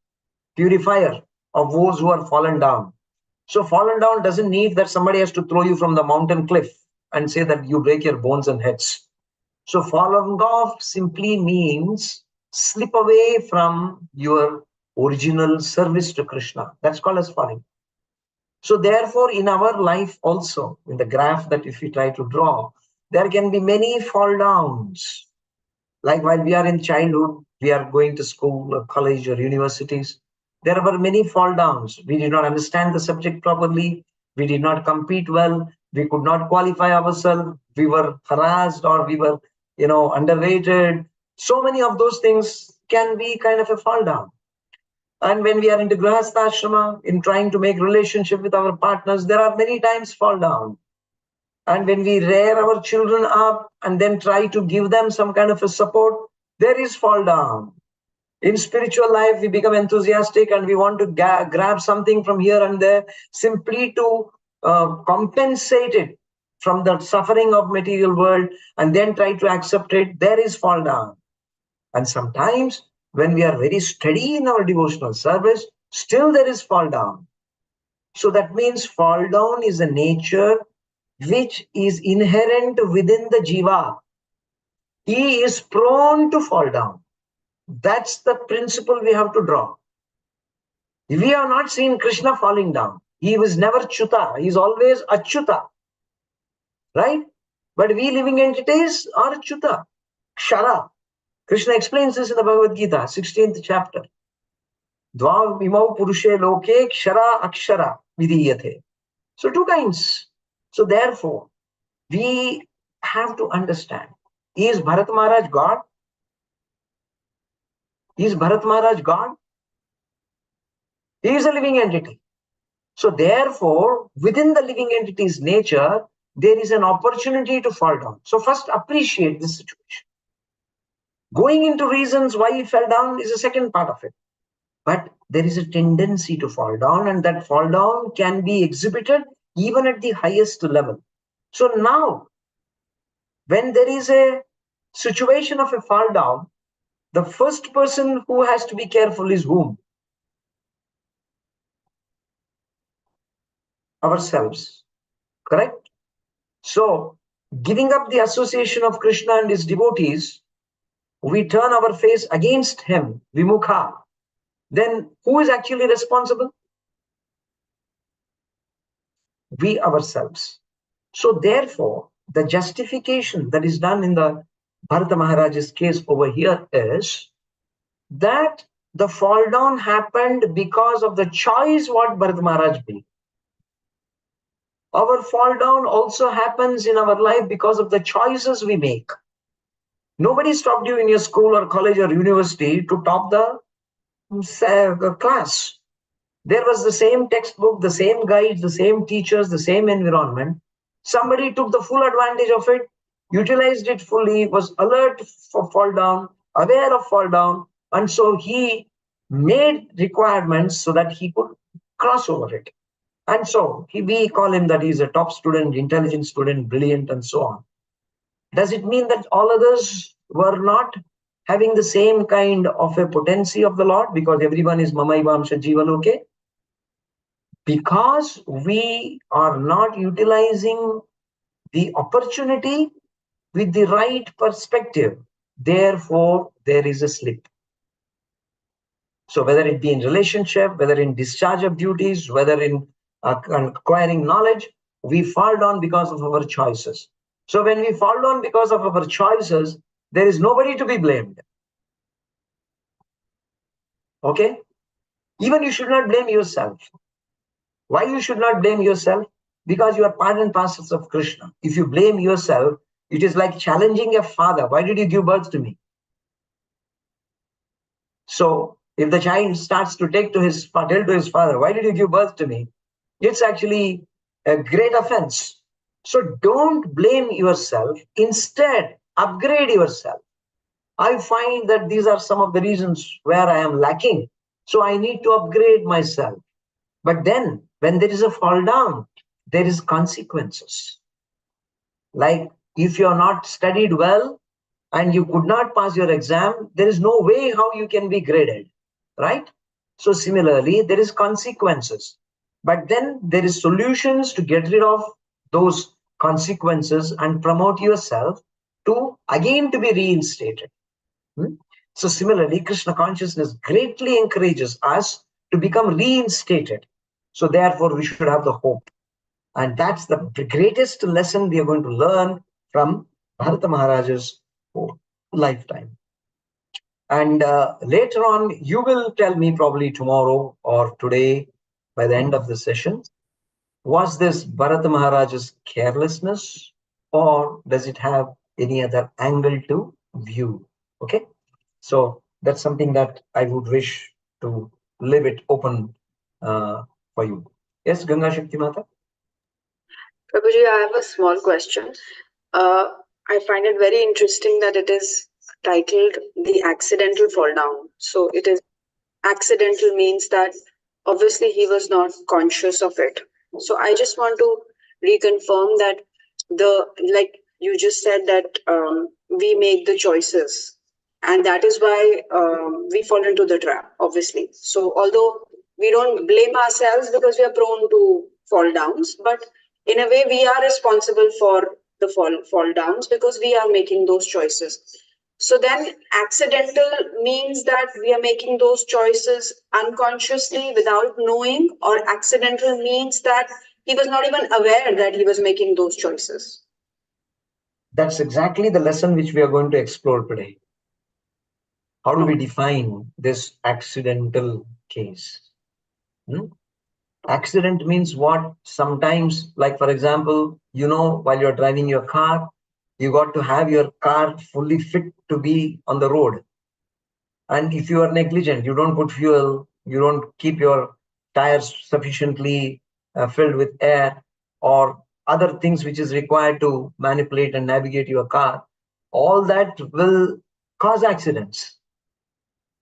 purifier of those who are fallen down. So fallen down doesn't need that somebody has to throw you from the mountain cliff and say that you break your bones and heads. So falling off simply means slip away from your original service to Krishna. That's called as falling. So therefore, in our life also, in the graph that if we try to draw, there can be many fall downs. Like while we are in childhood, we are going to school or college or universities, there were many fall downs. We did not understand the subject properly. We did not compete well. We could not qualify ourselves. We were harassed or we were, underrated. So many of those things can be kind of a fall down. And when we are into Grihastha Ashrama, in trying to make relationship with our partners, there are many times fall down. And when we rear our children up and then try to give them some kind of a support, there is fall down. In spiritual life, we become enthusiastic and we want to grab something from here and there simply to compensate it from the suffering of material world and then try to accept it. There is fall down. And sometimes when we are very steady in our devotional service, still there is fall down. So that means fall down is a nature which is inherent within the jiva. He is prone to fall down. That's the principle we have to draw. We have not seen Krishna falling down. He was never Chuta. He is always Achyuta. Right? But we living entities are Chuta. Kshara. Krishna explains this in the Bhagavad Gita, 16th chapter. Dvav imau purushe loke kshara akshara vidiyate. So two kinds. So therefore, we have to understand, is Bharat Maharaj God? Is Bharat Maharaj God? He is a living entity. So therefore, within the living entity's nature, there is an opportunity to fall down. So first appreciate this situation. Going into reasons why he fell down is a second part of it. But there is a tendency to fall down, and that fall down can be exhibited even at the highest level. So now, when there is a situation of a fall down, the first person who has to be careful is whom? Ourselves. Correct? So, giving up the association of Krishna and his devotees, we turn our face against him, Vimukha. Then who is actually responsible? We ourselves. So therefore, the justification that is done in the Bharata Maharaj's case over here is that the fall down happened because of the choice what Bharata Maharaj made. Our fall down also happens in our life because of the choices we make. Nobody stopped you in your school or college or university to top the class. There was the same textbook, the same guides, the same teachers, the same environment. Somebody took the full advantage of it, utilized it fully, was alert for fall down, aware of fall down, and so he made requirements so that he could cross over it. And so we call him that he's a top student, intelligent student, brilliant, and so on. Does it mean that all others were not having the same kind of a potency of the Lord because everyone is Mamaivamsha Jivaloke? Because we are not utilizing the opportunity with the right perspective, therefore there is a slip. So whether it be in relationship, whether in discharge of duties, whether in acquiring knowledge, we fall down because of our choices. So when we fall down because of our choices, there is nobody to be blamed. Okay? Even you should not blame yourself. Why you should not blame yourself? Because you are part and parcel of Krishna. If you blame yourself, it is like challenging a father. Why did you give birth to me? So if the child starts to tell to his father, why did you give birth to me? It's actually a great offense. So don't blame yourself. Instead, upgrade yourself. I find that these are some of the reasons where I am lacking. So I need to upgrade myself. But then when there is a fall down, there is consequences. Like if you are not studied well and you could not pass your exam, there is no way how you can be graded, right? So similarly, there is consequences. But then there is solutions to get rid of those consequences and promote yourself to again to be reinstated. So similarly, Krishna consciousness greatly encourages us to become reinstated. So therefore, we should have the hope. And that's the greatest lesson we are going to learn from Bharata Maharaja's lifetime. And later on, you will tell me probably tomorrow or today by the end of the session, was this Bharata Maharaja's carelessness or does it have any other angle to view? Okay. So that's something that I would wish to leave it open for you. Yes, Ganga Shakti Mata? Prabhuji, I have a small question. I find it very interesting that it is titled The Accidental Fall Down. So it is accidental means that obviously he was not conscious of it. So I just want to reconfirm that like you just said that we make the choices and that is why we fall into the trap, obviously. So although we don't blame ourselves because we are prone to fall downs, but in a way we are responsible for the fall downs because we are making those choices. So then accidental means that we are making those choices unconsciously without knowing, or accidental means that he was not even aware that he was making those choices. That's exactly the lesson which we are going to explore today. How do we define this accidental case? Accident means what? Sometimes, like for example, while you're driving your car, you got to have your car fully fit to be on the road. And if you are negligent, you don't put fuel, you don't keep your tires sufficiently filled with air or other things which is required to manipulate and navigate your car, all that will cause accidents.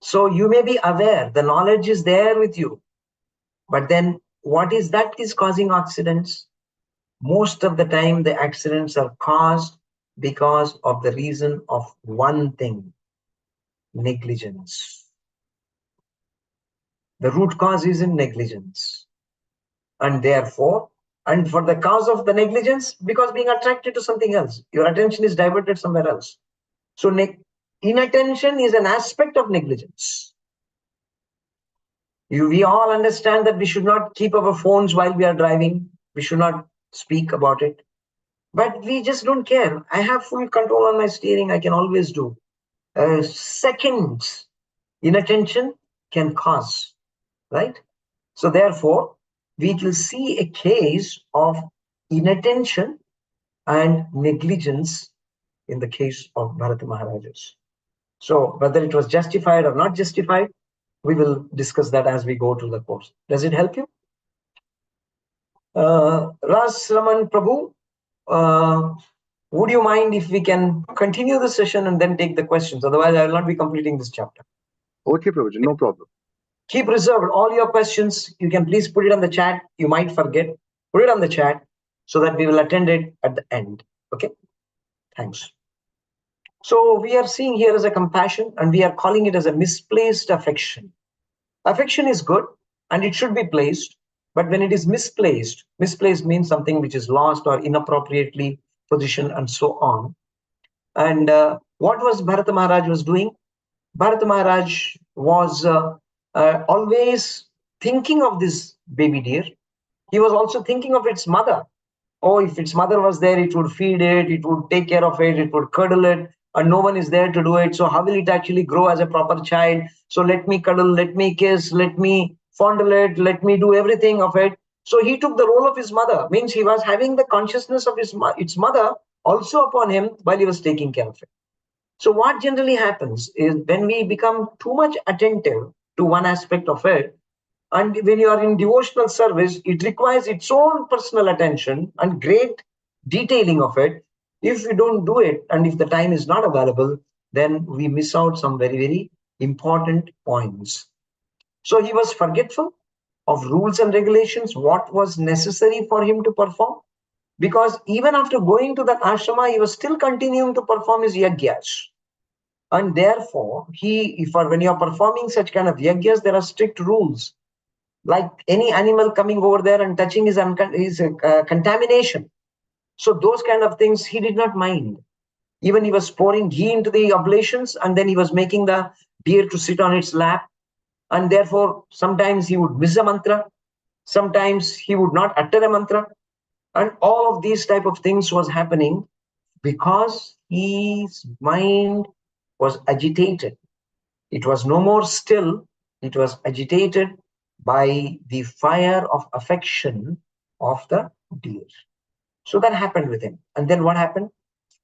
So you may be aware, the knowledge is there with you, but then what is that is causing accidents? Most of the time, the accidents are caused because of the reason of one thing: negligence. The root cause is in negligence. And therefore, and for the cause of the negligence, because being attracted to something else, your attention is diverted somewhere else. So inattention is an aspect of negligence. We all understand that we should not keep our phones while we are driving. We should not speak about it. But we just don't care. I have full control on my steering. I can always do. Seconds inattention can cause, right? So therefore, we will see a case of inattention and negligence in the case of Bharata Maharajas. So whether it was justified or not justified, We will discuss that as we go through the course. Does it help you? Ras Raman Prabhu, would you mind if we can continue the session and then take the questions? Otherwise, I will not be completing this chapter. Okay, Prabhuji, no problem. Keep reserved all your questions. You can please put it on the chat. You might forget. Put it on the chat so that we will attend it at the end. Okay? Thanks. So we are seeing here as a compassion, and we are calling it as a misplaced affection. Affection is good and it should be placed, but when it is misplaced, misplaced means something which is lost or inappropriately positioned and so on. And what was Bharata Maharaj was doing? Bharata Maharaj was always thinking of this baby deer. He was also thinking of its mother. Oh, if its mother was there, it would feed it, it would take care of it, it would cuddle it, and no one is there to do it. So how will it actually grow as a proper child? So let me cuddle, let me kiss, let me fondle it, let me do everything of it. So he took the role of his mother, means he was having the consciousness of its mother also upon him while he was taking care of it. So what generally happens is when we become too much attentive to one aspect of it, and when you are in devotional service, it requires its own personal attention and great detailing of it. If we don't do it, and if the time is not available, then we miss out some very, very important points. So he was forgetful of rules and regulations, what was necessary for him to perform. Because even after going to that ashrama, he was still continuing to perform his yagyas. And therefore, when you are performing such kind of yagyas, there are strict rules. Like any animal coming over there and touching is contamination. So those kind of things he did not mind. Even he was pouring ghee into the oblations, and then he was making the deer to sit on its lap. And therefore, sometimes he would miss a mantra. Sometimes he would not utter a mantra. And all of these type of things was happening because his mind was agitated. It was no more still. It was agitated by the fire of affection of the deer. So that happened with him. And then what happened?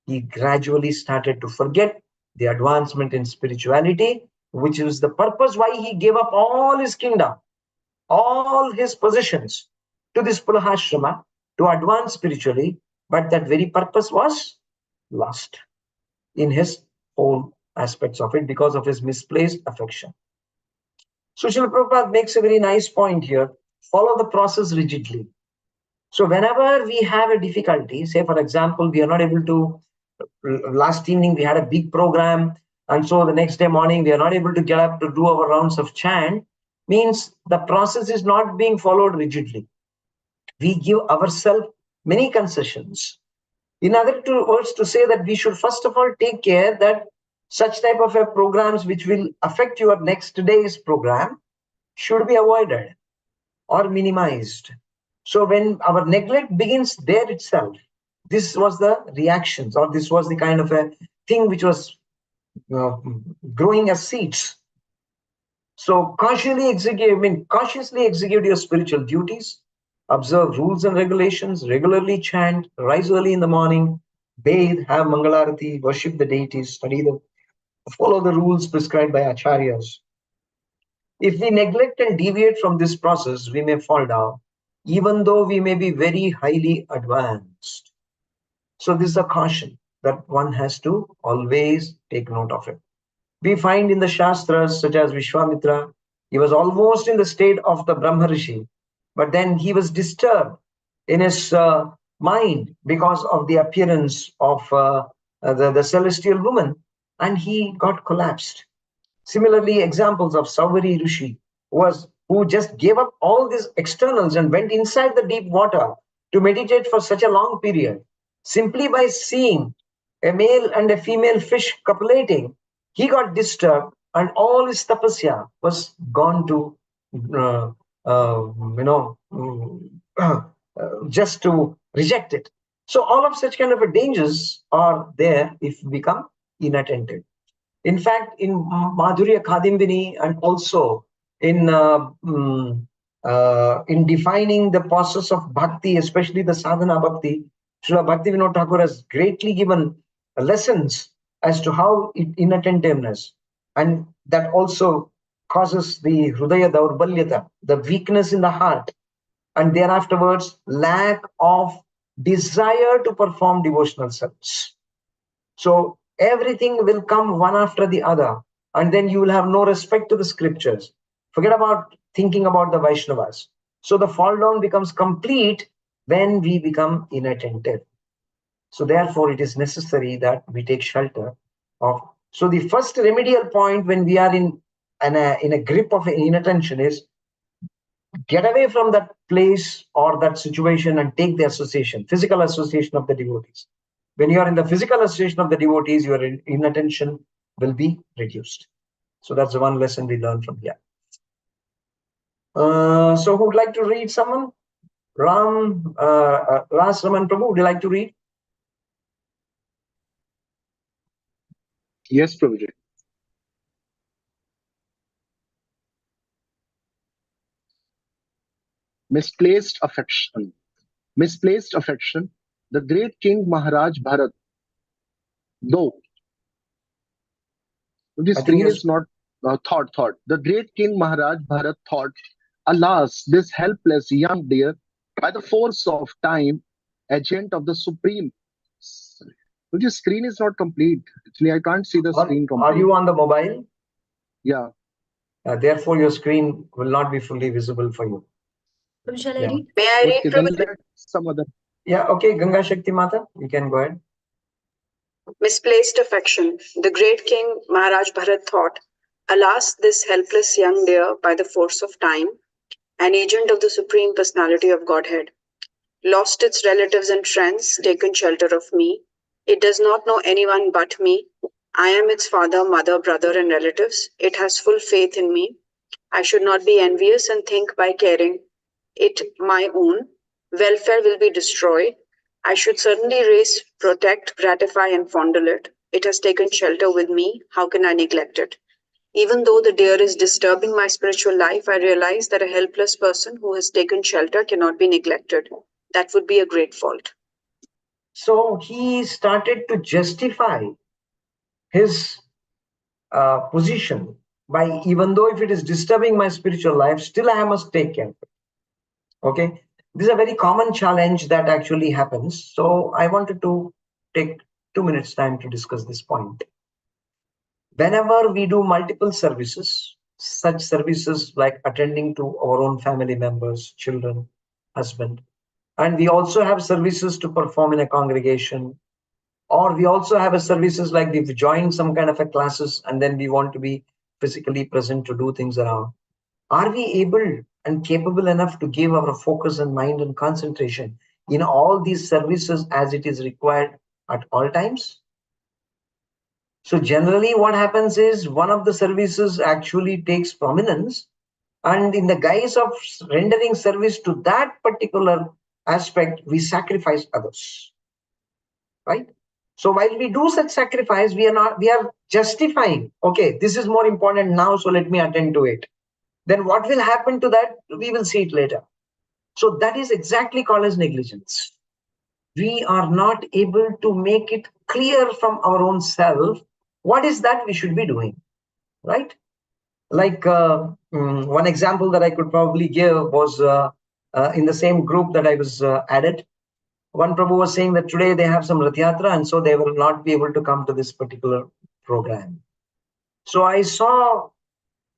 He gradually started to forget the advancement in spirituality, which is the purpose why he gave up all his kingdom, all his possessions to this Pulahashrama to advance spiritually. But that very purpose was lost in his whole aspects of it because of his misplaced affection. So Srila Prabhupada makes a very nice point here. Follow the process rigidly. So whenever we have a difficulty, say for example, we are not able to, last evening we had a big program, and so the next day morning we are not able to get up to do our rounds of chant, means the process is not being followed rigidly. We give ourselves many concessions. In other words, to say that we should first of all take care that such type of programs which will affect your next day's program should be avoided or minimized. So when our neglect begins there itself, this was the reactions, or this was the kind of a thing which was growing as seeds. So cautiously execute your spiritual duties, observe rules and regulations, regularly chant, rise early in the morning, bathe, have Mangalarati, worship the deities, follow the rules prescribed by acharyas. If we neglect and deviate from this process, we may fall down, even though we may be very highly advanced. So this is a caution that one has to always take note of it. We find in the Shastras, such as Vishwamitra, he was almost in the state of the Brahma Rishi, but then he was disturbed in his mind because of the appearance of the celestial woman, and he got collapsed. Similarly, examples of Savari Rishi who just gave up all these externals and went inside the deep water to meditate for such a long period. Simply by seeing a male and a female fish copulating, he got disturbed and all his tapasya was gone to, just to reject it. So all of such kind of dangers are there if we become inattentive. In fact, in Madhurya Kadimbini and also in defining the process of bhakti, especially the sadhana bhakti, Srila Bhaktivinoda Thakur has greatly given lessons as to how inattentiveness, and that also causes the Hrudaya Daurbalyata, the weakness in the heart, and thereafterwards lack of desire to perform devotional service. So everything will come one after the other, and then you will have no respect to the scriptures. Forget about thinking about the Vaishnavas. So the fall down becomes complete when we become inattentive. So therefore, it is necessary that we take shelter of. So the first remedial point when we are in a grip of inattention is get away from that place or that situation and take the association, physical association of the devotees. When you are in the physical association of the devotees, your inattention will be reduced. So that's the one lesson we learn from here. So who would like to read someone? Ram, Ras Raman Prabhu, would you like to read? Yes, Prabhuji. Misplaced affection. Misplaced affection. The great King Maharaj Bharat, though the screen is not thought. The great King Maharaj Bharat thought, alas, this helpless young deer, by the force of time, agent of the Supreme. The screen is not complete. Actually, I can't see the screen complete. Are you on the mobile? Yeah. Therefore, your screen will not be fully visible for you. Shall I read? May I read, Then Prabhuji? let some other. Yeah, okay, Ganga Shakti Mata, you can go ahead. Misplaced affection. The great king Maharaj Bharat thought, alas, this helpless young deer, by the force of time, an agent of the Supreme Personality of Godhead, lost its relatives and friends, taken shelter of me. It does not know anyone but me. I am its father, mother, brother, and relatives. It has full faith in me. I should not be envious and think by caring it my own welfare will be destroyed. I should certainly raise, protect, gratify, and fondle it. It has taken shelter with me. How can I neglect it? Even though the deer is disturbing my spiritual life, I realize that a helpless person who has taken shelter cannot be neglected. That would be a great fault. So he started to justify his position by, even though if it is disturbing my spiritual life, still I must take care of it. Okay, this is a very common challenge that actually happens. So I wanted to take 2 minutes time to discuss this point. Whenever we do multiple services, such services like attending to our own family members, children, husband, and we also have services to perform in a congregation, or we also have a services like we've joined some kind of a classes and then we want to be physically present to do things around. Are we able and capable enough to give our focus and mind and concentration in all these services as it is required at all times? So generally what happens is one of the services actually takes prominence, and in the guise of rendering service to that particular aspect, we sacrifice others, right? So while we do such sacrifice, we are justifying, okay, this is more important now, so let me attend to it. Then what will happen to that? We will see it later. So that is exactly called as negligence. We are not able to make it clear from our own self what is that we should be doing, right? Like one example that I could probably give was in the same group that I was added. One Prabhu was saying that today they have some Rath Yatra and so they will not be able to come to this particular program. So I saw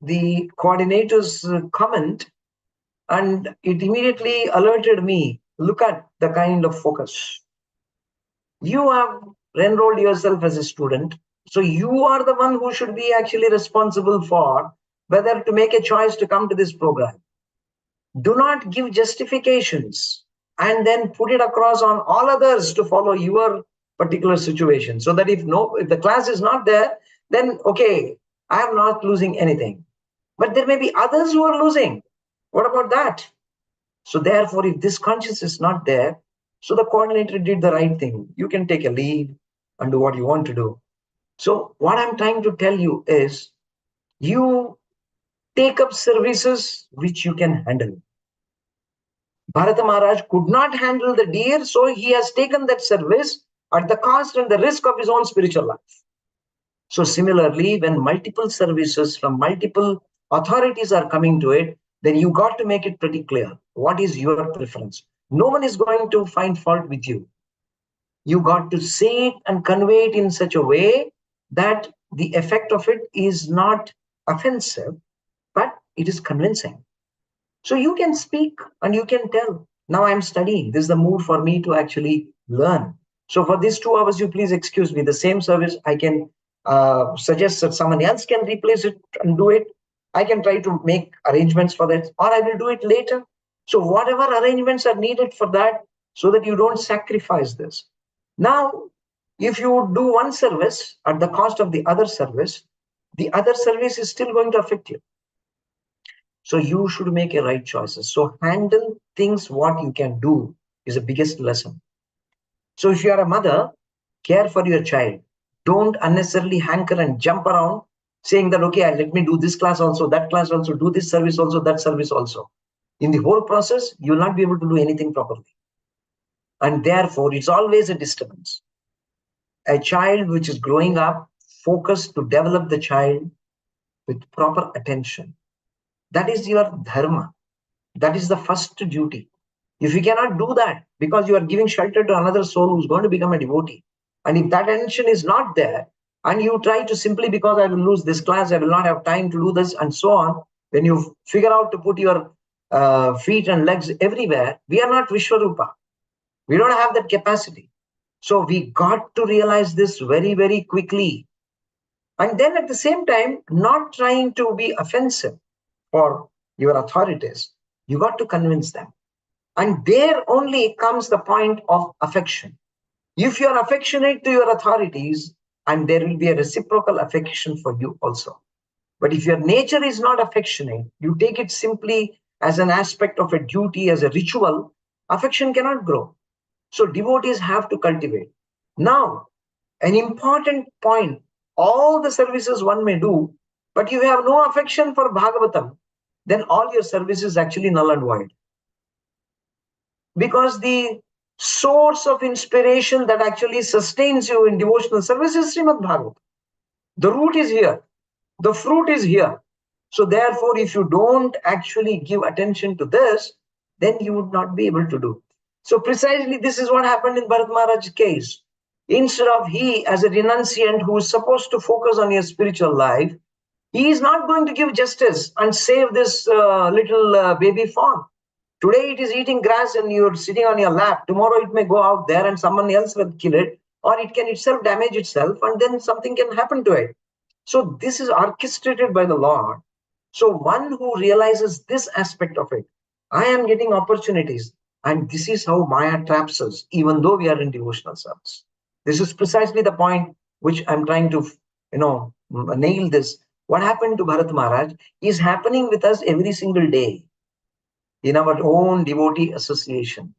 the coordinator's comment and it immediately alerted me, look at the kind of focus. You have enrolled yourself as a student, so you are the one who should be actually responsible for whether to make a choice to come to this program. Do not give justifications and then put it across on all others to follow your particular situation. So that if the class is not there, then okay, I am not losing anything. But there may be others who are losing. What about that? So therefore, if this conscience is not there, so the coordinator did the right thing. You can take a leave and do what you want to do. So what I'm trying to tell you is, you take up services which you can handle. Bharata Maharaj could not handle the deer, so he has taken that service at the cost and the risk of his own spiritual life. So similarly, when multiple services from multiple authorities are coming to it, then you got to make it pretty clear. What is your preference? No one is going to find fault with you. You got to say it and convey it in such a way that the effect of it is not offensive, but it is convincing. So you can speak and you can tell, now I'm studying. This is the mood for me to actually learn. So for these 2 hours, you please excuse me. The same service, I can suggest that someone else can replace it and do it. I can try to make arrangements for that, or I will do it later. So whatever arrangements are needed for that, so that you don't sacrifice this. Now, if you do one service at the cost of the other service is still going to affect you. So you should make a right choices. So handle things what you can do is the biggest lesson. So if you are a mother, care for your child. Don't unnecessarily hanker and jump around saying that, okay, let me do this class also, that class also, do this service also, that service also. In the whole process, you will not be able to do anything properly. And therefore, it's always a disturbance. A child which is growing up, focus to develop the child with proper attention. That is your dharma. That is the first duty. If you cannot do that, because you are giving shelter to another soul who's going to become a devotee, and if that attention is not there, and you try to simply because I will lose this class, I will not have time to do this, and so on, when you figure out to put your feet and legs everywhere, we are not Vishwarupa. We don't have that capacity. So we got to realize this very, very quickly. And then at the same time, not trying to be offensive for your authorities. You got to convince them. And there only comes the point of affection. If you are affectionate to your authorities, and there will be a reciprocal affection for you also. But if your nature is not affectionate, you take it simply as an aspect of a duty, as a ritual, affection cannot grow. So devotees have to cultivate. Now, an important point, all the services one may do, but you have no affection for Bhagavatam, then all your service is actually null and void. Because the source of inspiration that actually sustains you in devotional service is Srimad Bhagavatam. The root is here. The fruit is here. So therefore, if you don't actually give attention to this, then you would not be able to do. So precisely this is what happened in Bharat Maharaj's case. Instead of he, as a renunciant who is supposed to focus on your spiritual life, he is not going to give justice and save this little baby fawn. Today it is eating grass and you're sitting on your lap. Tomorrow it may go out there and someone else will kill it, or it can itself damage itself, and then something can happen to it. So this is orchestrated by the Lord. So one who realizes this aspect of it, I am getting opportunities, and this is how Maya traps us, even though we are in devotional service. This is precisely the point which I'm trying to, nail this. What happened to Bharat Maharaj is happening with us every single day in our own devotee association.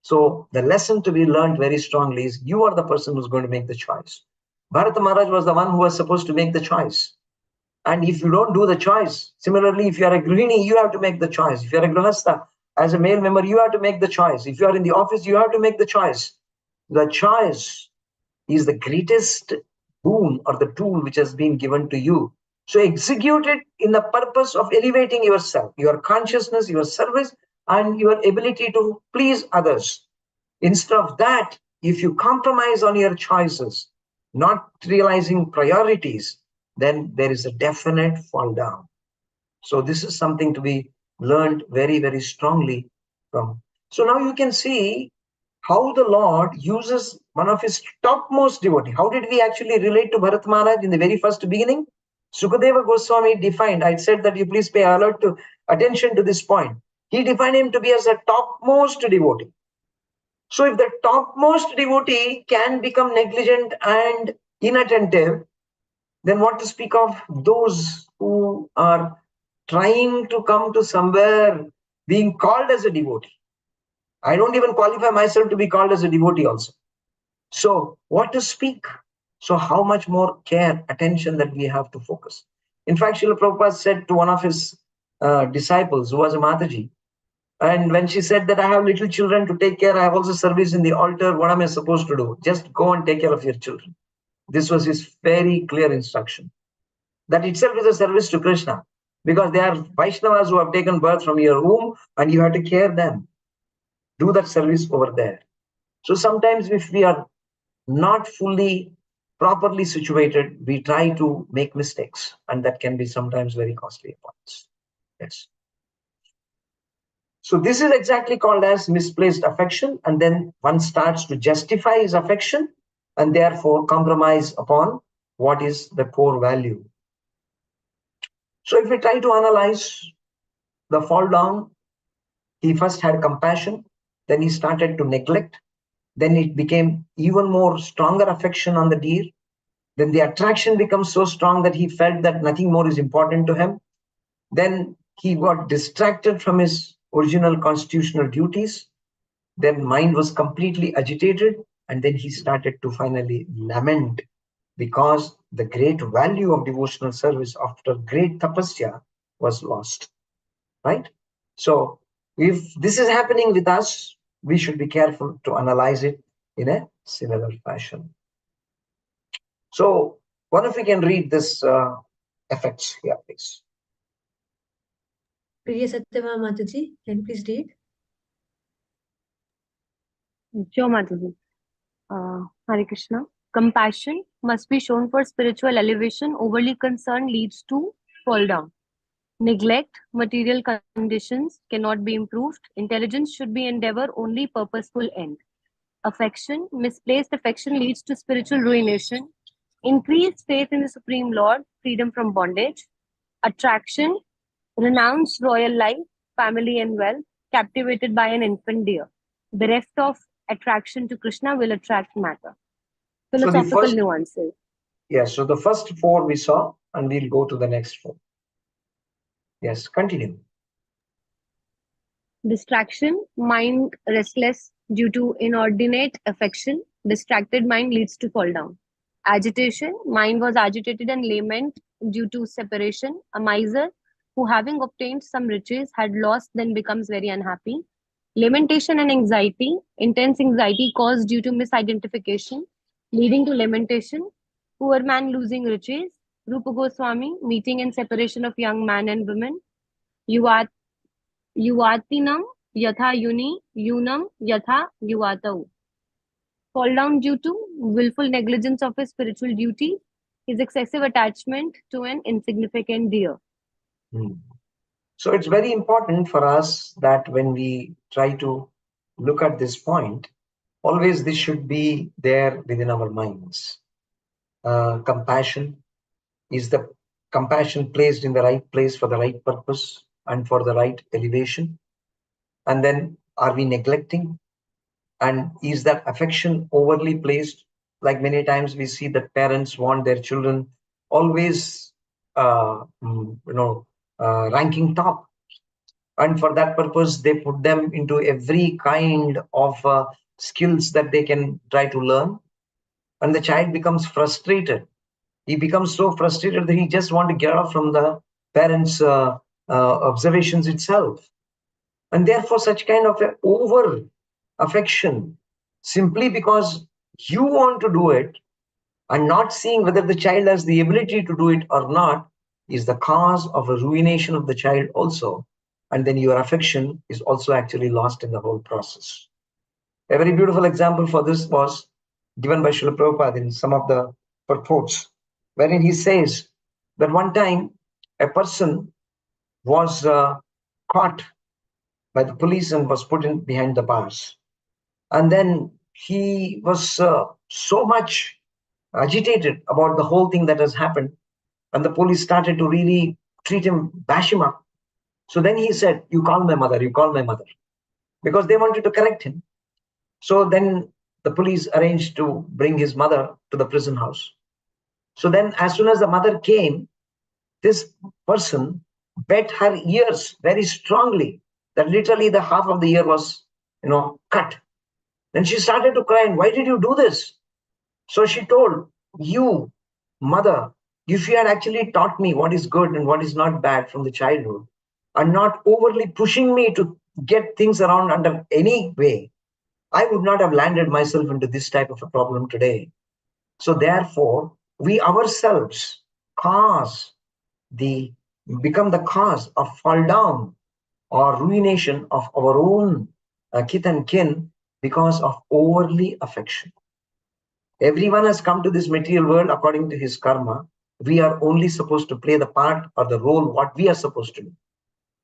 So the lesson to be learned very strongly is you are the person who's going to make the choice. Bharat Maharaj was the one who was supposed to make the choice. And if you don't do the choice, similarly, if you are a Grihini, you have to make the choice. If you are a Grihastha, as a male member, you have to make the choice. If you are in the office, you have to make the choice. The choice is the greatest boon or the tool which has been given to you. So execute it in the purpose of elevating yourself, your consciousness, your service, and your ability to please others. Instead of that, if you compromise on your choices, not realizing priorities, then there is a definite fall down. So this is something to be learned very, very strongly from. So now you can see how the Lord uses one of his topmost devotee. How did we actually relate to Bharat Maharaj in the very first beginning? Sukadeva Goswami defined, I said that you please pay attention to this point. He defined him to be as a topmost devotee. So if the topmost devotee can become negligent and inattentive, then what to speak of those who are trying to come to somewhere being called as a devotee? I don't even qualify myself to be called as a devotee also. So what to speak? So how much more care, attention that we have to focus. In fact, Srila Prabhupada said to one of his disciples, who was a Mataji, and when she said that I have little children to take care, I have also service in the altar, what am I supposed to do? Just go and take care of your children. This was his very clear instruction. That itself is a service to Krishna. because they are Vaishnavas who have taken birth from your womb and you have to care them. Do that service over there. So sometimes if we are not fully properly situated, we try to make mistakes, and that can be sometimes very costly for us. Yes. So this is exactly called as misplaced affection, and then one starts to justify his affection and therefore compromise upon what is the core value. So if we try to analyze the fall down, he first had compassion, then he started to neglect, then it became even more stronger affection on the deer. Then the attraction becomes so strong that he felt that nothing more is important to him. Then he got distracted from his original constitutional duties. Then mind was completely agitated, and then he started to finally lament because the great value of devotional service after great tapasya was lost. Right? So if this is happening with us, we should be careful to analyze it in a similar fashion. So what if we can read this effects here, please? Priya Satyama Mataji, can you please read? Sure, Mataji. Hare Krishna. Compassion must be shown for spiritual elevation. Overly concern leads to fall down. Neglect material conditions cannot be improved. Intelligence should be endeavor only purposeful end. Affection, misplaced affection leads to spiritual ruination. Increased faith in the Supreme Lord, freedom from bondage. Attraction, renounce royal life, family and wealth, captivated by an infant deer. Bereft of attraction to Krishna will attract matter. Philosophical nuances. Yes, so the first four we saw, and we'll go to the next four. Yes, continue. Distraction, mind restless due to inordinate affection. Distracted mind leads to fall down. Agitation, mind was agitated and lament due to separation. A miser who, having obtained some riches, had lost, then becomes very unhappy. Lamentation and anxiety, intense anxiety caused due to misidentification, leading to lamentation. Poor man losing riches. Rupa Goswami, meeting and separation of young man and women. Yuvatinam yatha yuni, yunam yatha yuvatau. Fall down due to willful negligence of his spiritual duty, his excessive attachment to an insignificant deer. So it's very important for us that when we try to look at this point, always this should be there within our minds. Compassion is the compassion placed in the right place for the right purpose and for the right elevation. And then are we neglecting? And is that affection overly placed? Like many times we see that parents want their children always, ranking top. And for that purpose, they put them into every kind of skills that they can try to learn. And the child becomes frustrated. He becomes so frustrated that he just wants to get off from the parents' observations itself. And therefore, such kind of over affection, simply because you want to do it and not seeing whether the child has the ability to do it or not, is the cause of a ruination of the child also. And then your affection is also actually lost in the whole process. A very beautiful example for this was given by Srila Prabhupada in some of the purports, wherein he says that one time a person was caught by the police and was put in behind the bars. And then he was so much agitated about the whole thing that has happened. And the police started to really treat him, bash him up. So then he said, "You call my mother, you call my mother," because they wanted to correct him. So then the police arranged to bring his mother to the prison house. So then as soon as the mother came, this person bet her ears very strongly that literally the half of the ear was, cut. Then she started to cry, "Why did you do this?" So she told, "You, mother, if you had actually taught me what is good and what is not bad from the childhood, and not overly pushing me to get things around under any way, I would not have landed myself into this type of a problem today. So therefore, we ourselves cause the become the cause of fall down or ruination of our own kith and kin because of overly affection. Everyone has come to this material world according to his karma. We are only supposed to play the part or the role what we are supposed to do.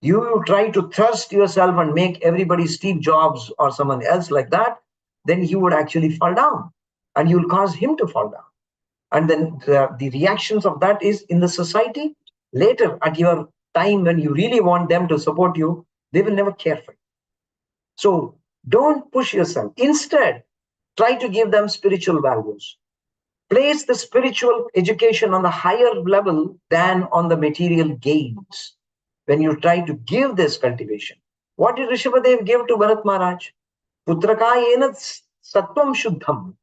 You try to thrust yourself and make everybody Steve Jobs or someone else like that, then he would actually fall down and you'll cause him to fall down. And then the reactions of that is in the society later at your time when you really want them to support you, they will never care for you. So don't push yourself. Instead, try to give them spiritual values. Place the spiritual education on the higher level than on the material gains. When you try to give this cultivation, what did Rishabhadev give to Bharat Maharaj? Putrakayena sattvam shuddham.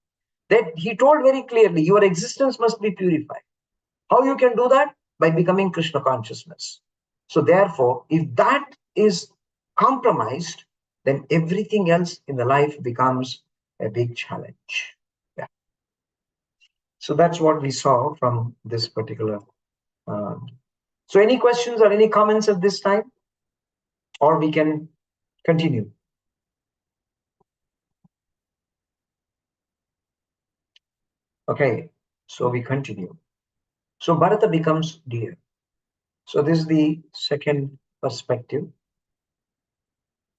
That he told very clearly, your existence must be purified. How you can do that? By becoming Krishna consciousness. So therefore, if that is compromised, then everything else in the life becomes a big challenge. Yeah. So that's what we saw from this particular. So any questions or any comments at this time? Or we can continue. Okay, so we continue. So Bharata becomes dear. So this is the second perspective.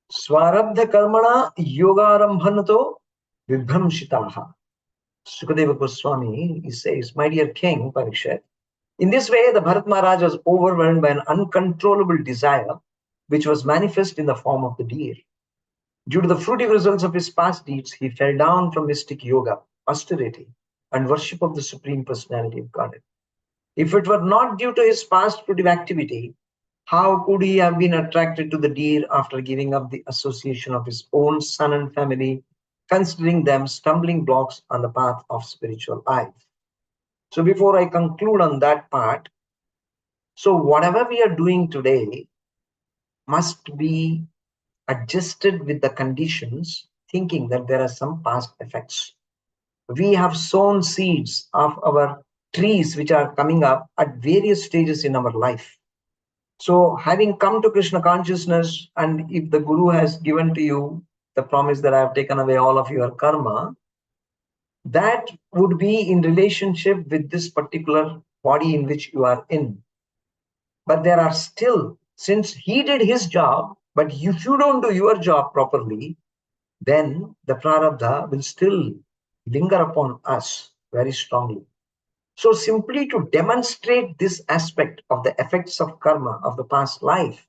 Swarabdha karmana yogarambhanato vibhamshitaha. Sukadeva Goswami, he says, my dear king, Parikshit, in this way, the Bharat Maharaj was overwhelmed by an uncontrollable desire, which was manifest in the form of the deer. Due to the fruitive results of his past deeds, he fell down from mystic yoga, austerity, and worship of the Supreme Personality of Godhead. If it were not due to his past fruitive activity, how could he have been attracted to the deer after giving up the association of his own son and family, considering them stumbling blocks on the path of spiritual life? So before I conclude on that part, so whatever we are doing today must be adjusted with the conditions, thinking that there are some past effects. We have sown seeds of our trees which are coming up at various stages in our life. So having come to Krishna consciousness, and if the Guru has given to you the promise that I have taken away all of your karma, that would be in relationship with this particular body in which you are in. But there are still, since he did his job, but if you don't do your job properly, then the prarabdha will still linger upon us very strongly. So simply to demonstrate this aspect of the effects of karma of the past life,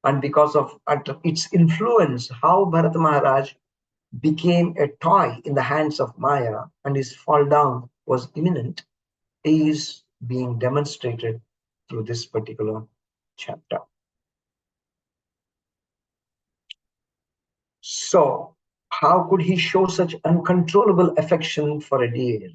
and because of its influence, how Bharata Maharaj became a toy in the hands of Maya and his fall down was imminent, is being demonstrated through this particular chapter. So, how could he show such uncontrollable affection for a deer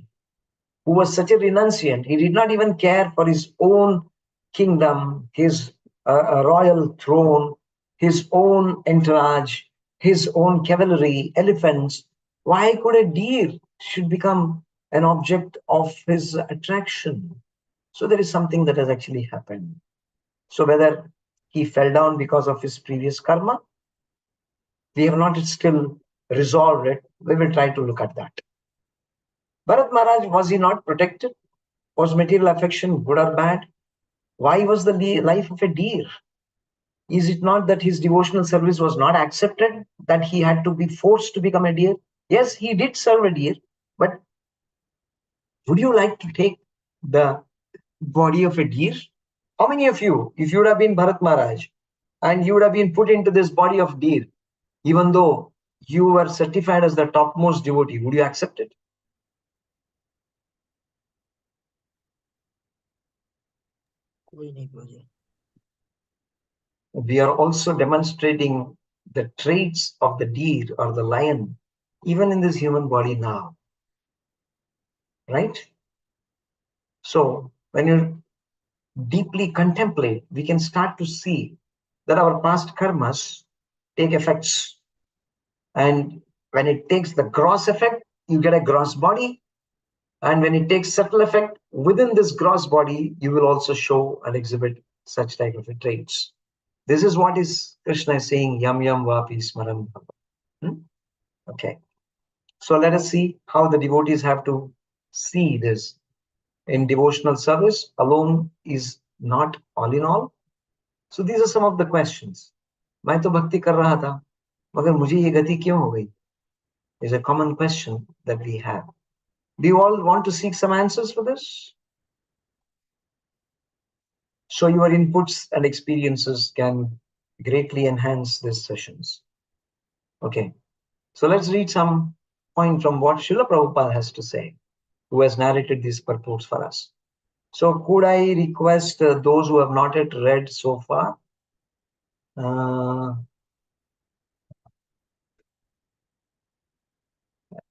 who was such a renunciant? He did not even care for his own kingdom, his royal throne, his own entourage, his own cavalry, elephants. Why could a deer should become an object of his attraction? So there is something that has actually happened. So whether he fell down because of his previous karma, we have not still resolved it. We will try to look at that. Bharat Maharaj, was he not protected? Was material affection good or bad? Why was the life of a deer? Is it not that his devotional service was not accepted, that he had to be forced to become a deer? Yes, he did serve a deer, but would you like to take the body of a deer? How many of you, if you would have been Bharat Maharaj and you would have been put into this body of deer, even though you were certified as the topmost devotee, would you accept it? We are also demonstrating the traits of the deer or the lion, even in this human body now. Right? So when you deeply contemplate, we can start to see that our past karmas take effects. And when it takes the gross effect, you get a gross body. And when it takes subtle effect, within this gross body, you will also show and exhibit such type of traits. This is what is Krishna is saying, yam yam vapi smaran bhava. Okay. So let us see how the devotees have to see this. In devotional service, alone is not all in all. So these are some of the questions. मैं तो भक्ति कर रहा था, मगर मुझे ये गति क्यों हो गई? Is a common question that we have. Do you all want to seek some answers for this? So your inputs and experiences can greatly enhance these sessions. Okay. So let's read some point from what Srila Prabhupada has to say, who has narrated these purports for us. So could I request those who have not yet read so far? I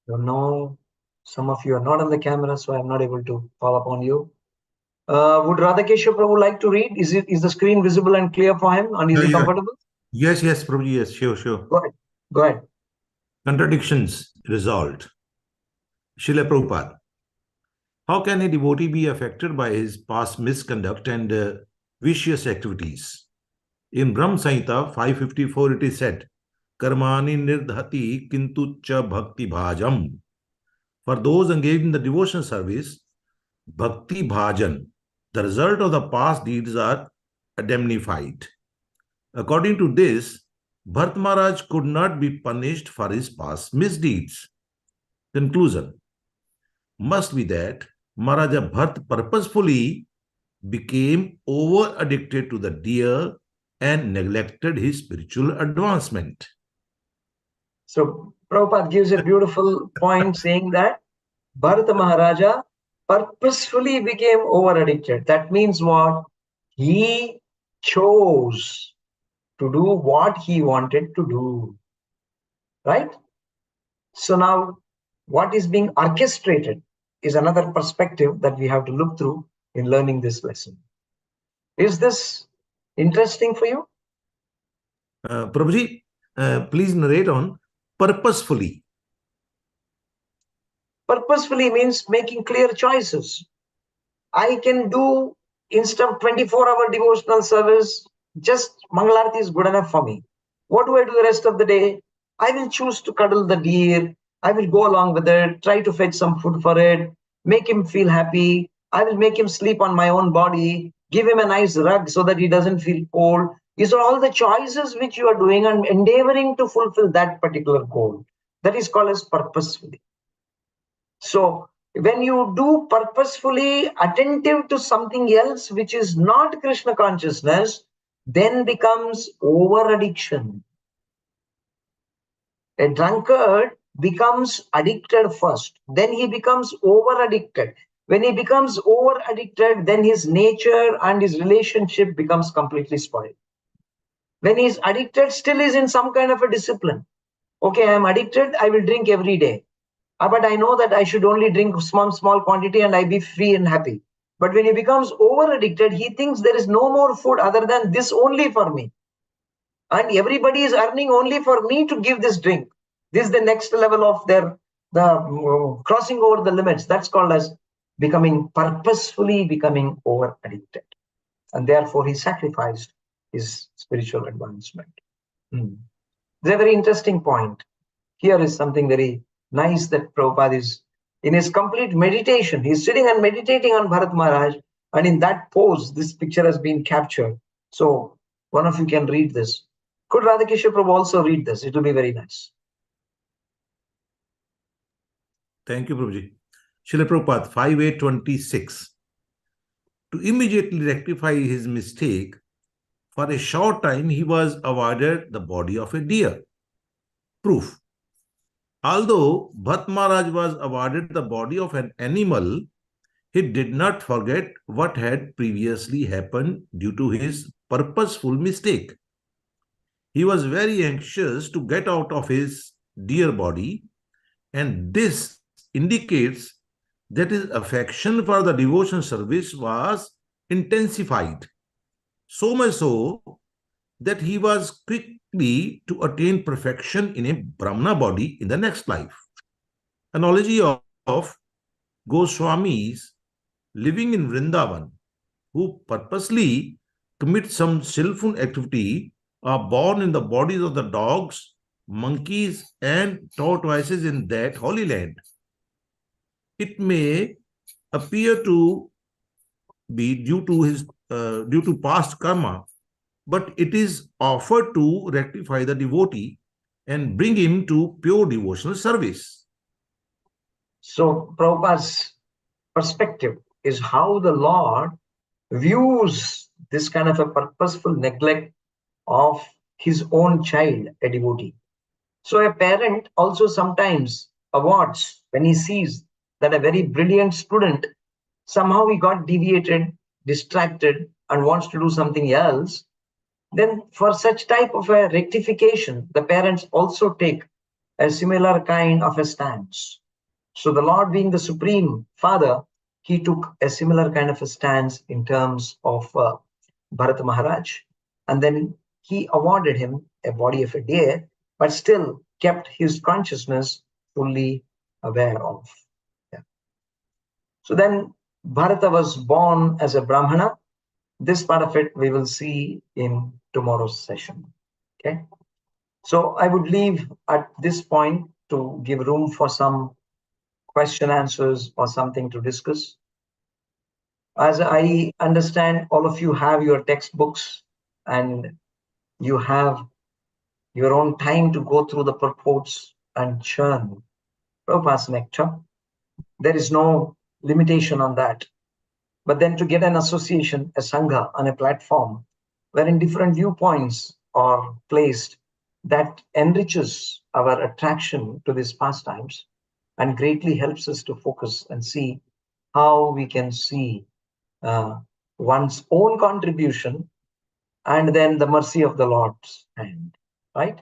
don't know. Some of you are not on the camera, so I'm not able to call upon you. Would Radhakesha Prabhu like to read? Is the screen visible and clear for him? And is he comfortable? Yes, Prabhuji, yes, sure. Go ahead. Contradictions resolved. Srila Prabhupada. How can a devotee be affected by his past misconduct and vicious activities? In Brahma Samhita 554 it is said, Karmani nirdhati kintu cha bhakti bhajam. For those engaged in the devotional service, bhakti bhajan, the result of the past deeds are indemnified. According to this, Bharat Maharaj could not be punished for his past misdeeds. Conclusion must be that Maharaja Bharat purposefully became over-addicted to the deer and neglected his spiritual advancement. So Prabhupada gives a beautiful point saying that Bharata Maharaja purposefully became over-addicted. That means what? He chose to do what he wanted to do. Right? So now what is being orchestrated is another perspective that we have to look through in learning this lesson. Is this interesting for you? Prabhuji, please narrate on purposefully. Purposefully means making clear choices. I can do, instead of 24-hour devotional service, just Mangalarti is good enough for me. What do I do the rest of the day? I will choose to cuddle the deer. I will go along with it, try to fetch some food for it, make him feel happy. I will make him sleep on my own body, give him a nice rug so that he doesn't feel cold. These are all the choices which you are doing and endeavoring to fulfill that particular goal. That is called as purposefully. So when you do purposefully attentive to something else which is not Krishna consciousness, then becomes over-addiction. A drunkard becomes addicted first, then he becomes over-addicted. When he becomes over-addicted, then his nature and his relationship becomes completely spoiled. When he is addicted, still is in some kind of a discipline. Okay, I am addicted, I will drink every day. But I know that I should only drink small quantity and I be free and happy. But when he becomes over-addicted, he thinks there is no more food other than this only for me. And everybody is earning only for me to give this drink. This is the next level of the crossing over the limits. That's called as purposefully becoming over-addicted. And therefore he sacrificed his spiritual advancement. It's a very interesting point. Here is something very nice that Prabhupada is in his complete meditation. He's sitting and meditating on Bharat Maharaj, and in that pose, this picture has been captured. So one of you can read this. Could Radhakesha Prabhu also read this? It will be very nice. Thank you, Prabhuji. Srila Prabhupada 5826. To immediately rectify his mistake, for a short time he was awarded the body of a deer. Proof. Although Bharat Maharaj was awarded the body of an animal, he did not forget what had previously happened due to his purposeful mistake. He was very anxious to get out of his deer body, and this indicates that his affection for the devotion service was intensified, so much so that he was quickly to attain perfection in a Brahmana body in the next life. Analogy of Goswamis living in Vrindavan, who purposely commit some sinful activity are born in the bodies of the dogs, monkeys, and tortoises in that holy land. It may appear to be due to past karma, but it is offered to rectify the devotee and bring him to pure devotional service. So Prabhupada's perspective is how the Lord views this kind of a purposeful neglect of his own child, a devotee. So a parent also sometimes awards when he sees that a very brilliant student somehow he got deviated, distracted, and wants to do something else. Then for such type of a rectification, the parents also take a similar kind of a stance. So the Lord being the Supreme Father, he took a similar kind of a stance in terms of Bharat Maharaj. And then he awarded him a body of a deer, but still kept his consciousness fully aware of. Yeah. So then Bharata was born as a Brahmana. This part of it we will see in tomorrow's session. Okay. So I would leave at this point to give room for some question answers or something to discuss. As I understand, all of you have your textbooks and you have your own time to go through the purports and churn Prabhupada's nectar. There is no limitation on that. But then to get an association, a sangha on a platform wherein different viewpoints are placed, that enriches our attraction to these pastimes and greatly helps us to focus and see how we can see one's own contribution and then the mercy of the Lord's hand, right?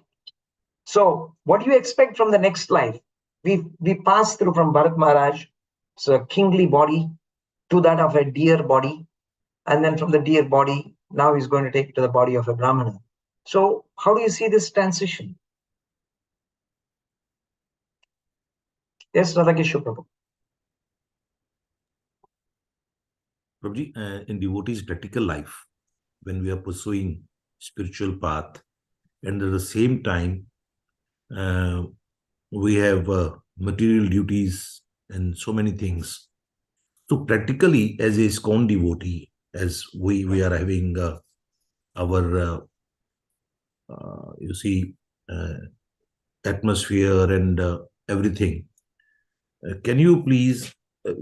So what do you expect from the next life? We pass through from Bharat Maharaj, so a kingly body, to that of a deer body, and then from the deer body, now he's going to take it to the body of a Brahmana. So how do you see this transition? Yes, Radhakeshu Prabhu. Prabhuji, in devotee's practical life, when we are pursuing spiritual path, and at the same time, we have material duties and so many things. So practically, as a ISKCON devotee, as we are having our you see atmosphere and everything, can you please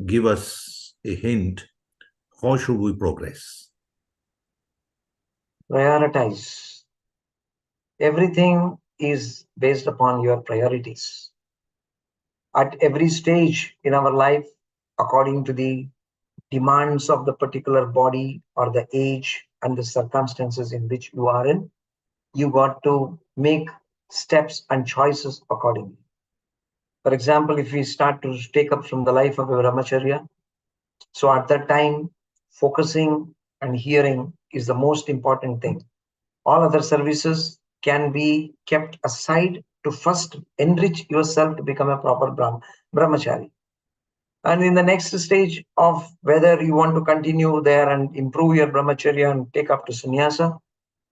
give us a hint? How should we progress? Prioritize. Everything is based upon your priorities. At every stage in our life, according to the demands of the particular body or the age and the circumstances in which you are in, you got to make steps and choices accordingly. For example, if we start to take up from the life of a brahmacharya, so at that time, focusing and hearing is the most important thing. All other services can be kept aside to first enrich yourself to become a proper brahmachari. And in the next stage of whether you want to continue there and improve your brahmacharya and take up to sannyasa,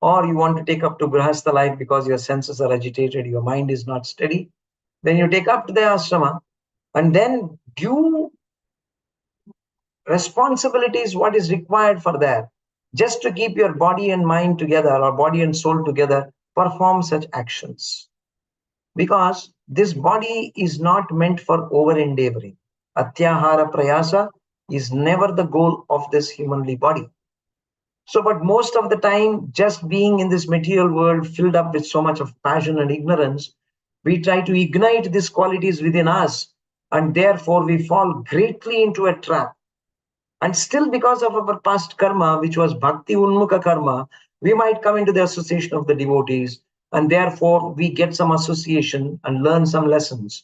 or you want to take up to grihastha life because your senses are agitated, your mind is not steady, then you take up to the ashrama, and then due responsibility is what is required for that. Just to keep your body and mind together, or body and soul together, perform such actions. Because this body is not meant for over-endeavoring. Atyahara prayasa is never the goal of this humanly body. So, but most of the time, just being in this material world filled up with so much of passion and ignorance, we try to ignite these qualities within us, and therefore we fall greatly into a trap. And still, because of our past karma, which was bhakti unmukha karma, we might come into the association of the devotees, and therefore we get some association and learn some lessons.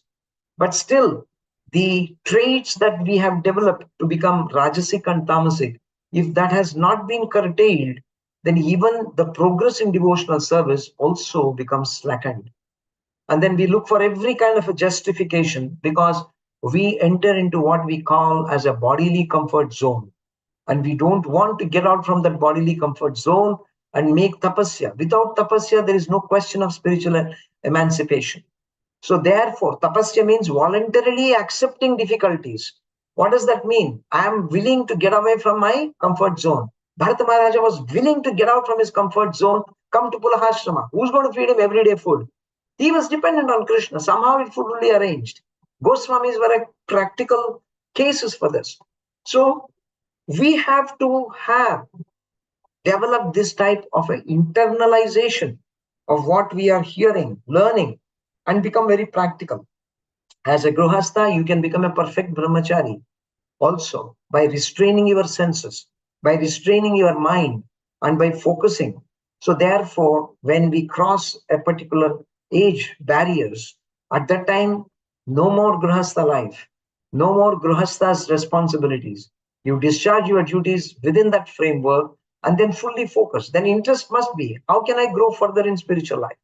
But still, the traits that we have developed to become rajasic and tamasic, if that has not been curtailed, then even the progress in devotional service also becomes slackened. And then we look for every kind of a justification because we enter into what we call as a bodily comfort zone. and we don't want to get out from that bodily comfort zone and make tapasya. Without tapasya, there is no question of spiritual emancipation. So therefore, tapasya means voluntarily accepting difficulties. What does that mean? I am willing to get away from my comfort zone. Bharata Maharaja was willing to get out from his comfort zone, come to Pulahashrama. Who's going to feed him everyday food? He was dependent on Krishna. Somehow it would be arranged. Goswamis were a practical cases for this. So we have to have developed this type of an internalization of what we are hearing, learning, and become very practical. As a Grihastha, you can become a perfect brahmachari also by restraining your senses, by restraining your mind, and by focusing. So therefore, when we cross a particular age barriers, at that time, no more Grihastha life, no more Grihastha's responsibilities. You discharge your duties within that framework and then fully focus. Then interest must be, how can I grow further in spiritual life?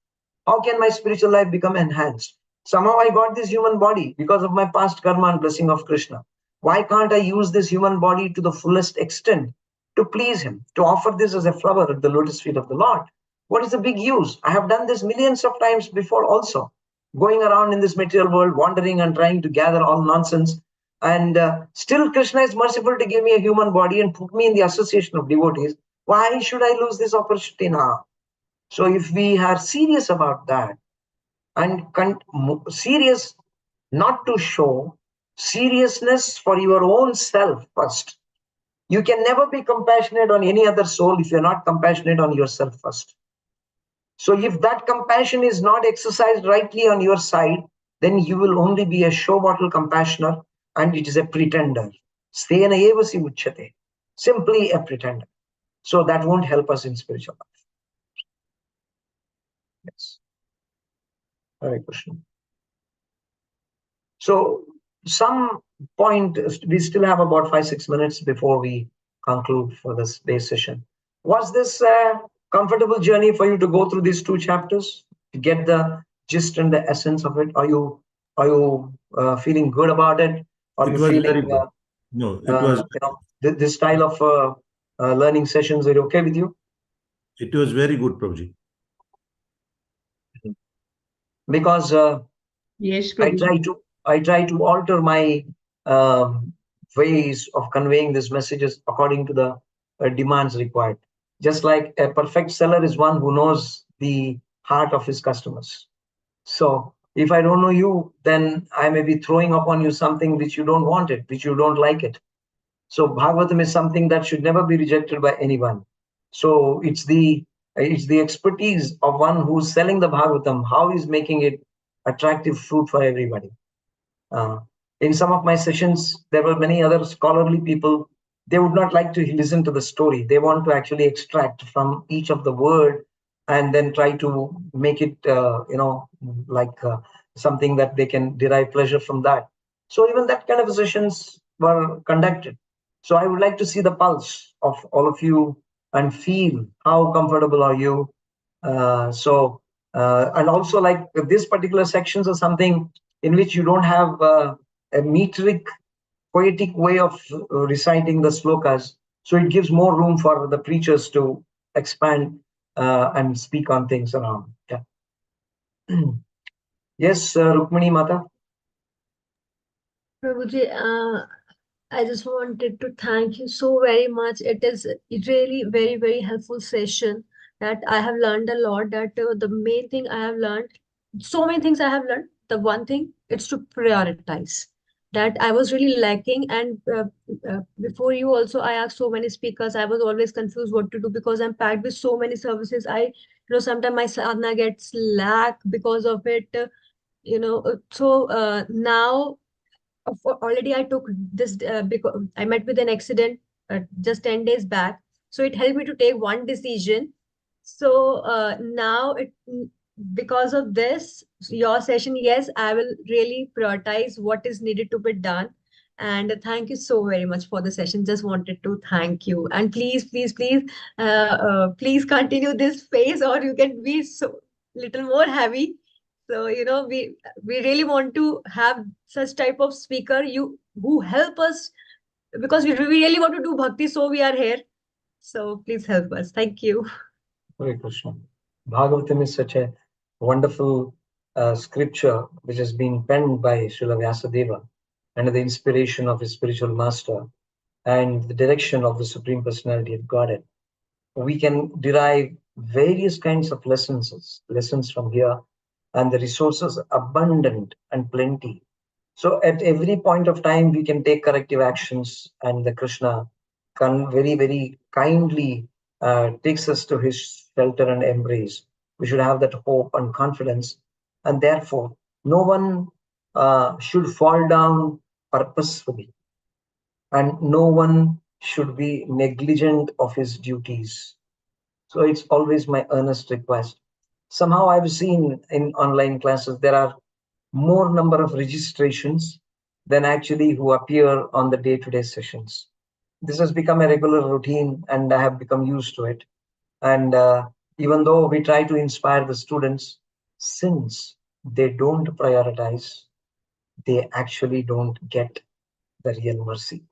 How can my spiritual life become enhanced? Somehow I got this human body because of my past karma and blessing of Krishna. Why can't I use this human body to the fullest extent to please him, to offer this as a flower at the lotus feet of the Lord? What is the big use? I have done this millions of times before also, going around in this material world, wandering and trying to gather all nonsense. And still Krishna is merciful to give me a human body and put me in the association of devotees. Why should I lose this opportunity now? So if we are serious about that and serious not to show seriousness for your own self first, you can never be compassionate on any other soul if you're not compassionate on yourself first. So if that compassion is not exercised rightly on your side, then you will only be a show bottle compassioner, and it is a pretender. Stena evasi uchyate. Simply a pretender. So that won't help us in spiritual life. Yes. Hare Krishna. So some point, we still have about 5-6 minutes before we conclude for this day's session. Was this a comfortable journey for you to go through these 2 chapters to get the gist and the essence of it? Are you feeling good about it? Are you feeling no, it was this style of learning sessions are okay with you? It was very good, Prabhuji. Because Yes, I Prabhuji. try to alter my ways of conveying these messages according to the demands required. Just like a perfect seller is one who knows the heart of his customers. So if I don't know you, then I may be throwing upon you something which you don't want it, which you don't like it. So Bhagavatam is something that should never be rejected by anyone. So it's the expertise of one who's selling the Bhagavatam, how he's making it attractive fruit for everybody. In some of my sessions, there were many other scholarly people. They would not like to listen to the story. They want to actually extract from each of the word and then try to make it, something that they can derive pleasure from that. So even that kind of sessions were conducted. So I would like to see the pulse of all of you and feel how comfortable are you. And also like these particular sections are something in which you don't have a metric, poetic way of reciting the slokas. So it gives more room for the preachers to expand and speak on things around. Yeah. Yes, Rukmini Mata. Prabhuji, I just wanted to thank you so very much. It is really very, very helpful session that I have learned a lot. That the main thing I have learned, so many things I have learned. The one thing it's to prioritize. That I was really lacking. And before you also, I asked so many speakers. I was always confused what to do because I'm packed with so many services. Sometimes my sadhana gets lack because of it. Now already I took this because I met with an accident just 10 days back. So it helped me to take one decision. So now because of this, your session, yes, I will really prioritize what is needed to be done. And thank you so very much for the session. Just wanted to thank you. And please, please, please, please continue this phase, or you can be so little more heavy. So we really want to have such type of speaker who help us because we really want to do bhakti, so we are here. So please help us. Thank you. Hare Krishna. Bhagavatam is such a wonderful scripture which has been penned by Srila Vyasadeva under the inspiration of his spiritual master and the direction of the Supreme Personality of Godhead. We can derive various kinds of lessons from here, and the resources abundant and plenty. So at every point of time, we can take corrective actions, and the Krishna can very, very kindly takes us to his shelter and embrace. We should have that hope and confidence, and therefore, no one should fall down purposefully, and no one should be negligent of his duties. So it's always my earnest request. Somehow I've seen in online classes there are more number of registrations than actually who appear on the day-to-day sessions. This has become a regular routine, and I have become used to it. And even though we try to inspire the students, since they don't prioritize, they actually don't get the real mercy.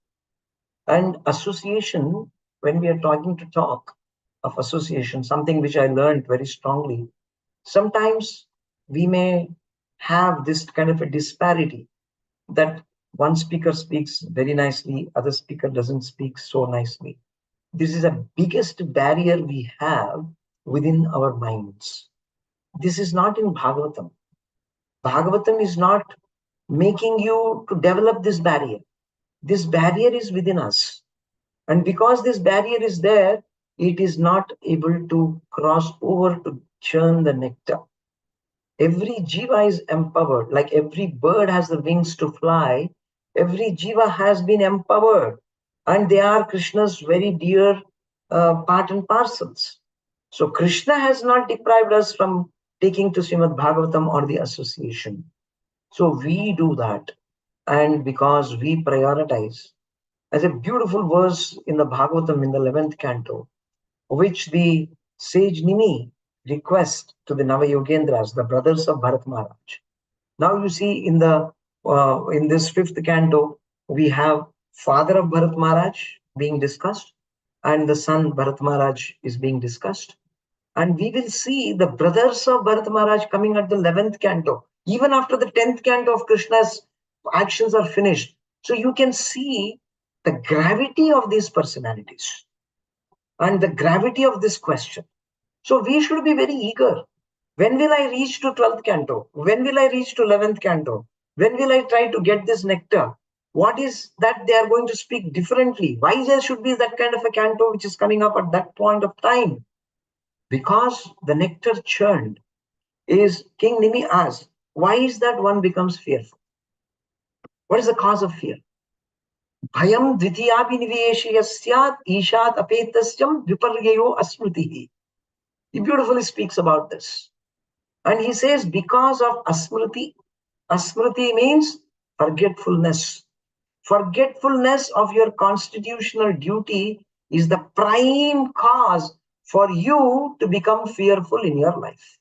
And association, when we are talk of association, something which I learned very strongly, sometimes we may have this kind of a disparity that one speaker speaks very nicely, other speaker doesn't speak so nicely. This is the biggest barrier we have within our minds. This is not in Bhagavatam. Bhagavatam is not making you to develop this barrier. This barrier is within us. And because this barrier is there, it is not able to cross over to churn the nectar. Every jiva is empowered, like every bird has the wings to fly. Every jiva has been empowered, and they are Krishna's very dear part and parcels. So Krishna has not deprived us from taking to Srimad Bhagavatam or the association. So we do that, and because we prioritize, as a beautiful verse in the Bhagavatam in the 11th canto, which the sage Nimi request to the Navayogendras, the brothers of Bharat Maharaj. Now you see in this 5th canto, we have father of Bharat Maharaj being discussed, and the son Bharat Maharaj is being discussed. And we will see the brothers of Bharat Maharaj coming at the 11th canto, even after the 10th canto of Krishna's actions are finished. So you can see the gravity of these personalities and the gravity of this question. So we should be very eager. When will I reach to 12th canto? When will I reach to 11th canto? When will I try to get this nectar? What is that they are going to speak differently? Why there should be that kind of a canto which is coming up at that point of time? Because the nectar churned is King Nimi asked, why is that one becomes fearful? What is the cause of fear? Bhayam dvitiyapi niveshya syat ishat apetasyam viparyayo asmritihi. He beautifully speaks about this. And he says, because of asmriti, asmriti means forgetfulness. Forgetfulness of your constitutional duty is the prime cause for you to become fearful in your life.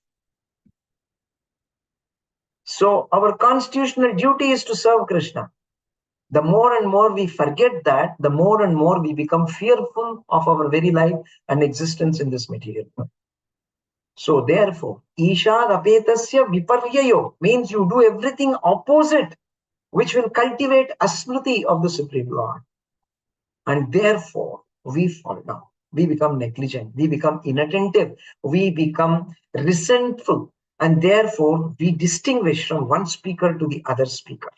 So our constitutional duty is to serve Krishna. The more and more we forget that, the more and more we become fearful of our very life and existence in this material world. So therefore, Ishad apetasya viparyayo means you do everything opposite, which will cultivate asmriti of the Supreme Lord. And therefore, we fall down. We become negligent. We become inattentive. We become resentful. And therefore, we distinguish from one speaker to the other speaker,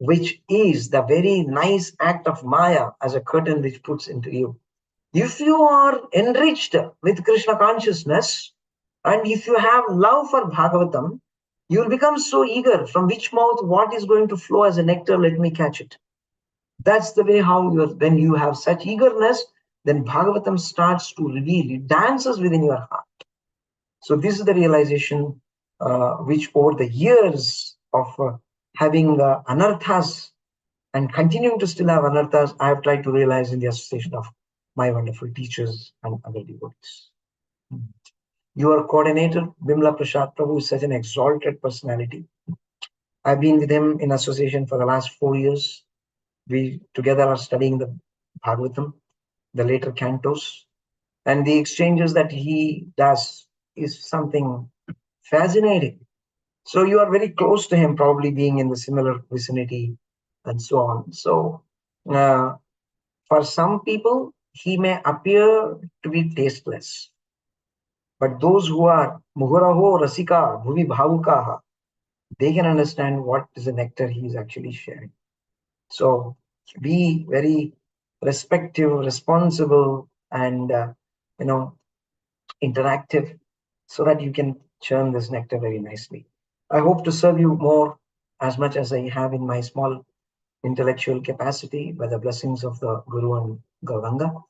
which is the very nice act of Maya as a curtain which puts into you. If you are enriched with Krishna consciousness, and if you have love for Bhagavatam, you will become so eager from which mouth what is going to flow as a nectar, let me catch it. That's the way how when you have such eagerness, then Bhagavatam starts to reveal, it dances within your heart. So this is the realization which over the years of having anarthas and continuing to still have anarthas, I have tried to realize in the association of my wonderful teachers and other devotees. Your coordinator, Bimla Prasad Prabhu, is such an exalted personality. I've been with him in association for the last 4 years. We together are studying the Bhagavatam, the later cantos, and the exchanges that he does is something fascinating. So you are very close to him, probably being in the similar vicinity and so on. So for some people, he may appear to be tasteless. But those who are Muhuraho Rasika Bhuvi Bhavukaha, they can understand what is the nectar he is actually sharing. So be very respective, responsible, and interactive, so that you can churn this nectar very nicely. I hope to serve you more as much as I have in my small intellectual capacity by the blessings of the Guru and Gauranga.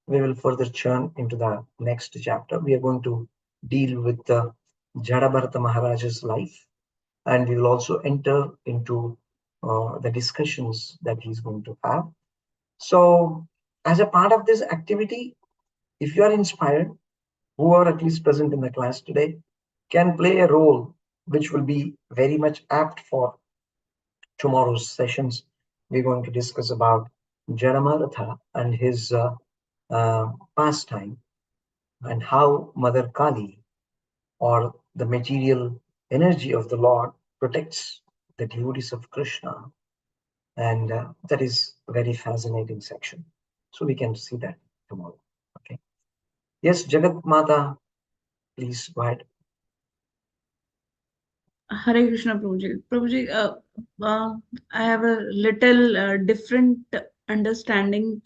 We will further churn into the next chapter. We are going to deal with the Jadabharata Maharaja's life, and we will also enter into the discussions that he's going to have. So, as a part of this activity, if you are inspired, who are at least present in the class today, can play a role which will be very much apt for tomorrow's sessions. We're going to discuss about Jadamaratha and his pastime, and how Mother Kali, or the material energy of the Lord, protects the devotees of Krishna. And that is a very fascinating section. So we can see that tomorrow. Okay. Yes, Jagat Mata, please go ahead. Hare Krishna, Prabhuji. Prabhuji, I have a little different understanding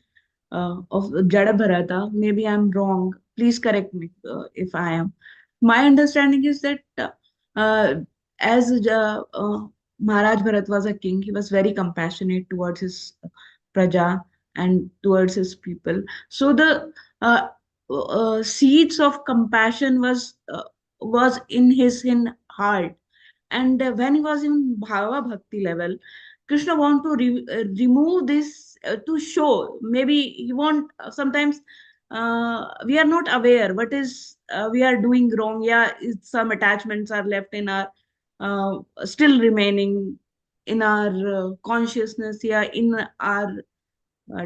of Jada Bharata. Maybe I'm wrong. Please correct me if I am. My understanding is that as Maharaj Bharat was a king, he was very compassionate towards his praja and towards his people. So the seeds of compassion was in his heart. And when he was in Bhava Bhakti level, Krishna want to remove this to show. Maybe he want sometimes we are not aware what is we are doing wrong. Yeah, some attachments are left in our still remaining in our consciousness. Yeah, in our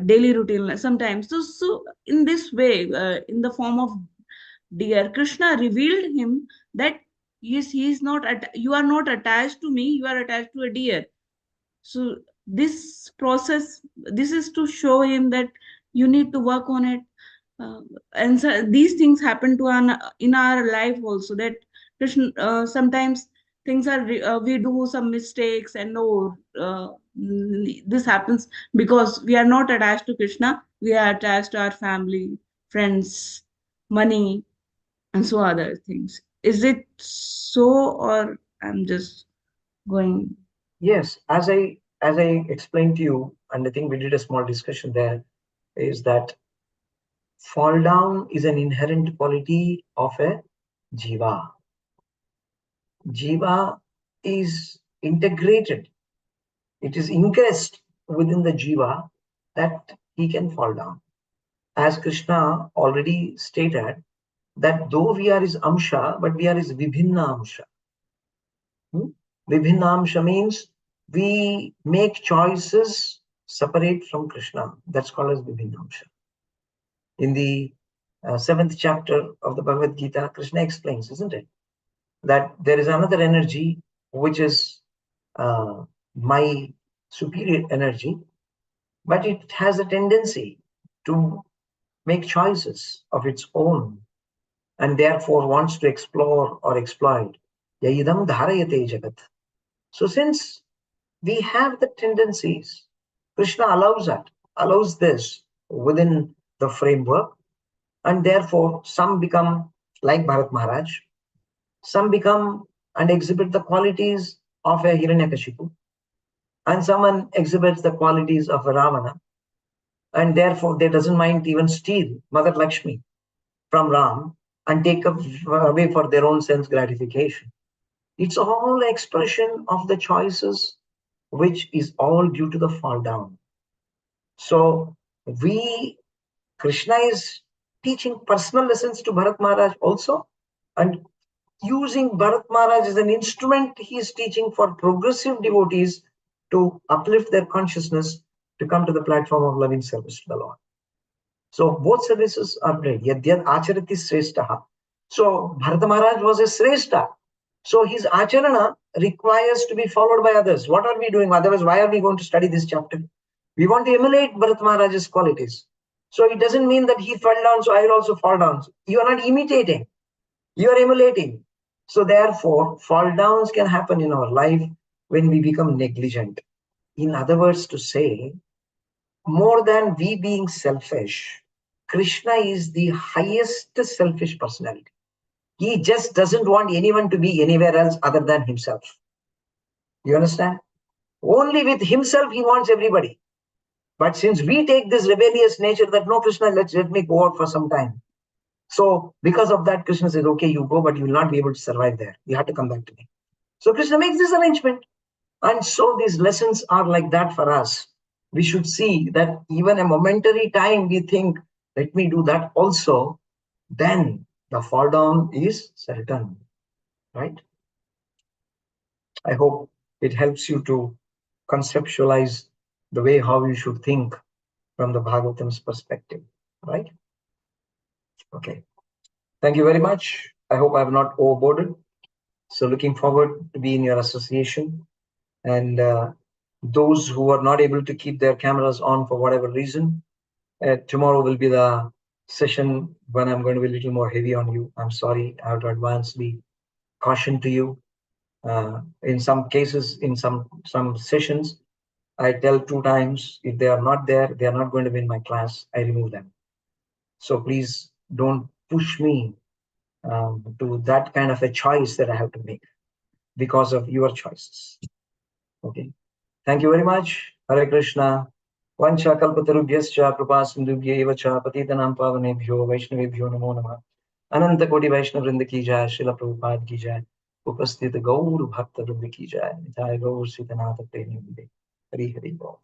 daily routine sometimes. So in this way, in the form of deer, Krishna revealed him that yes, he is not. You are not attached to me. You are attached to a deer. So this process, this is to show him that you need to work on it. And so these things happen to in our life also. That Krishna sometimes things are we do some mistakes, and no, this happens because we are not attached to Krishna. We are attached to our family, friends, money, and so other things. Is it so, or I'm just going? Yes, as I explained to you, and I think we did a small discussion there, is that fall down is an inherent quality of a jiva. Jiva is integrated. It is ingressed within the jiva that he can fall down. As Krishna already stated, that though we are his amsha, but we are his vibhinna amsha. Vibhinna amsha means we make choices separate from Krishna. That's called as vibhinna amsha. In the 7th chapter of the Bhagavad Gita, Krishna explains, isn't it, that there is another energy which is my superior energy, but it has a tendency to make choices of its own, and therefore wants to explore or exploit. Yaidam dharayate jagat. So since we have the tendencies, Krishna allows this within the framework, and therefore some become like Bharat Maharaj, some become and exhibit the qualities of a Hiranyakashipu, and someone exhibits the qualities of a Ravana, and therefore they doesn't mind to even steal Mother Lakshmi from Ram and take away for their own sense gratification. It's all expression of the choices, which is all due to the fall down. So Krishna is teaching personal lessons to Bharat Maharaj also, and using Bharat Maharaj as an instrument, he is teaching for progressive devotees to uplift their consciousness to come to the platform of loving service to the Lord. So both services are great. Yadyad acharati sreshtaha. So Bharata Maharaj was a sreshta. So his acharana requires to be followed by others. What are we doing? Otherwise, why are we going to study this chapter? We want to emulate Bharata Maharaj's qualities. So it doesn't mean that he fell down, so I will also fall down. You are not imitating. You are emulating. So therefore, fall downs can happen in our life when we become negligent. In other words, to say, more than we being selfish, Krishna is the highest selfish personality. He just doesn't want anyone to be anywhere else other than himself. You understand? Only with himself he wants everybody. But since we take this rebellious nature that no, Krishna, let me go out for some time. So because of that, Krishna says, okay, you go, but you will not be able to survive there. You have to come back to me. So Krishna makes this arrangement. And so these lessons are like that for us. We should see that even a momentary time we think, let me do that also, then the fall down is certain, right? I hope it helps you to conceptualize the way how you should think from the Bhagavatam's perspective, right? Okay. Thank you very much. I hope I have not overboarded. So looking forward to be in your association. And those who are not able to keep their cameras on for whatever reason, tomorrow will be the session when I'm going to be a little more heavy on you. I'm sorry, I have to advance the caution to you. In some cases, in some sessions, I tell 2 times, if they are not there, they are not going to be in my class, I remove them. So please don't push me to that kind of a choice that I have to make because of your choices. Okay. Thank you very much. Hare Krishna. Vancha kalpatarubhyascha kripa sindhubhya eva cha patitanam pavanebhyo vaishnavebhyo namo namah. Ananta koti vaishnav vrinda ki jai, Srila Prabhupada ki jai, उपस्थित गौर भक्त वृंद की जय, निताय गौर सीतनाथ प्रेमी Hari Hari Bol.